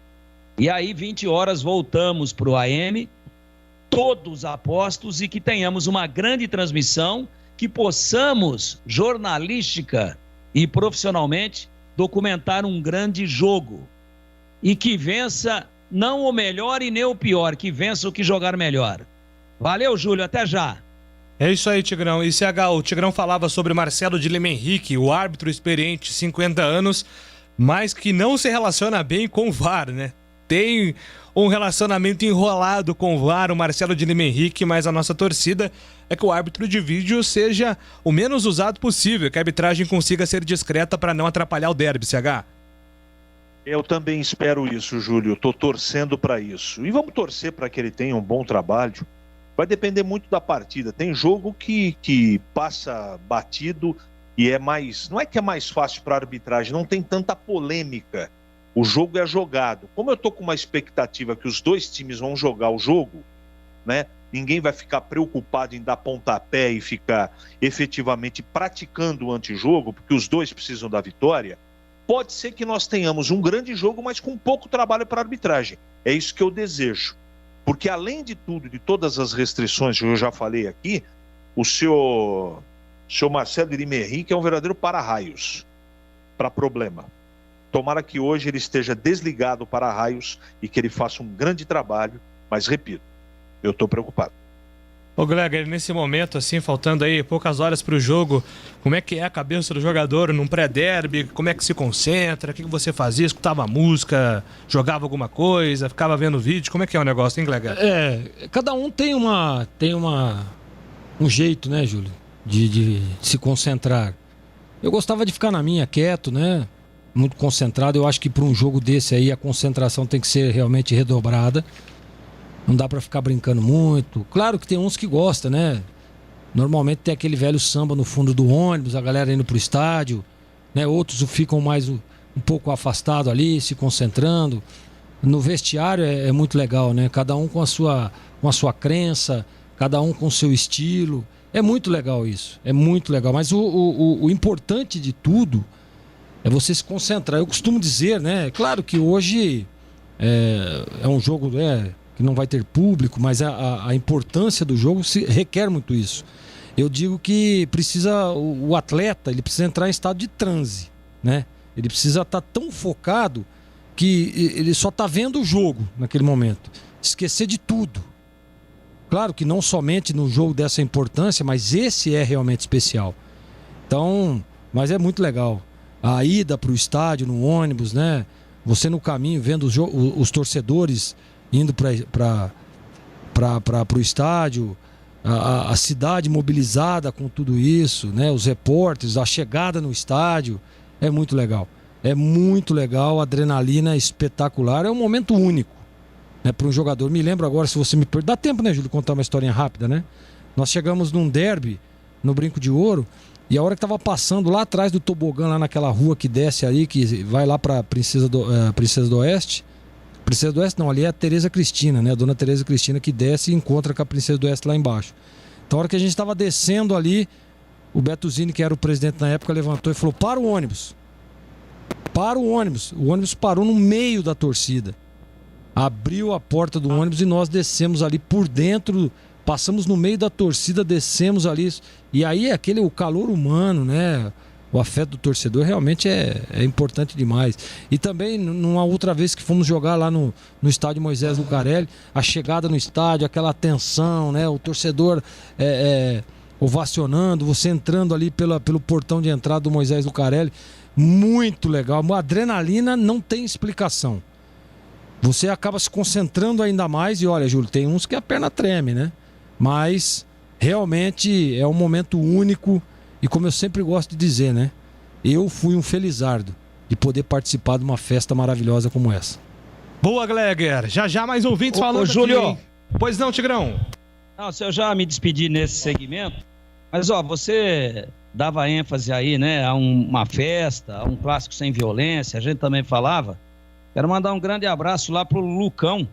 E aí, 20 horas, voltamos para o AM, todos apostos, e que tenhamos uma grande transmissão que possamos, jornalística e profissionalmente, documentar um grande jogo. E que vença não o melhor e nem o pior, que vença o que jogar melhor. Valeu, Júlio, até já. É isso aí, Tigrão. E CH, o Tigrão falava sobre Marcelo de Lima Henrique, o árbitro experiente, 50 anos, mas que não se relaciona bem com o VAR, né? Tem um relacionamento enrolado com o VAR, o Marcelo de Lima Henrique, mas a nossa torcida é que o árbitro de vídeo seja o menos usado possível, que a arbitragem consiga ser discreta para não atrapalhar o derby, CH. Eu também espero isso, Júlio. Estou torcendo para isso. E vamos torcer para que ele tenha um bom trabalho. Vai depender muito da partida. Tem jogo que passa batido e é mais... Não é que é mais fácil para a arbitragem, não tem tanta polêmica. O jogo é jogado. Como eu estou com uma expectativa que os dois times vão jogar o jogo, né? Ninguém vai ficar preocupado em dar pontapé e ficar efetivamente praticando o antijogo, porque os dois precisam da vitória. Pode ser que nós tenhamos um grande jogo, mas com pouco trabalho para a arbitragem. É isso que eu desejo. Porque além de tudo, de todas as restrições que eu já falei aqui, o senhor Marcelo de Lima Henrique é um verdadeiro para-raios para problema. Tomara que hoje ele esteja desligado para raios e que ele faça um grande trabalho, mas repito, eu estou preocupado. Ô Gleger, nesse momento, assim, faltando aí poucas horas para o jogo, como é que é a cabeça do jogador num pré-derby? Como é que se concentra? O que você fazia? Escutava música? Jogava alguma coisa? Ficava vendo vídeo? Como é que é o negócio, hein, Gleger? Cada um tem um jeito, né, Júlio, de se concentrar. Eu gostava de ficar na minha, quieto, né? Muito concentrado. Eu acho que para um jogo desse aí a concentração tem que ser realmente redobrada. Não dá para ficar brincando muito. Claro que tem uns que gostam, né? Normalmente tem aquele velho samba no fundo do ônibus, a galera indo pro estádio, né? Outros ficam mais um pouco afastados ali, se concentrando. No vestiário é muito legal, né? Cada um com a sua crença, cada um com o seu estilo. É muito legal isso, é muito legal. Mas o importante de tudo é você se concentrar. Eu costumo dizer, né? Claro que hoje é um jogo que não vai ter público, mas a importância do jogo requer muito isso. Eu digo que o atleta ele precisa entrar em estado de transe, né? Ele precisa estar tão focado que ele só está vendo o jogo naquele momento. Esquecer de tudo. Claro que não somente no jogo dessa importância, mas esse é realmente especial. Então, mas é muito legal. A ida para o estádio, no ônibus, né? Você no caminho vendo os torcedores indo para o estádio, a cidade mobilizada com tudo isso, né? Os repórteres, a chegada no estádio, é muito legal. É muito legal, a adrenalina é espetacular, é um momento único, né, para um jogador. Me lembro agora, se você me perguntar, dá tempo, né, Júlio, contar uma historinha rápida, né? Nós chegamos num derby no Brinco de Ouro. E a hora que tava passando lá atrás do tobogã, lá naquela rua que desce aí, que vai lá pra Princesa do Oeste. Princesa do Oeste não, ali é a Tereza Cristina, né? A dona Tereza Cristina que desce e encontra com a Princesa do Oeste lá embaixo. Então a hora que a gente tava descendo ali, o Beto Zini, que era o presidente na época, levantou e falou: para o ônibus. Para o ônibus. O ônibus parou no meio da torcida. Abriu a porta do ônibus e nós descemos ali por dentro. Passamos no meio da torcida, descemos ali. E aí o calor humano, né? O afeto do torcedor realmente é importante demais. E também, numa outra vez que fomos jogar lá no estádio Moisés Lucarelli, a chegada no estádio, aquela tensão, né? O torcedor ovacionando, você entrando ali pelo portão de entrada do Moisés Lucarelli. Muito legal. A adrenalina não tem explicação. Você acaba se concentrando ainda mais. E olha, Júlio, tem uns que a perna treme, né? Mas realmente é um momento único e, como eu sempre gosto de dizer, né? Eu fui um felizardo de poder participar de uma festa maravilhosa como essa. Boa, Gleger. Já mais ouvintes falando aqui, Júlio. hein? Pois não, Tigrão? Não, se eu já me despedi nesse segmento, mas você dava ênfase aí, né? A uma festa, a um clássico sem violência, a gente também falava. Quero mandar um grande abraço lá pro Lucão,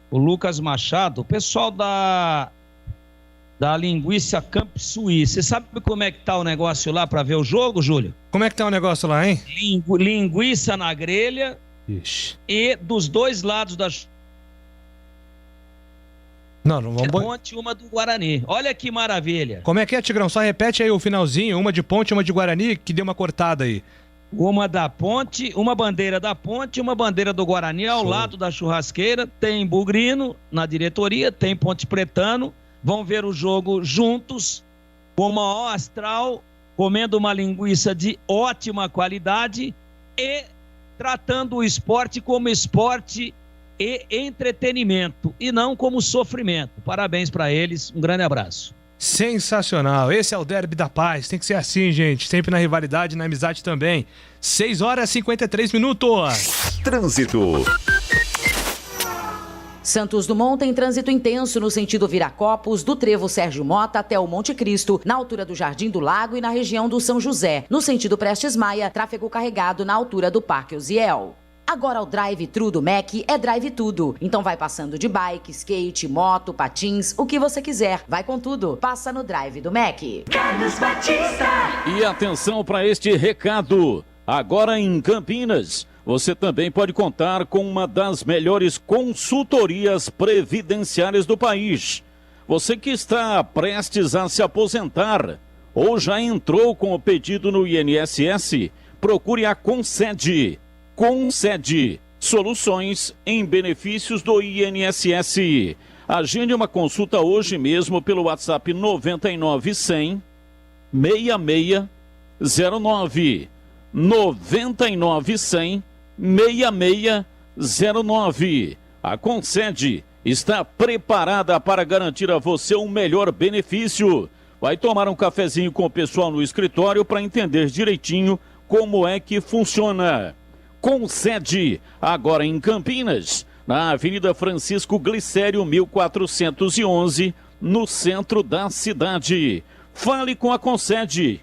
o Lucas Machado, o pessoal da Linguiça Camp Suíça. Você sabe como é que tá o negócio lá para ver o jogo, Júlio? Como é que tá o negócio lá, hein? Linguiça na grelha. Ixi. E dos dois lados da... Não vamos... Ponte e uma do Guarani. Olha que maravilha. Como é que é, Tigrão? Só repete aí o finalzinho, uma de Ponte e uma de Guarani, que deu uma cortada aí. Uma da Ponte, uma bandeira da Ponte, uma bandeira do Guarani ao lado da churrasqueira. Tem Bugrino na diretoria, tem Ponte Pretano. Vão ver o jogo juntos, com maior astral, comendo uma linguiça de ótima qualidade e tratando o esporte como esporte e entretenimento e não como sofrimento. Parabéns para eles, um grande abraço. Sensacional, esse é o Derby da Paz, tem que ser assim, gente, sempre na rivalidade e na amizade também. 6h53. Trânsito. Santos Dumont tem trânsito intenso no sentido Viracopos, do Trevo Sérgio Mota até o Monte Cristo, na altura do Jardim do Lago e na região do São José. No sentido Prestes Maia, tráfego carregado na altura do Parque Uziel. Agora o drive-thru do Mac é drive tudo. Então vai passando de bike, skate, moto, patins, o que você quiser. Vai com tudo. Passa no drive do Mac. Carlos Batista. E atenção para este recado. Agora em Campinas, você também pode contar com uma das melhores consultorias previdenciárias do país. Você que está prestes a se aposentar ou já entrou com o pedido no INSS, procure a Concede. Concede, soluções em benefícios do INSS. Agende uma consulta hoje mesmo pelo WhatsApp 99 100 6609. 99 100 6609. A Concede está preparada para garantir a você um melhor benefício. Vai tomar um cafezinho com o pessoal no escritório para entender direitinho como é que funciona. Concede, agora em Campinas, na Avenida Francisco Glicério, 1411, no centro da cidade. Fale com a Concede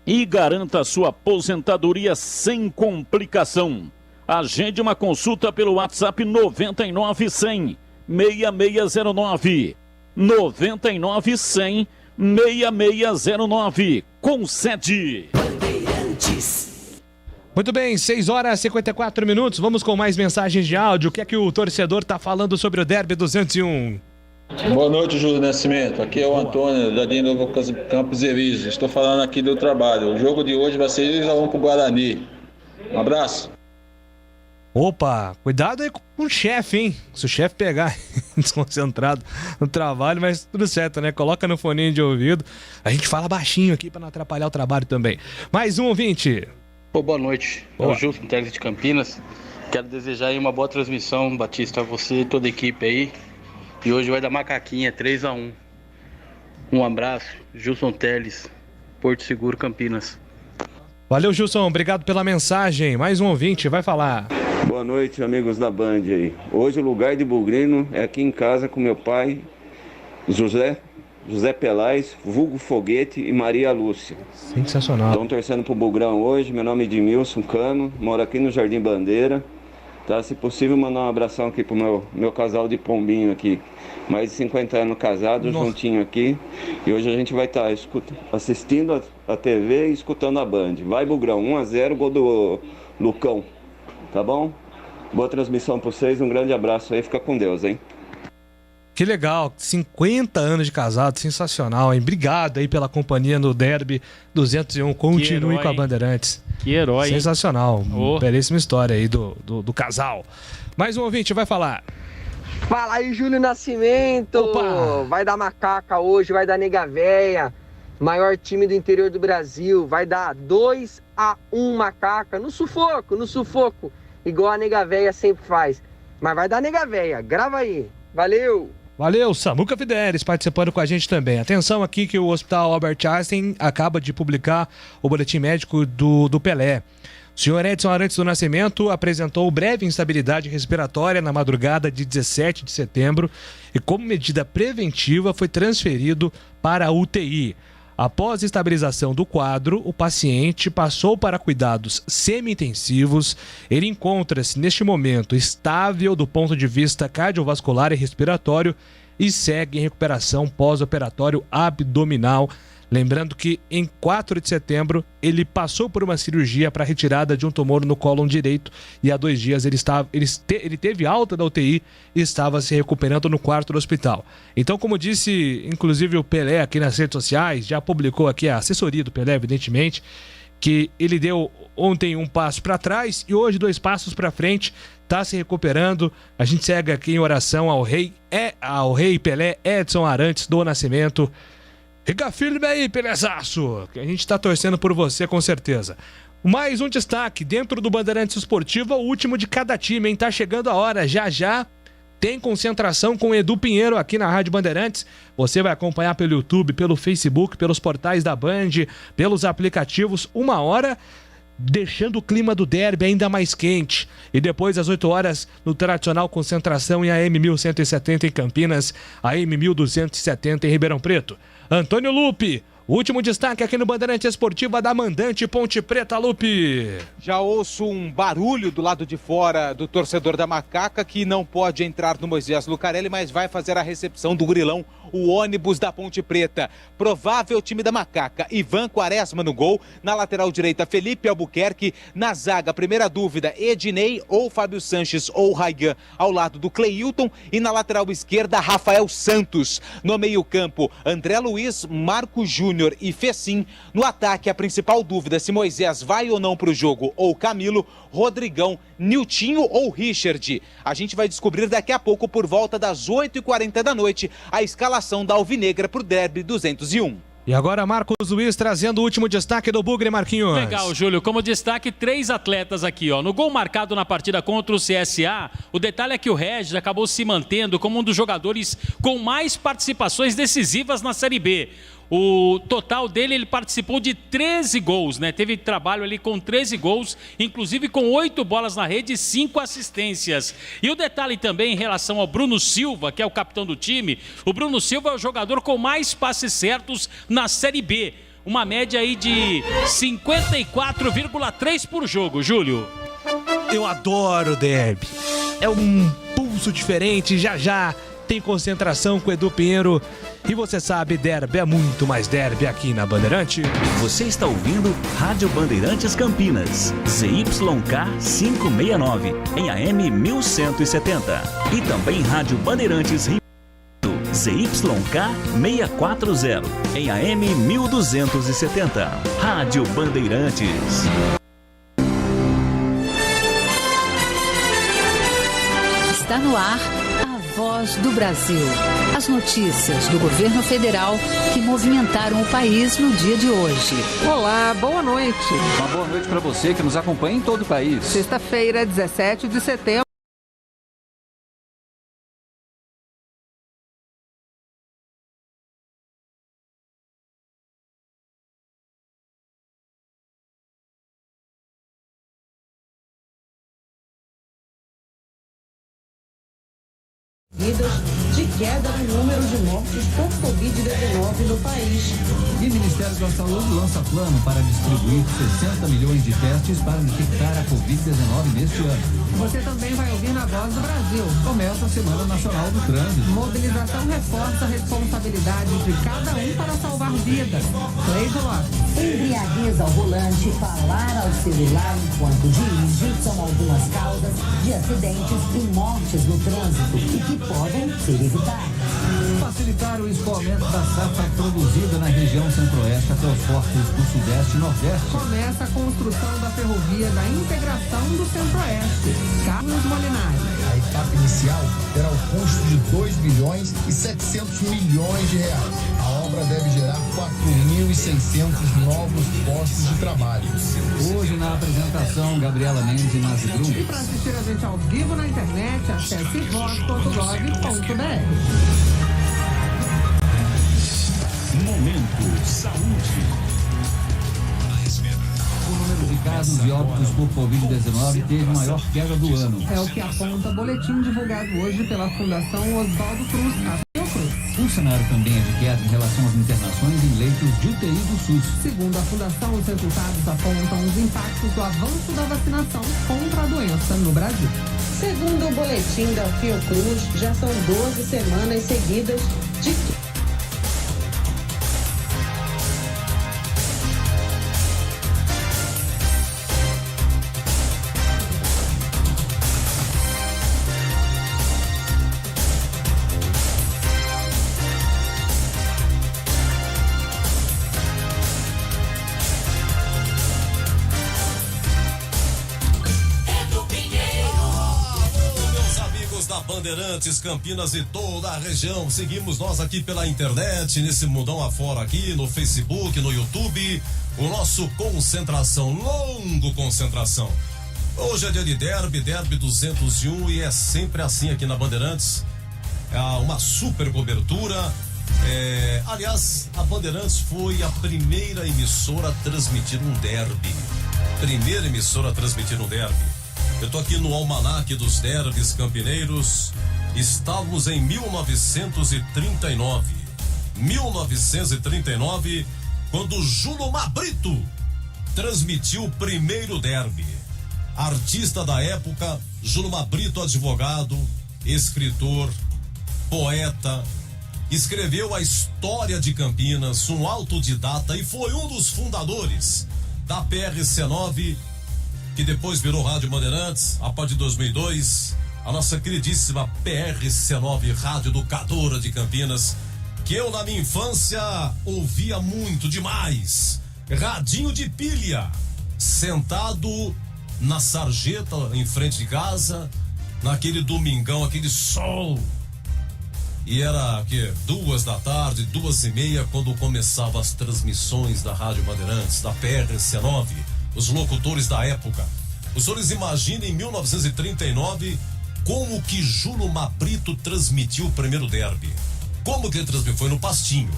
e garanta sua aposentadoria sem complicação. Agende uma consulta pelo WhatsApp 99 100 6609. 99 100 6609. Concede. Muito bem, 6h54. Vamos com mais mensagens de áudio. O que é que o torcedor está falando sobre o Derby 201? Boa noite, Júlio Nascimento. Aqui é o Antônio, Jardim Novo Campos Elíseos. Estou falando aqui do trabalho. O jogo de hoje vai ser 2-1 para o Guarani. Um abraço. Opa, cuidado aí com o chefe, hein? Se o chefe pegar desconcentrado no trabalho, mas tudo certo, né? Coloca no foninho de ouvido. A gente fala baixinho aqui para não atrapalhar o trabalho também. Mais um ouvinte. Boa noite, é o Gilson Teles de Campinas. Quero desejar aí uma boa transmissão, Batista, a você e toda a equipe aí. E hoje vai dar macaquinha, 3-1. Um abraço, Gilson Teles, Porto Seguro, Campinas. Valeu, Gilson, obrigado pela mensagem. Mais um ouvinte, vai falar. Boa noite, amigos da Band aí. Hoje o lugar de Bugrino é aqui em casa com meu pai, José Pelais, vulgo Foguete e Maria Lúcia. Sensacional. Estão torcendo pro Bugrão hoje. Meu nome é Edmilson Cano, moro aqui no Jardim Bandeira. Tá? Se possível, mandar um abração aqui pro meu casal de pombinho aqui. Mais de 50 anos casados, juntinho aqui. E hoje a gente vai estar assistindo a TV e escutando a Band. Vai, Bugrão, 1-0, gol do Lucão. Tá bom? Boa transmissão pra vocês, um grande abraço aí, fica com Deus, hein? Que legal, 50 anos de casado, sensacional, hein? Obrigado aí pela companhia no Derby 201, continue com a Bandeirantes. Que herói, sensacional, belíssima história aí do casal. Mais um ouvinte, vai falar. Fala aí, Júlio Nascimento. Opa. Vai dar macaca hoje, vai dar nega véia, maior time do interior do Brasil, vai dar 2-1 macaca, no sufoco, igual a nega véia sempre faz. Mas vai dar nega véia, grava aí, valeu! Valeu, Samuca Fidelis participando com a gente também. Atenção aqui que o Hospital Albert Einstein acaba de publicar o boletim médico do Pelé. O senhor Edson Arantes do Nascimento apresentou breve instabilidade respiratória na madrugada de 17 de setembro e, como medida preventiva, foi transferido para a UTI. Após a estabilização do quadro, o paciente passou para cuidados semi-intensivos. Ele encontra-se, neste momento, estável do ponto de vista cardiovascular e respiratório e segue em recuperação pós-operatório abdominal. Lembrando que em 4 de setembro ele passou por uma cirurgia para retirada de um tumor no cólon direito e há 2 dias ele teve alta da UTI e estava se recuperando no quarto do hospital. Então, como disse inclusive o Pelé aqui nas redes sociais, já publicou aqui a assessoria do Pelé, evidentemente, que ele deu ontem um passo para trás e hoje 2 passos para frente, está se recuperando. A gente segue aqui em oração ao rei Pelé, Edson Arantes do Nascimento. Fica firme aí, Pelezaço, que a gente tá torcendo por você com certeza. Mais um destaque dentro do Bandeirantes Esportivo, o último de cada time, hein? Tá chegando a hora, já tem concentração com o Edu Pinheiro aqui na Rádio Bandeirantes. Você vai acompanhar pelo YouTube, pelo Facebook, pelos portais da Band, pelos aplicativos, 1 hora, deixando o clima do derby ainda mais quente. E depois, às 8 horas, no tradicional concentração em AM 1170 em Campinas, AM 1270 em Ribeirão Preto. Antônio Lupe, último destaque aqui no Bandeirante Esportiva da Mandante Ponte Preta, Lupe. Já ouço um barulho do lado de fora do torcedor da Macaca, que não pode entrar no Moisés Lucarelli, mas vai fazer a recepção do Gurilão, o ônibus da Ponte Preta. Provável time da Macaca: Ivan Quaresma no gol, na lateral direita Felipe Albuquerque, na zaga, primeira dúvida, Ednei ou Fábio Sanches ou Raigan ao lado do Cleilton, e na lateral esquerda Rafael Santos. No meio campo, André Luiz, Marco Júnior e Fecim. No ataque, a principal dúvida se Moisés vai ou não para o jogo, ou Camilo, Rodrigão, Niltinho ou Richard. A gente vai descobrir daqui a pouco, por volta das 8h40 da noite, a escalação da Alvinegra para o Derby 201. E agora Marcos Luiz trazendo o último destaque do Bugre, Marquinhos. Legal, Júlio. Como destaque, 3 atletas aqui, ó. No gol marcado na partida contra o CSA, o detalhe é que o Regis acabou se mantendo como um dos jogadores com mais participações decisivas na Série B. O total dele, ele participou de 13 gols, né? Teve trabalho ali com 13 gols, inclusive com 8 bolas na rede e 5 assistências. E o detalhe também em relação ao Bruno Silva, que é o capitão do time, o Bruno Silva é o jogador com mais passes certos na Série B. Uma média aí de 54,3 por jogo, Júlio. Eu adoro o derby. É um pulso diferente, já tem concentração com o Edu Pinheiro. E você sabe, derby é muito mais derby aqui na Bandeirante. Você está ouvindo Rádio Bandeirantes Campinas, ZYK 569, em AM 1170. E também Rádio Bandeirantes Rio, ZYK 640, em AM 1270. Rádio Bandeirantes. Está no ar a Voz do Brasil. As notícias do governo federal que movimentaram o país no dia de hoje. Olá, boa noite. Uma boa noite para você que nos acompanha em todo o país. Sexta-feira, 17 de setembro. De queda no número de mortes por Covid-19 no país. E o Ministério da Saúde lança plano para distribuir 60 milhões de testes para detectar a Covid-19 neste ano. Você também vai ouvir na Voz do Brasil. Começa a Semana Nacional do Trânsito. Mobilização reforça a responsabilidade de cada um para salvar vidas. Cleiton Lopes. Embriaguez ao volante, falar ao celular enquanto dirige são algumas causas de acidentes e mortes no trânsito e que podem ser evitados. Facilitar o escoamento da safra produzida na região centro-oeste até os portos do sudeste e nordeste. Começa a construção da ferrovia da integração do centro-oeste. Carlos Molinari. A etapa inicial terá o custo de 2 bilhões e 700 milhões de reais. A obra deve gerar 4.600 novos postos de trabalho. Hoje na apresentação, Gabriela Mendes e Nazi Brum. E para assistir a gente ao vivo na internet, acesse voz.gov.br. Momento Saúde. O número de casos e óbitos por Covid-19 teve a maior queda do ano. É o que aponta o boletim divulgado hoje pela Fundação Oswaldo Cruz. O cenário também é de queda em relação às internações em leitos de UTI do SUS. Segundo a Fundação, os resultados apontam os impactos do avanço da vacinação contra a doença no Brasil. Segundo o boletim da Fiocruz, já são 12 semanas seguidas de Bandeirantes, Campinas e toda a região. Seguimos nós aqui pela internet, nesse mundão afora aqui, no Facebook, no YouTube. O nosso Concentração, longo Concentração. Hoje é dia de derby 201 e é sempre assim aqui na Bandeirantes. É uma super cobertura. Aliás, a Bandeirantes foi a primeira emissora a transmitir um derby. Primeira emissora a transmitir um derby. Eu tô aqui no almanaque dos derbys campineiros. Estávamos em 1939. 1939, quando Júlio Brito transmitiu o primeiro derby. Artista da época, Júlio Brito, advogado, escritor, poeta, escreveu a história de Campinas, um autodidata e foi um dos fundadores da PRC9, que depois virou Rádio Bandeirantes, a partir de 2002, a nossa queridíssima PRC9, Rádio Educadora de Campinas, que eu na minha infância ouvia muito demais. Radinho de pilha, sentado na sarjeta em frente de casa, naquele domingão, aquele sol. E era 2 da tarde, 2:30, quando começavam as transmissões da Rádio Bandeirantes, da PRC9. Os locutores da época. Os senhores imaginem em 1939 como que Júlio Brito transmitiu o primeiro derby. Como que ele transmitiu? Foi no Pastinho.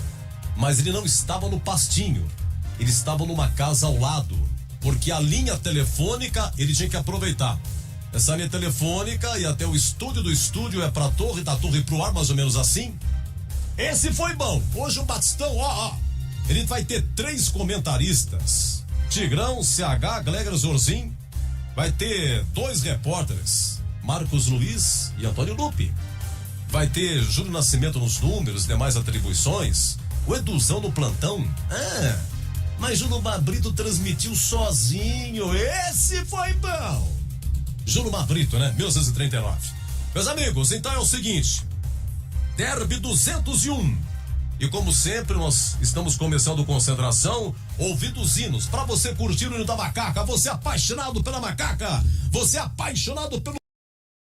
Mas ele não estava no Pastinho. Ele estava numa casa ao lado. Porque a linha telefônica ele tinha que aproveitar. Essa linha telefônica e até o estúdio do estúdio é pra torre, da torre pro ar, mais ou menos assim. Esse foi bom. Hoje o Batistão, ele vai ter 3 comentaristas. Tigrão, CH, Gleger Zorzin. Vai ter 2 repórteres, Marcos Luiz e Antônio Lupe. Vai ter Júlio Nascimento nos números, demais atribuições. O Eduzão no plantão. Mas Júlio Brito transmitiu sozinho. Esse foi bom. Júlio Brito, né? 1939. Meus amigos, então é o seguinte. Derby 201. E como sempre, nós estamos começando Concentração, ouvindo os hinos, pra você curtir o hino da macaca, você apaixonado pela macaca, você apaixonado pelo...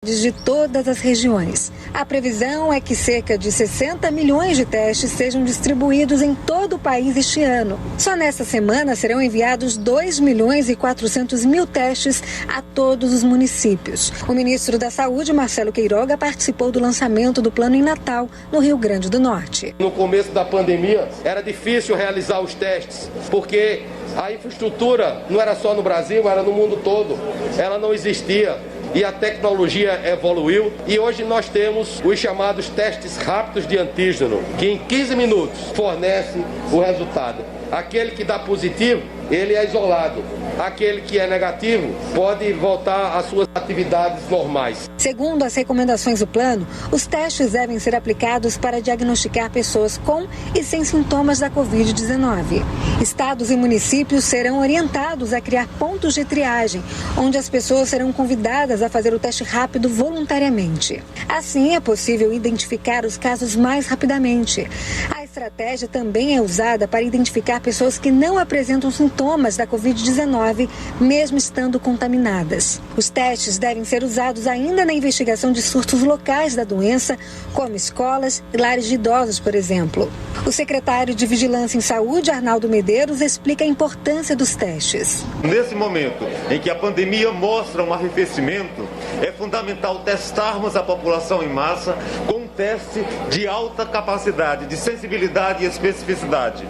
De todas as regiões. A previsão é que cerca de 60 milhões de testes sejam distribuídos em todo o país este ano. Só nesta semana serão enviados 2.400.000 testes a todos os municípios. O ministro da Saúde, Marcelo Queiroga, participou do lançamento do plano em Natal, no Rio Grande do Norte. No começo da pandemia, era difícil realizar os testes, porque a infraestrutura não era só no Brasil, era no mundo todo. Ela não existia. E a tecnologia evoluiu e hoje nós temos os chamados testes rápidos de antígeno, que em 15 minutos fornece o resultado. Aquele que dá positivo, ele é isolado. Aquele que é negativo pode voltar às suas atividades normais. Segundo as recomendações do plano, os testes devem ser aplicados para diagnosticar pessoas com e sem sintomas da Covid-19. Estados e municípios serão orientados a criar pontos de triagem, onde as pessoas serão convidadas a fazer o teste rápido voluntariamente. Assim, é possível identificar os casos mais rapidamente. A estratégia também é usada para identificar pessoas que não apresentam sintomas da Covid-19, mesmo estando contaminadas. Os testes devem ser usados ainda na investigação de surtos locais da doença, como escolas e lares de idosos, por exemplo. O secretário de Vigilância em Saúde, Arnaldo Medeiros, explica a importância dos testes. Nesse momento em que a pandemia mostra um arrefecimento, é fundamental testarmos a população em massa com um teste de alta capacidade, de sensibilidade e especificidade,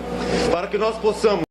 para que nós possamos